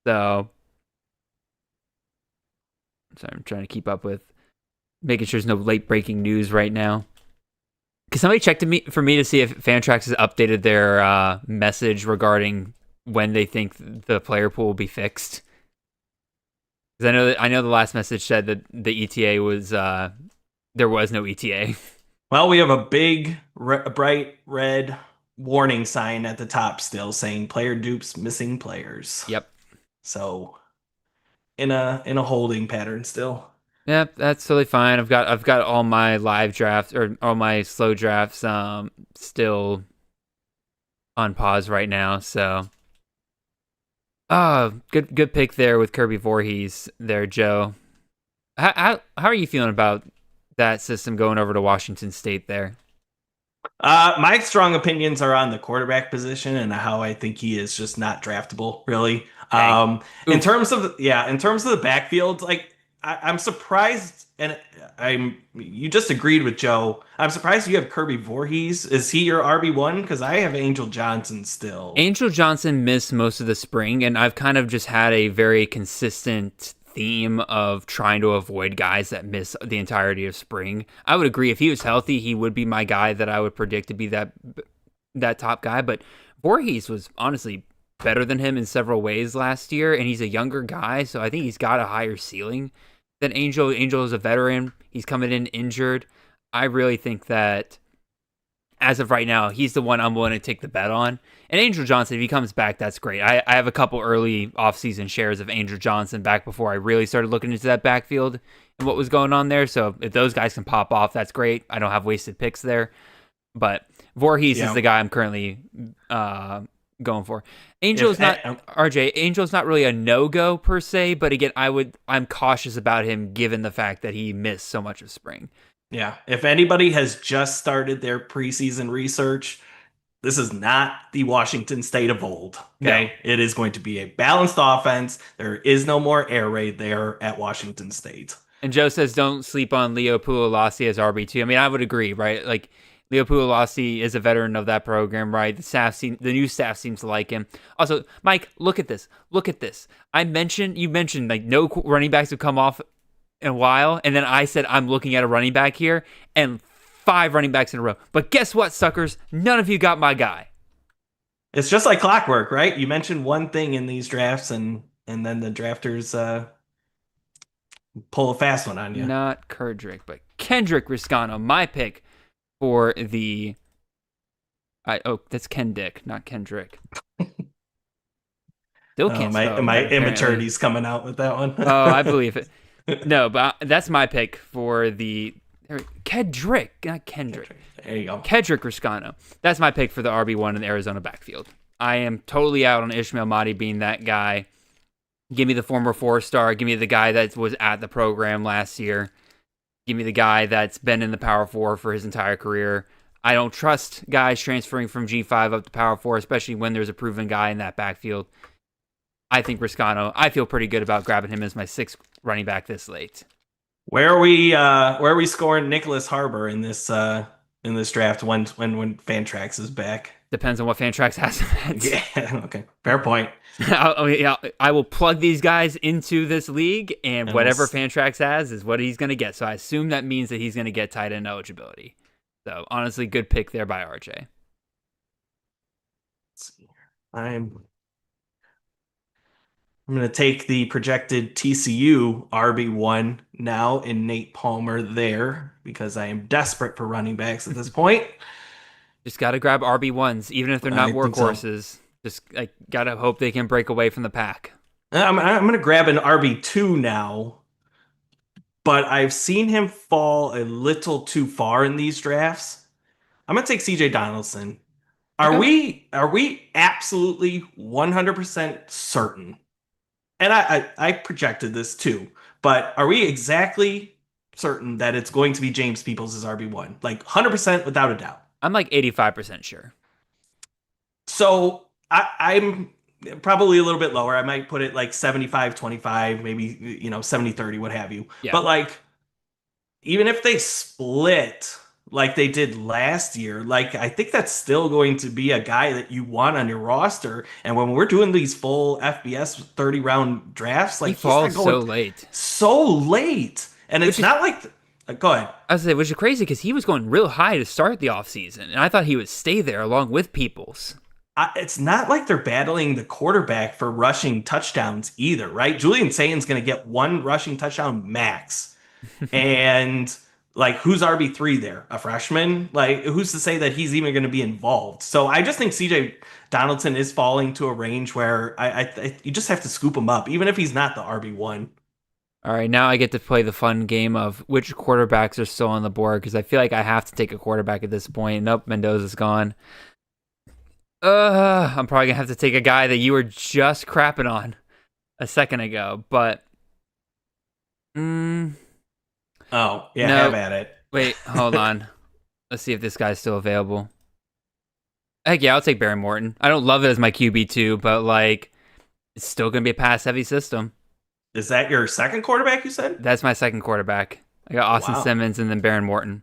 So I'm trying to keep up with making sure there's no late breaking news right now. Can somebody check for me to see if Fantrax has updated their message regarding when they think the player pool will be fixed? Because I know the last message said that the ETA was there was no ETA. Well, we have a big bright red warning sign at the top still saying player dupes missing players. Yep. So in a holding pattern still. Yep, that's totally fine. I've got all my live drafts or all my slow drafts still on pause right now. So, good pick there with Kirby Voorhees there, Joe. How are you feeling about that system going over to Washington State there? My strong opinions are on the quarterback position and how I think he is just not draftable, really. In terms of the backfield, like I'm surprised, and you just agreed with Joe. I'm surprised you have Kirby Voorhees. Is he your RB1? Because I have Angel Johnson still. Angel Johnson missed most of the spring, and I've kind of just had a very consistent theme of trying to avoid guys that miss the entirety of spring. I would agree if he was healthy, he would be my guy that I would predict to be that top guy. But Voorhees was honestly better than him in several ways last year, and he's a younger guy, so I think he's got a higher ceiling than Angel. Angel is a veteran. He's coming in injured. I really think that as of right now, he's the one I'm willing to take the bet on. And Angel Johnson, if he comes back, that's great. I have a couple early offseason shares of Angel Johnson back before I really started looking into that backfield and what was going on there. So if those guys can pop off, that's great. I don't have wasted picks there. But Voorhees is the guy I'm currently going for. Angel's not really a no-go per se, but again, I'm cautious about him given the fact that he missed so much of spring. Yeah. If anybody has just started their preseason research, this is not the Washington State of old. Okay. No. It is going to be a balanced offense. There is no more air raid there at Washington State. And Joe says don't sleep on Leo Puolasi as RB2. I mean, I would agree, right? Like, Leo Puolasi is a veteran of that program, right? The new staff seems to like him. Also, Mike, look at this. Look at this. You mentioned like no running backs have come off in a while, and then I said I'm looking at a running back here, and 5 running backs in a row. But guess what, suckers? None of you got my guy. It's just like clockwork, right? You mentioned one thing in these drafts, and then the drafters pull a fast one on you. Not Kerdrick, but Kendrick Riscano, my pick for the... that's Ken Dick, not Kendrick. Still can't spell my it, immaturity's coming out with that one. Oh, I believe it. No, but that's my pick for the... Kedrick, not Kendrick. There you go. Kedrick Riscano. That's my pick for the RB1 in the Arizona backfield. I am totally out on Ishmael Mahdi being that guy. Give me the former 4-star. Give me the guy that was at the program last year. Give me the guy that's been in the Power 4 for his entire career. I don't trust guys transferring from G5 up to Power 4, especially when there's a proven guy in that backfield. I think Riscano, I feel pretty good about grabbing him as my 6th running back this late. Where are we scoring Nicholas Harbor in this draft when Fantrax is back? Depends on what Fantrax has. Yeah, okay. Fair point. I will plug these guys into this league, and whatever Fantrax has is what he's going to get. So I assume that means that he's going to get tight end eligibility. So honestly, good pick there by RJ. Let's see. I'm going to take the projected TCU RB1 now in Nate Palmer there because I am desperate for running backs at this point. Just got to grab RB1s, even if they're not workhorses. So. Just got to hope they can break away from the pack. I'm going to grab an RB2 now, but I've seen him fall a little too far in these drafts. I'm going to take CJ Donaldson. Are we absolutely 100% certain? And I projected this too, but are we exactly certain that it's going to be James Peoples as RB1? Like 100% without a doubt. I'm like 85% sure. So I'm probably a little bit lower. I might put it like 75-25, maybe 70-30, what have you. Yeah. But like, even if they split like they did last year, like I think that's still going to be a guy that you want on your roster. And when we're doing these full FBS 30-round drafts, like he falls so late. And it's not like go ahead. I was saying, which is crazy because he was going real high to start the offseason, and I thought he would stay there along with Peoples. It's not like they're battling the quarterback for rushing touchdowns either, right? Julian Satan's going to get 1 rushing touchdown max. And like, who's RB3 there? A freshman? Like, who's to say that he's even going to be involved? So I just think CJ Donaldson is falling to a range where you just have to scoop him up, even if he's not the RB1. All right, now I get to play the fun game of which quarterbacks are still on the board because I feel like I have to take a quarterback at this point. Nope, Mendoza's gone. I'm probably going to have to take a guy that you were just crapping on a second ago, but... Oh, yeah, have at it. Wait, hold on. Let's see if this guy's still available. Heck yeah, I'll take Barry Morton. I don't love it as my QB2, but like, it's still going to be a pass-heavy system. Is that your second quarterback, you said? That's my second quarterback. I got Austin Simmons and then Baron Morton.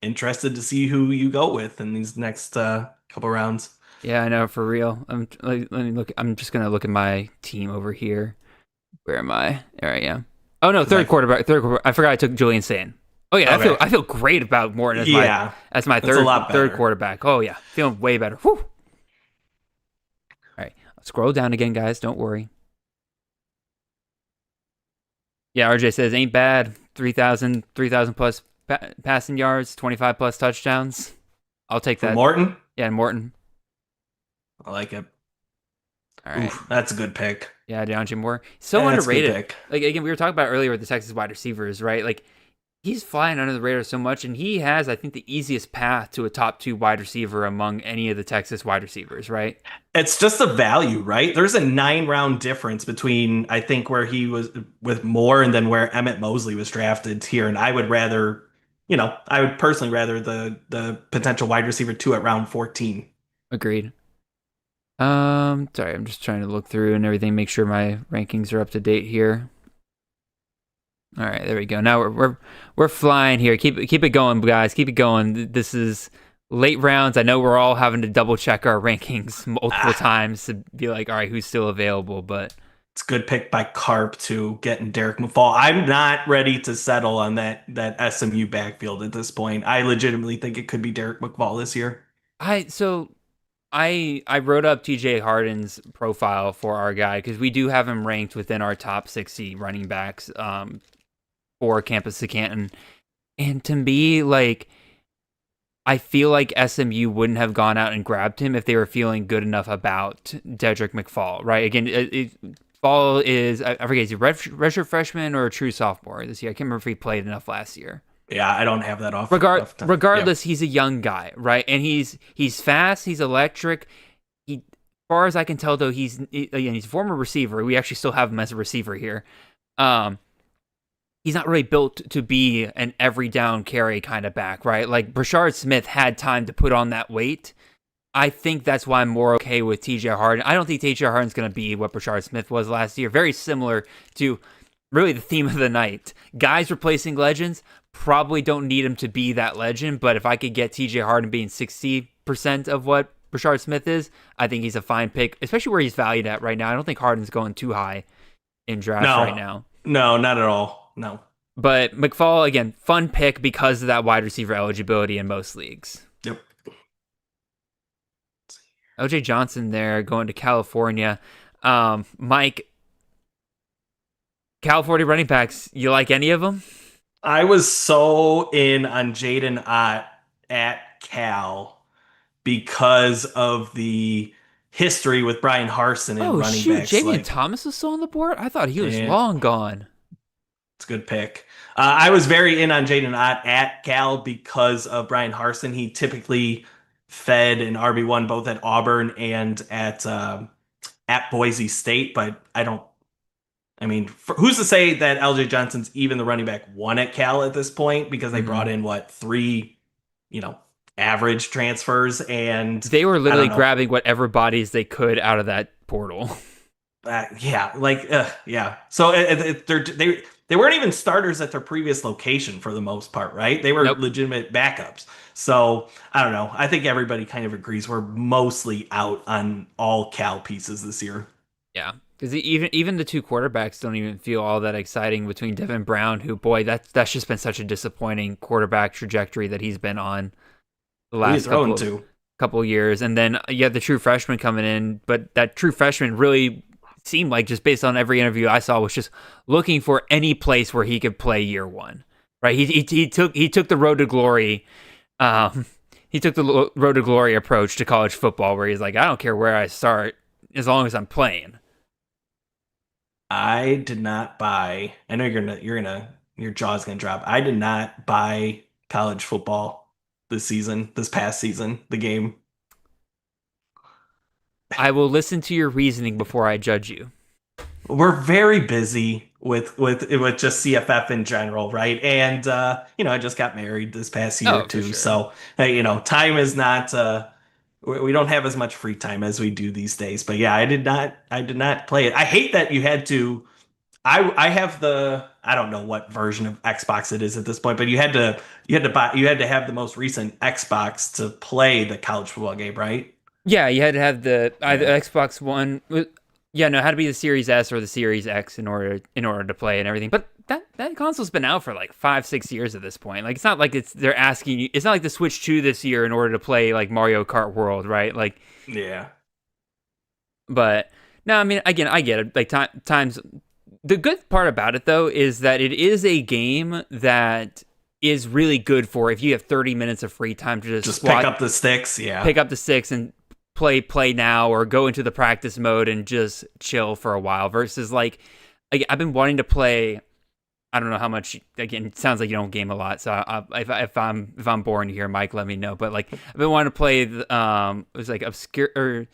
Interested to see who you go with in these next couple rounds. Yeah, I know, for real. Let me look. I'm just going to look at my team over here. Where am I? There I am. Oh, no, third quarterback. I forgot I took Julian Sane. Oh, yeah, okay. I feel great about Morton as my third quarterback. Oh, yeah, feeling way better. Whew. All right, I'll scroll down again, guys. Don't worry. Yeah, RJ says, ain't bad. 3,000 plus passing yards, 25 plus touchdowns. I'll take that. Morton? Yeah, Morton. I like it. All right. Oof, that's a good pick. Yeah, DeAndre Moore. Underrated. Like, again, we were talking about earlier with the Texas wide receivers, right? Like, he's flying under the radar so much, and he has, I think, the easiest path to a top 2 wide receiver among any of the Texas wide receivers, right? It's just the value, right? There's a 9-round difference between, I think, where he was with Moore and then where Emmett Mosley was drafted here, and I would rather I would personally rather the potential wide receiver 2 at round 14. Agreed. Sorry, I'm just trying to look through and everything, make sure my rankings are up to date here. All right, there we go. Now we're flying here. Keep it going, guys. Keep it going. This is late rounds. I know we're all having to double check our rankings multiple times to be like, all right, who's still available? But it's a good pick by Carp to getting Derek McFall. I'm not ready to settle on that SMU backfield at this point. I legitimately think it could be Derek McFall this year. I wrote up TJ Harden's profile for our guy because we do have him ranked within our top 60 running backs for Campus to Canton. And to me, like, I feel like SMU wouldn't have gone out and grabbed him if they were feeling good enough about Dedrick McFall, right? Again, Fall is, I forget, is he a redshirt freshman or a true sophomore this year? I can't remember if he played enough last year. Yeah, I don't have that off. Regardless, he's a young guy, right? And he's fast, he's electric. As far as I can tell, though, he's a former receiver. We actually still have him as a receiver here. He's not really built to be an every down carry kind of back, right? Like Brashard Smith had time to put on that weight. I think that's why I'm more okay with TJ Harden. I don't think TJ Harden's going to be what Brashard Smith was last year. Very similar to really the theme of the night. Guys replacing legends probably don't need him to be that legend, but if I could get TJ Harden being 60% of what Brashard Smith is, I think he's a fine pick, especially where he's valued at right now. I don't think Harden's going too high in drafts right now. No, not at all. No. But McFall, again, fun pick because of that wide receiver eligibility in most leagues. Yep. OJ Johnson there going to California. Mike, California running backs, you like any of them? I was so in on Jaden Ott at Cal because of the history with Brian Harsin and running backs. Jamian Thomas was still on the board? I thought he was long gone. It's a good pick. I was very in on Jaden Ott at Cal because of Brian Harsin. He typically fed an RB1 both at Auburn and at Boise State, but who's to say that LJ Johnson's even the running back 1 at Cal at this point, because they brought in 3 average transfers, and they were literally grabbing whatever bodies they could out of that portal. So they weren't even starters at their previous location for the most part, right? They were legitimate backups. So I don't know. I think everybody kind of agrees we're mostly out on all Cal pieces this year. Yeah, because even the 2 quarterbacks don't even feel all that exciting between Devin Brown, who, boy, that's just been such a disappointing quarterback trajectory that he's been on the last couple years. And then you have the true freshman coming in, but that true freshman really seemed like, just based on every interview I saw, was just looking for any place where he could play year one. Right? He took the road to glory. He took the road to glory approach to college football, where he's like, I don't care where I start as long as I'm playing. I did not buy. I know your jaw's gonna drop. I did not buy college football this past season, the game. I will listen to your reasoning before I judge you. We're very busy with just CFF in general, right? And I just got married this past year too. Sure. So time is not we don't have as much free time as we do these days. But yeah, I did not play it. I hate that you had to. I have I don't know what version of Xbox it is at this point, but you had to have the most recent Xbox to play the college football game, right? Yeah, you had to have either Xbox One. Yeah, no, it had to be the Series S or the Series X in order to play and everything. But that console's been out for like 5-6 years at this point. Like, it's not like they're asking you. It's not like the Switch 2 this year in order to play like Mario Kart World, right? Like, yeah. But no, I mean, again, I get it. Like times. The good part about it though is that it is a game that is really good for if you have 30 minutes of free time to just pick up the sticks. Yeah, pick up the sticks and play now, or go into the practice mode and just chill for a while, versus like I've been wanting to play. I don't know how much. Again, it sounds like you don't game a lot, so if I'm boring here, Mike, let me know. But like, I've been wanting to play. It was like obscure. Or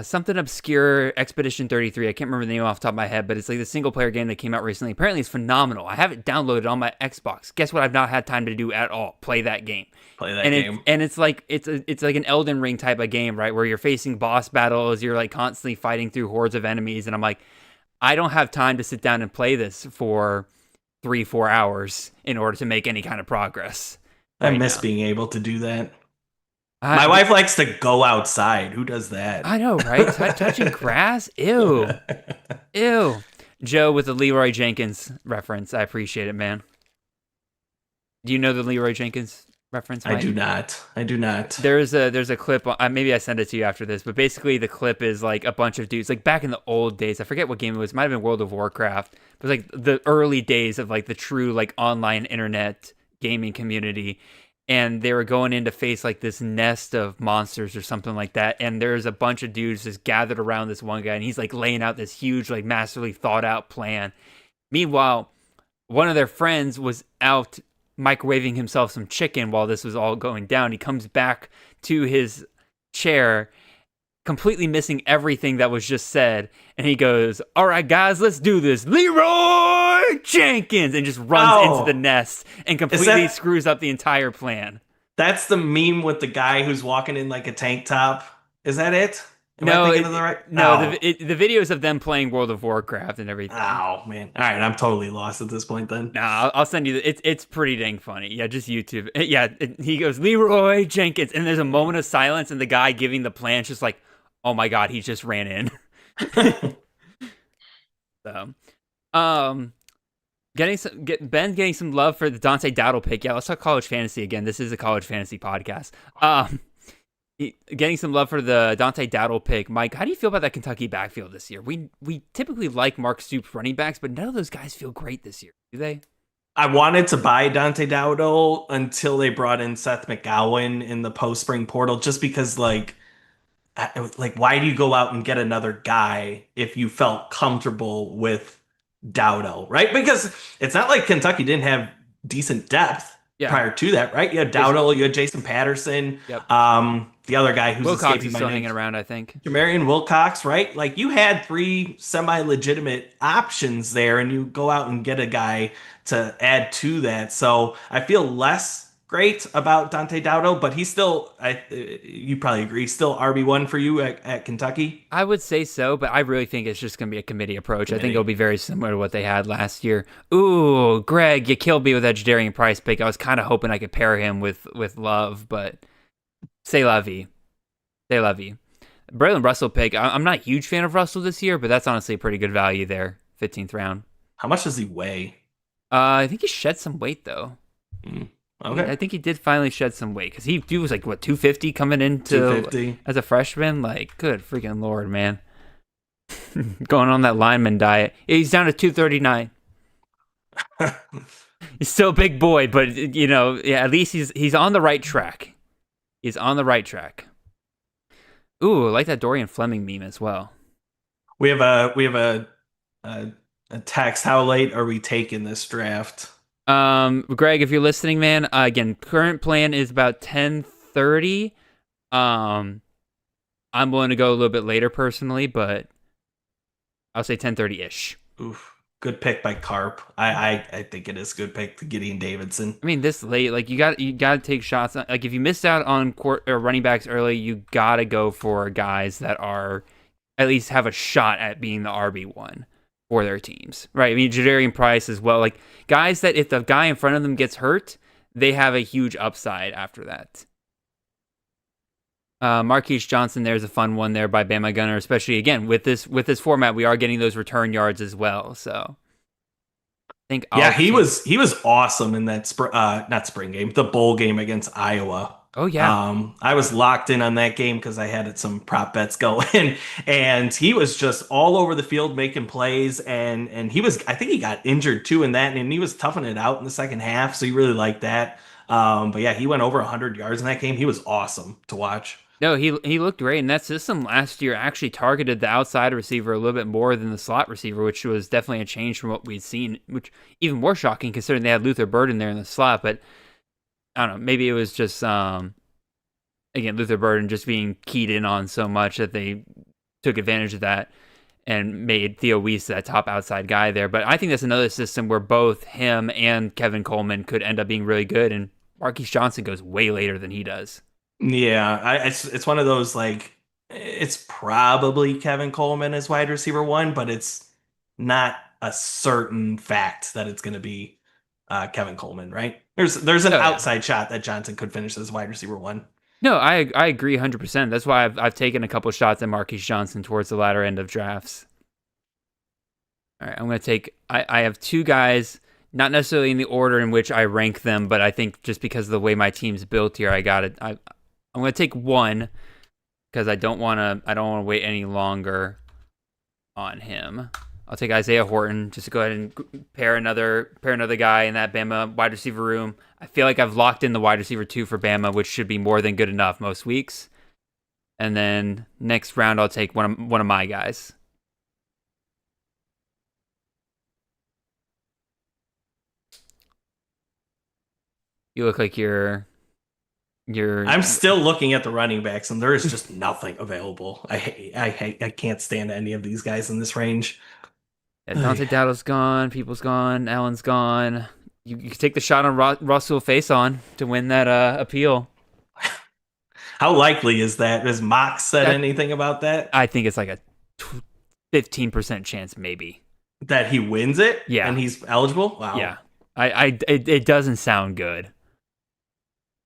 something obscure, Expedition 33. I can't remember the name off the top of my head, but it's like the single player game that came out recently. Apparently, it's phenomenal. I have it downloaded on my Xbox. Guess what? I've not had time to do at all. Play that game. It's like it's like an Elden Ring type of game, right? Where you're facing boss battles, you're like constantly fighting through hordes of enemies, and I'm like, I don't have time to sit down and play this for 3-4 hours in order to make any kind of progress. I miss being able to do that. My wife likes to go outside. Who does that? I know, right? Touching grass? Ew. Ew. Joe with the Leroy Jenkins reference. I appreciate it, man. Do you know the Leroy Jenkins reference, Mike? I do not. There's a clip, maybe I send it to you after this, but basically the clip is like a bunch of dudes, like back in the old days, I forget what game it was, it might have been World of Warcraft, it was like the early days of like the true like online internet gaming community, and they were going in to face like this nest of monsters or something like that, and there's a bunch of dudes just gathered around this one guy, and he's like laying out this huge, like masterfully thought out plan. Meanwhile, one of their friends was out microwaving himself some chicken while this was all going down. He comes back to his chair, completely missing everything that was just said, and he goes, "All right, guys, let's do this. Leroy Jenkins," and just runs into the nest and completely screws up the entire plan. That's the meme with the guy who's walking in like a tank top. Is that it? The videos of them playing World of Warcraft and everything. Oh man! All right, I'm totally lost at this point. Then I'll send you. It's pretty dang funny. Yeah, just YouTube. Yeah, he goes Leroy Jenkins, and there's a moment of silence, and the guy giving the plan just like, oh my god, he just ran in. So, getting some love for the Dante Dowdle pick. Yeah, let's talk college fantasy again. This is a college fantasy podcast. Getting some love for the Dante Dowdle pick. Mike, how do you feel about that Kentucky backfield this year? We typically like Mark Stoops running backs, but none of those guys feel great this year, do they? I wanted to buy Dante Dowdle until they brought in Seth McGowan in the post-spring portal, just because like why do you go out and get another guy if you felt comfortable with Dowdle, right? Because it's not like Kentucky didn't have decent depth prior to that, right? You had Dowdle, you had Jason Patterson, the other guy who's Wilcox is still hanging around, I think. Jamarian Wilcox, right? Like you had 3 semi-legitimate options there, and you go out and get a guy to add to that. So I feel less great about Dante Dowdle, but he's still, you probably agree, still RB1 for you at Kentucky? I would say so, but I really think it's just going to be a committee approach. I think it'll be very similar to what they had last year. Ooh, Greg, you killed me with that Jadarian Price pick. I was kind of hoping I could pair him with Love, but c'est la vie. C'est la vie. Braylon Russell pick, I'm not a huge fan of Russell this year, but that's honestly a pretty good value there, 15th round. How much does he weigh? I think he shed some weight, though. Okay. I think he did finally shed some weight, because he was like, what, 250 coming into as a freshman? Like, good freaking Lord, man. Going on that lineman diet. He's down to 239. He's still a big boy, but, at least he's on the right track. He's on the right track. Ooh, I like that Dorian Fleming meme as well. We have a text. How late are we taking this draft? Greg, if you're listening, man, again, current plan is about 10:30. I'm willing to go a little bit later personally, but I'll say 10:30-ish. Oof. Good pick by Carp. I think it is a good pick to Gideon Davidson. I mean, this late, like you got to take shots. Like if you missed out on running backs early, you got to go for guys that are at least have a shot at being the RB1 for their teams, right? I mean, Jadarian Price as well. Like guys that if the guy in front of them gets hurt, they have a huge upside after that. Marquise Johnson, there's a fun one there by Bama Gunner, especially again with this format, we are getting those return yards as well. So I think he was awesome in that not spring game, the bowl game against Iowa. Oh yeah. I was locked in on that game because I had some prop bets going, and he was just all over the field making plays, and I think he got injured too in that, and he was toughing it out in the second half, so you really liked that. But yeah, he went over 100 yards in that game. He was awesome to watch. No, he looked great, and that system last year actually targeted the outside receiver a little bit more than the slot receiver, which was definitely a change from what we'd seen, which even more shocking considering they had Luther Burden there in the slot. But I don't know, maybe it was just again Luther Burden just being keyed in on so much that they took advantage of that and made Theo Weiss that top outside guy there. But I think that's another system where both him and Kevin Coleman could end up being really good, and Marquise Johnson goes way later than he does. Yeah, it's one of those, like, it's probably Kevin Coleman as wide receiver 1, but it's not a certain fact that it's going to be Kevin Coleman, right? There's an outside shot that Johnson could finish as wide receiver 1. No, I agree 100%. That's why I've taken a couple shots at Marquise Johnson towards the latter end of drafts. All right, I'm going to take... I have 2 guys, not necessarily in the order in which I rank them, but I think just because of the way my team's built here, I got it. I'm going to take one because I don't want to wait any longer on him. I'll take Isaiah Horton just to go ahead and pair another guy in that Bama wide receiver room. I feel like I've locked in the wide receiver 2 for Bama, which should be more than good enough most weeks. And then next round, I'll take one of my guys. You look like you're. I'm still looking at the running backs, and there is just nothing available. I can't stand any of these guys in this range. Yeah, Dante Dowdle's gone, Peoples gone, Allen's gone. You can take the shot on Russell face on to win that appeal. How likely is that? Has Mox said anything about that? I think it's like a 15% chance, maybe. That he wins it? Yeah. And he's eligible? Wow. Yeah. It doesn't sound good.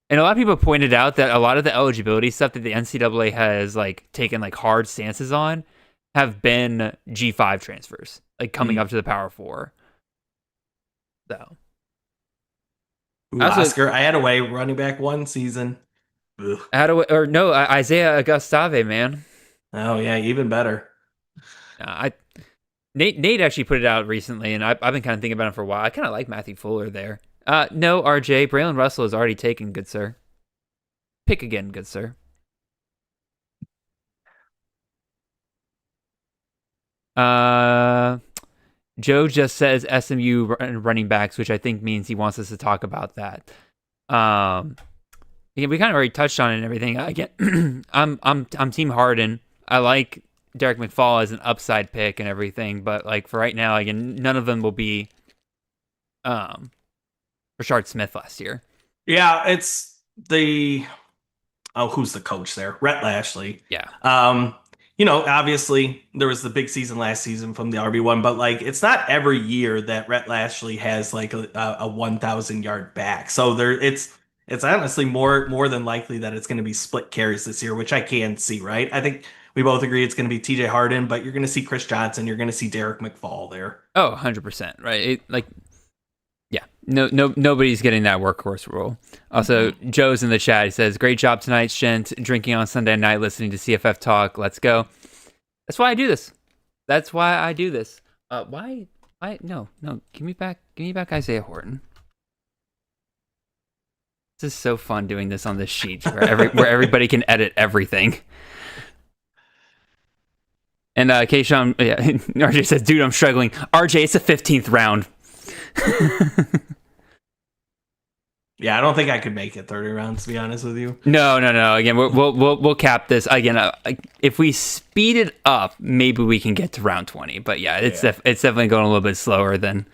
And a lot of people pointed out that a lot of the eligibility stuff that the NCAA has like taken like hard stances on have been G5 transfers, like coming up to the Power 4. So. Ooh, Oscar, I had away running back 1 season. Ugh. Isaiah Augustave, man. Oh yeah, even better. Nate actually put it out recently, and I've been kind of thinking about it for a while. I kind of like Matthew Fuller there. No, RJ, Braylon Russell is already taken, good sir. Pick again, good sir. Joe just says SMU running backs, which I think means he wants us to talk about that. Yeah, we kind of already touched on it and everything. Again, I'm Team Harden. I like Derek McFall as an upside pick and everything, but like for right now, again, none of them will be Rashard Smith last year. Yeah, it's who's the coach there? Rhett Lashley. Yeah. Obviously there was the big season last season from the RB1, but like it's not every year that Rhett Lashley has like a 1,000 yard back. So it's honestly more than likely that it's going to be split carries this year, which I can see, right? I think we both agree it's going to be TJ Harden, but you're going to see Chris Johnson, you're going to see Derek McFall there. Oh, 100%, right? Nobody's getting that workhorse role. Also, Joe's in the chat. He says, "Great job tonight, Shent. Drinking on Sunday night, listening to CFF talk. Let's go." That's why I do this. Why? No. Give me back Isaiah Horton. This is so fun doing this on this sheet where everybody can edit everything. And Kayshawn, RJ says, "Dude, I'm struggling." RJ, it's the 15th round. Yeah, I don't think I could make it 30 rounds, to be honest with you. No. Again, we'll cap this again. If we speed it up, maybe we can get to round 20. But yeah, it's definitely going a little bit slower than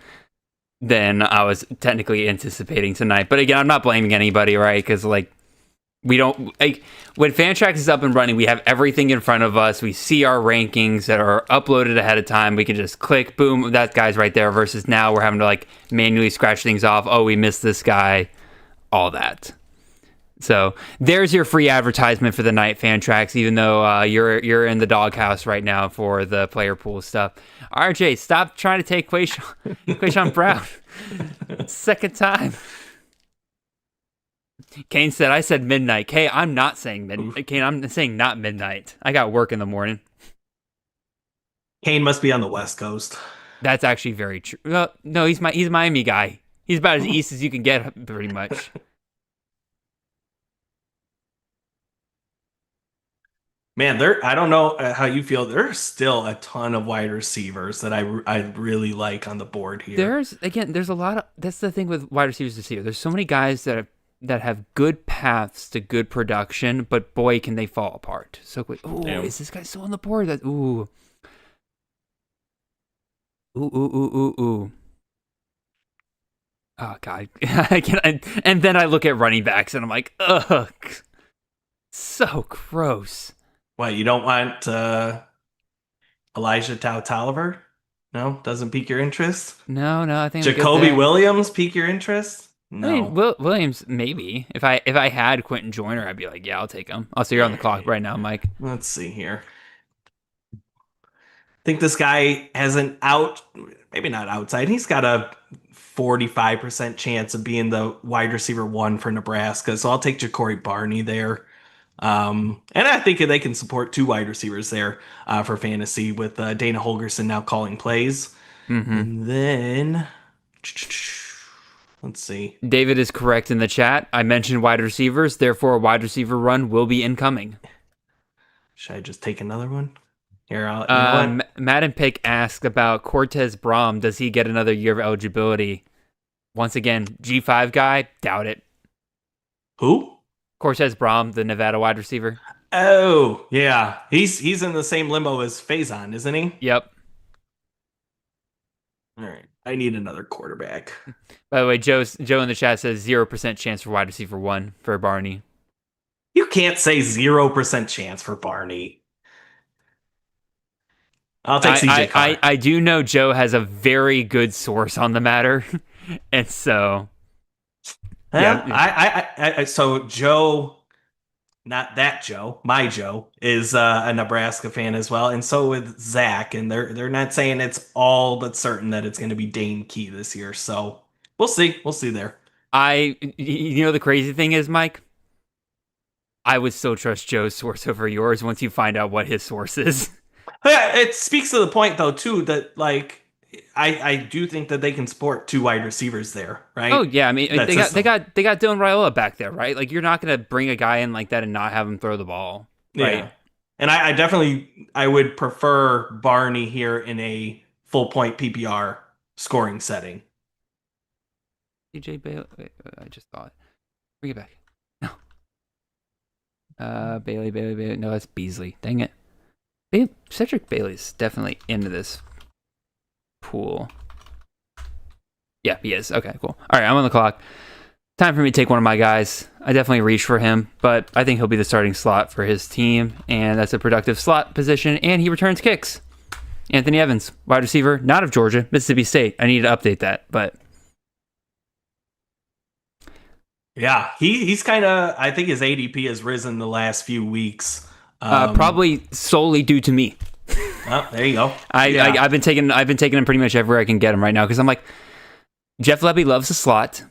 I was technically anticipating tonight. But again, I'm not blaming anybody, right? Because like we don't when Fantrax is up and running, we have everything in front of us. We see our rankings that are uploaded ahead of time. We can just click, boom, that guy's right there. Versus now we're having to like manually scratch things off. Oh, we missed this guy. All that. So there's your free advertisement for the night, Fantrax, even though you're in the doghouse right now for the player pool stuff. RJ, stop trying to take Quayshawn Brown. Second time. Kane said, "I said midnight." Kane, I'm not saying midnight. Kane, I'm saying not midnight. I got work in the morning. Kane must be on the West Coast. That's actually very true. Well, no, he's a Miami guy. He's about as east as you can get, pretty much. Man, I don't know how you feel. There's still a ton of wide receivers that I really like on the board here. There's a lot of, that's the thing with wide receivers this year. There's so many guys that that have good paths to good production, but boy, can they fall apart so quick. Ooh, is this guy still on the board? Ooh. Oh, God. And then I look at running backs, and I'm like, ugh. So gross. What, you don't want Elijah Toliver? No? Doesn't pique your interest? No, I think Jacoby Williams pique your interest? No. I mean, Williams, maybe. If I had Quentin Joyner, I'd be like, yeah, I'll take him. Oh, so you're on the clock right now, Mike. Let's see here. I think this guy has maybe not outside. He's got a 45% chance of being the wide receiver 1 for Nebraska. So I'll take Ja'Cory Barney there. And I think they can support 2 wide receivers there for fantasy with Dana Holgerson now calling plays. Mm-hmm. And then, let's see. David is correct in the chat. I mentioned wide receivers, therefore a wide receiver run will be incoming. Should I just take another one? Here, you know what? Madden Pick asked about Cortez Braum. Does he get another year of eligibility? Once again, G5 guy, doubt it. Who? Cortez Braum, the Nevada wide receiver. Oh, yeah. He's in the same limbo as Faison, isn't he? Yep. All right. I need another quarterback. By the way, Joe in the chat says 0% chance for wide receiver 1 for Barney. You can't say 0% chance for Barney. I'll take CJ Carr. I do know Joe has a very good source on the matter. And so... Yeah. So Joe, not that Joe, my Joe, is a Nebraska fan as well. And so with Zach. And they're not saying it's all but certain that it's going to be Dane Key this year. So we'll see. We'll see there. You know, the crazy thing is, Mike, I would still trust Joe's source over yours once you find out what his source is. It speaks to the point, though, too, that like I do think that they can support 2 wide receivers there, right? Oh yeah, I mean they got Dylan Raiola back there, right? Like you're not gonna bring a guy in like that and not have him throw the ball, right? Yeah. And I definitely would prefer Barney here in a full point PPR scoring setting. DJ Bailey, wait, I just thought, bring it back. No, Bailey. No, that's Beasley. Dang it. Cedric Bailey's definitely into this pool. Yeah, he is. Okay, cool. All right, I'm on the clock. Time for me to take one of my guys. I definitely reach for him, but I think he'll be the starting slot for his team, and that's a productive slot position, and he returns kicks. Anthony Evans, wide receiver, not of Georgia, Mississippi State. I need to update that, but... Yeah, he's kind of... I think his ADP has risen the last few weeks. Probably solely due to me. Oh, there you go. I've been taking him pretty much everywhere I can get him right now because I'm like, Jeff Lebby loves the slot,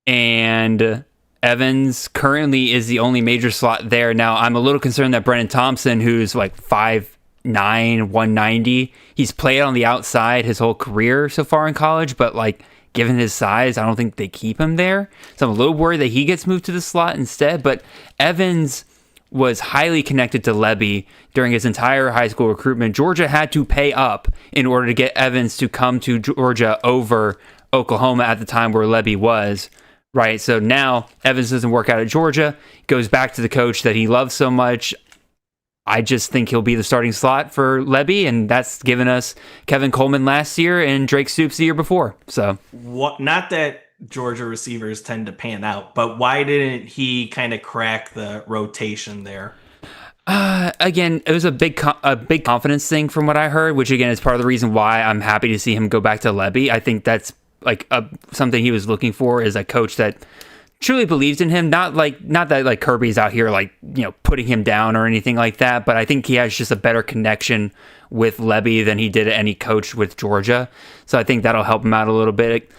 and Evans currently is the only major slot there. Now I'm a little concerned that Brennan Thompson, who's like 5'9", 190, he's played on the outside his whole career so far in college, but like given his size, I don't think they keep him there. So I'm a little worried that he gets moved to the slot instead. But Evans was highly connected to Lebby during his entire high school recruitment. Georgia had to pay up in order to get Evans to come to Georgia over Oklahoma at the time where Lebby was, right? So now Evans doesn't work out at Georgia, goes back to the coach that he loves so much. I just think he'll be the starting slot for Lebby, and that's given us Kevin Coleman last year and Drake Stoops the year before. So, not that Georgia receivers tend to pan out, but why didn't he kind of crack the rotation there? Again, it was a big confidence thing from what I heard, which again is part of the reason why I'm happy to see him go back to Lebby. I think that's like something he was looking for, is a coach that truly believes in him. Not that like Kirby's out here like, you know, putting him down or anything like that, but I think he has just a better connection with Lebby than he did any coach with Georgia. So I think that'll help him out a little bit.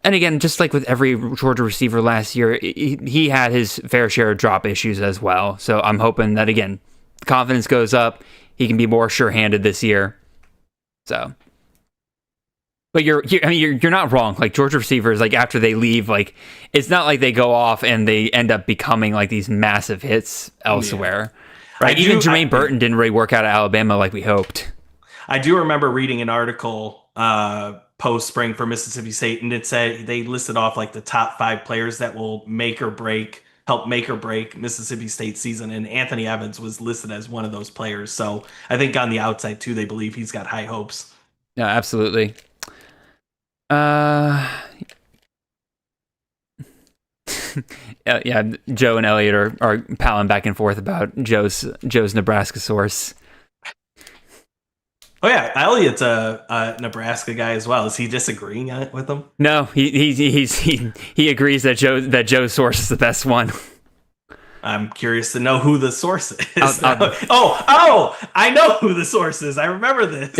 And again, just like with every Georgia receiver last year, he had his fair share of drop issues as well. So I'm hoping that, again, confidence goes up. He can be more sure-handed this year. So, but you're not wrong. Like Georgia receivers, like after they leave, like it's not like they go off and they end up becoming like these massive hits elsewhere. Yeah. Right? Even Jermaine Burton didn't really work out at Alabama like we hoped. I do remember reading an article post spring for Mississippi State, and it said they listed off like the top 5 players that will help make or break Mississippi State season, and Anthony Evans was listed as one of those players. So I think on the outside too, they believe he's got high hopes. Yeah, absolutely. Yeah, Joe and Elliot are palling back and forth about Joe's Nebraska source. Oh yeah, Elliot's a Nebraska guy as well. Is he disagreeing with him? No, he agrees that Joe's source is the best one. I'm curious to know who the source is. I know who the source is. I remember this.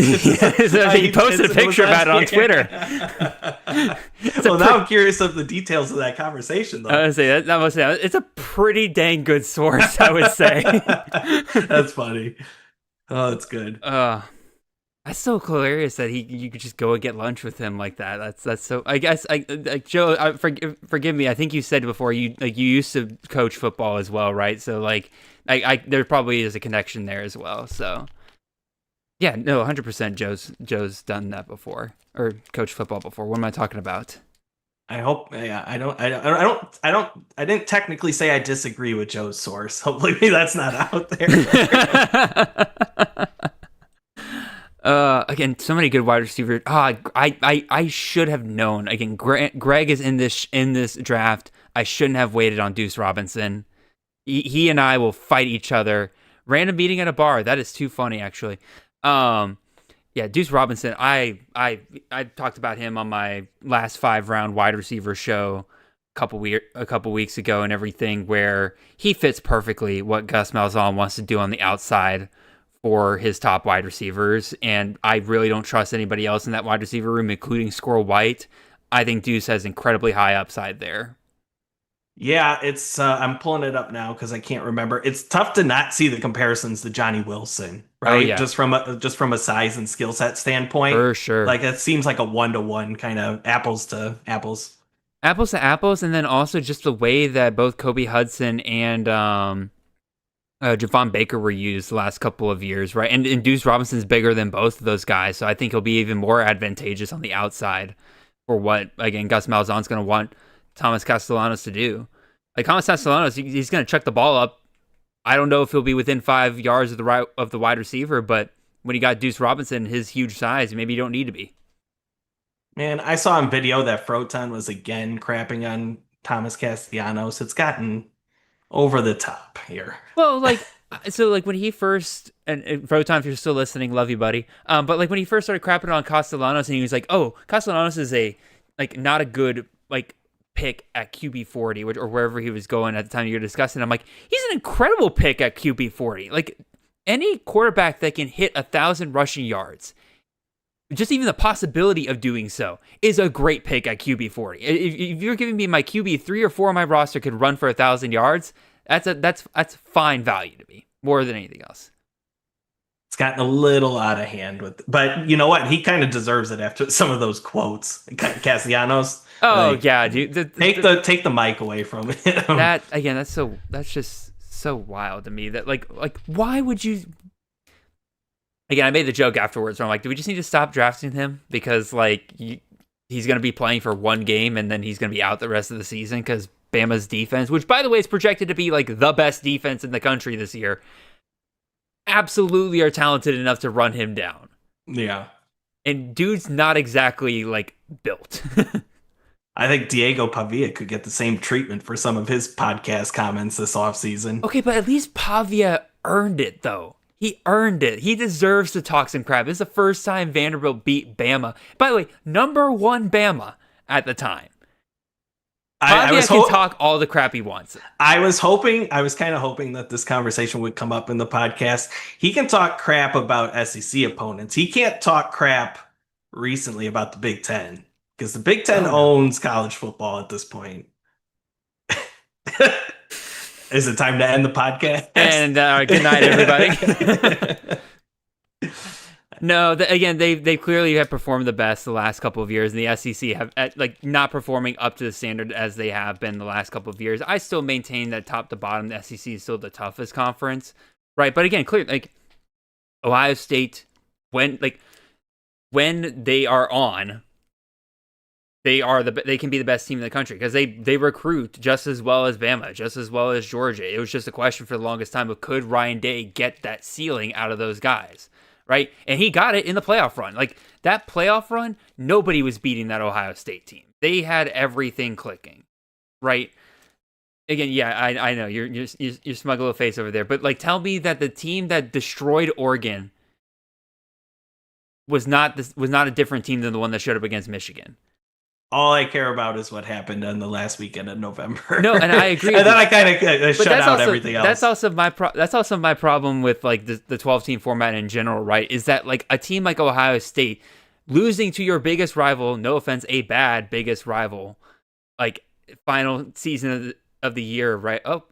So he posted a picture about it on Twitter. Well, now I'm curious of the details of that conversation, though. I would say it's a pretty dang good source, I would say. That's funny. Oh, that's good. That's so hilarious that you could just go and get lunch with him like that. That's so. I guess Joe, forgive me. I think you said before you used to coach football as well, right? So there probably is a connection there as well. So yeah, no, 100%. Joe's done that before or coached football before. What am I talking about? I hope. Yeah, I didn't technically say I disagree with Joe's source. Hopefully, that's not out there. Again, so many good wide receivers. I should have known. Again, Greg is in this draft. I shouldn't have waited on Deuce Robinson. He and I will fight each other. Random meeting at a bar. That is too funny, actually. Yeah, Deuce Robinson. I talked about him on my last 5-round wide receiver show a couple weeks ago and everything, where he fits perfectly what Gus Malzahn wants to do on the outside for his top wide receivers, and I really don't trust anybody else in that wide receiver room, including Squirrel White. I think Deuce has incredibly high upside there. Yeah, it's I'm pulling it up now because I can't remember. It's tough to not see the comparisons to Johnny Wilson, right? Oh, yeah. Just from a size and skill set standpoint. For sure. Like it seems like a 1-to-1 kind of apples to apples. Apples to apples, and then also just the way that both Kobe Hudson and Javon Baker were used the last couple of years, right? And Deuce Robinson's bigger than both of those guys, so I think he'll be even more advantageous on the outside for what, again, Gus Malzahn's going to want Thomas Castellanos to do. Like, Thomas Castellanos, he's going to chuck the ball up. I don't know if he'll be within 5 yards of the wide receiver, but when you got Deuce Robinson, his huge size, maybe you don't need to be. Man, I saw on video that Froton was again crapping on Thomas Castellanos. It's gotten over the top here. Well, when he first, and Froton, if you're still listening, love you, buddy. But when he first started crapping on Castellanos, and he was like, "Oh, Castellanos is not a good pick at QB 40, or wherever he was going at the time you were discussing." I'm like, he's an incredible pick at QB 40. Like, any quarterback that can hit 1,000 rushing yards, just even the possibility of doing so, is a great pick at QB 40. If you're giving me my QB 3 or 4 on my roster could run for 1,000 yards, that's fine value to me, more than anything else. It's gotten a little out of hand but you know what? He kind of deserves it after some of those quotes. Castellanos. Oh yeah, dude. Take the mic away from him. That's just so wild to me. That why would you? Again, I made the joke afterwards where I'm like, do we just need to stop drafting him? Because he's going to be playing for one game and then he's going to be out the rest of the season because Bama's defense, which by the way is projected to be the best defense in the country this year, absolutely are talented enough to run him down. Yeah. And dude's not exactly built. I think Diego Pavia could get the same treatment for some of his podcast comments this offseason. Okay, but at least Pavia earned it, though. He earned it. He deserves to talk some crap. This is the first time Vanderbilt beat Bama. By the way, number 1 Bama at the time. Pavia can talk all the crap he wants. I was kind of hoping that this conversation would come up in the podcast. He can talk crap about SEC opponents. He can't talk crap recently about the Big Ten because the Big Ten owns college football at this point. Is it time to end the podcast? And good night, everybody. No, again, they clearly have performed the best the last couple of years, and the SEC have not performing up to the standard as they have been the last couple of years. I still maintain that top to bottom, the SEC is still the toughest conference, right? But again, clearly, Ohio State, when they are on, they can be the best team in the country because they recruit just as well as Bama, just as well as Georgia. It was just a question for the longest time of could Ryan Day get that ceiling out of those guys, right? And he got it in the playoff run. Like that playoff run, nobody was beating that Ohio State team. They had everything clicking, right? Again, yeah, I know you're smug little face over there, but like tell me that the team that destroyed Oregon was not a different team than the one that showed up against Michigan. All I care about is what happened on the last weekend of November. No, and I agree. And then I kind of shut out everything else. That's also my problem with like the 12-team format in general, right? Is that like a team like Ohio State losing to your biggest rival, no offense, a bad biggest rival, like final season of the year, right? Oh,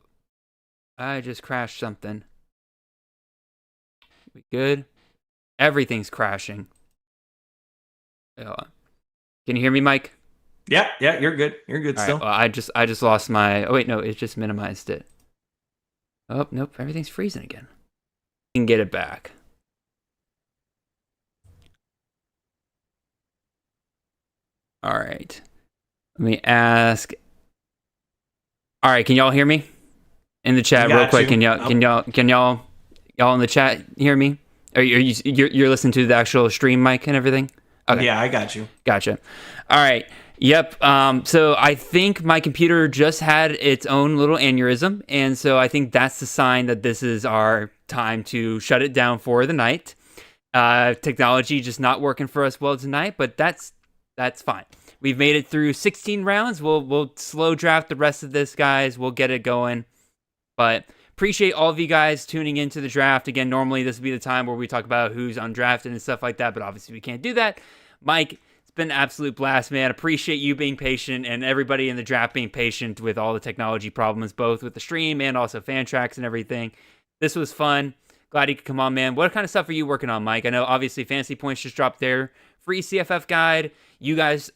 I just crashed something. We good? Everything's crashing. Can you hear me, Mike? Yeah, you're good. You're good All still. right, well, I just lost my. Oh wait, no, it just minimized it. Oh nope, everything's freezing again. You can get it back. All right. Let me ask. All right, can y'all hear me? In the chat, real quick. Can y'all in the chat hear me? You're listening to the actual stream, Mike, and everything? Okay. Yeah, I got you. Gotcha. All right. Yep. So I think my computer just had its own little aneurysm, and so I think that's the sign that this is our time to shut it down for the night. Technology just not working for us well tonight, but that's fine. We've made it through 16 rounds. We'll slow draft the rest of this, guys. We'll get it going. But appreciate all of you guys tuning into the draft. Again, normally this would be the time where we talk about who's undrafted and stuff like that, but obviously we can't do that. Mike, it's been an absolute blast, man. Appreciate you being patient and everybody in the draft being patient with all the technology problems, both with the stream and also fan tracks and everything. This was fun. Glad you could come on, man. What kind of stuff are you working on, Mike? I know obviously Fantasy Points just dropped their free CFF guide. You guys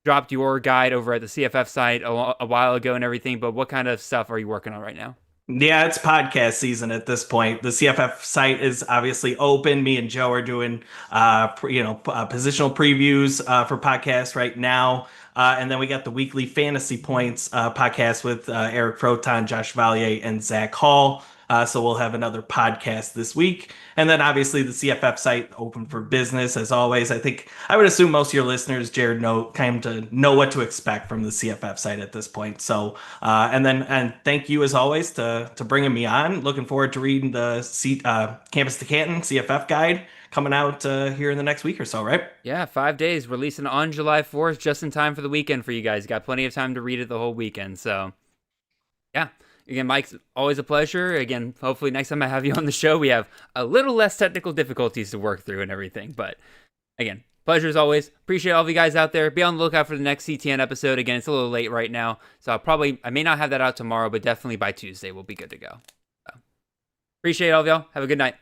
dropped your guide over at the CFF site a while ago and everything, but what kind of stuff are you working on right now? Yeah, it's podcast season at this point. The CFF site is obviously open. Me and Joe are doing, positional previews for podcasts right now. And then we got the weekly Fantasy Points podcast with Eric Proton, Josh Valier, and Zach Hall. So we'll have another podcast this week. And then obviously the CFF site open for business as always. I would assume most of your listeners, Jared, know what to expect from the CFF site at this point. So and thank you as always to bringing me on. Looking forward to reading the Campus to Canton CFF guide coming out here in the next week or so, right? Yeah, 5 days, releasing on July 4th, just in time for the weekend for you guys. Got plenty of time to read it the whole weekend. So yeah. Again, Mike's always a pleasure. Again, hopefully next time I have you on the show, we have a little less technical difficulties to work through and everything. But again, pleasure as always. Appreciate all of you guys out there. Be on the lookout for the next CTN episode. Again, it's a little late right now, so I may not have that out tomorrow, but definitely by Tuesday we'll be good to go. So, appreciate all of y'all. Have a good night.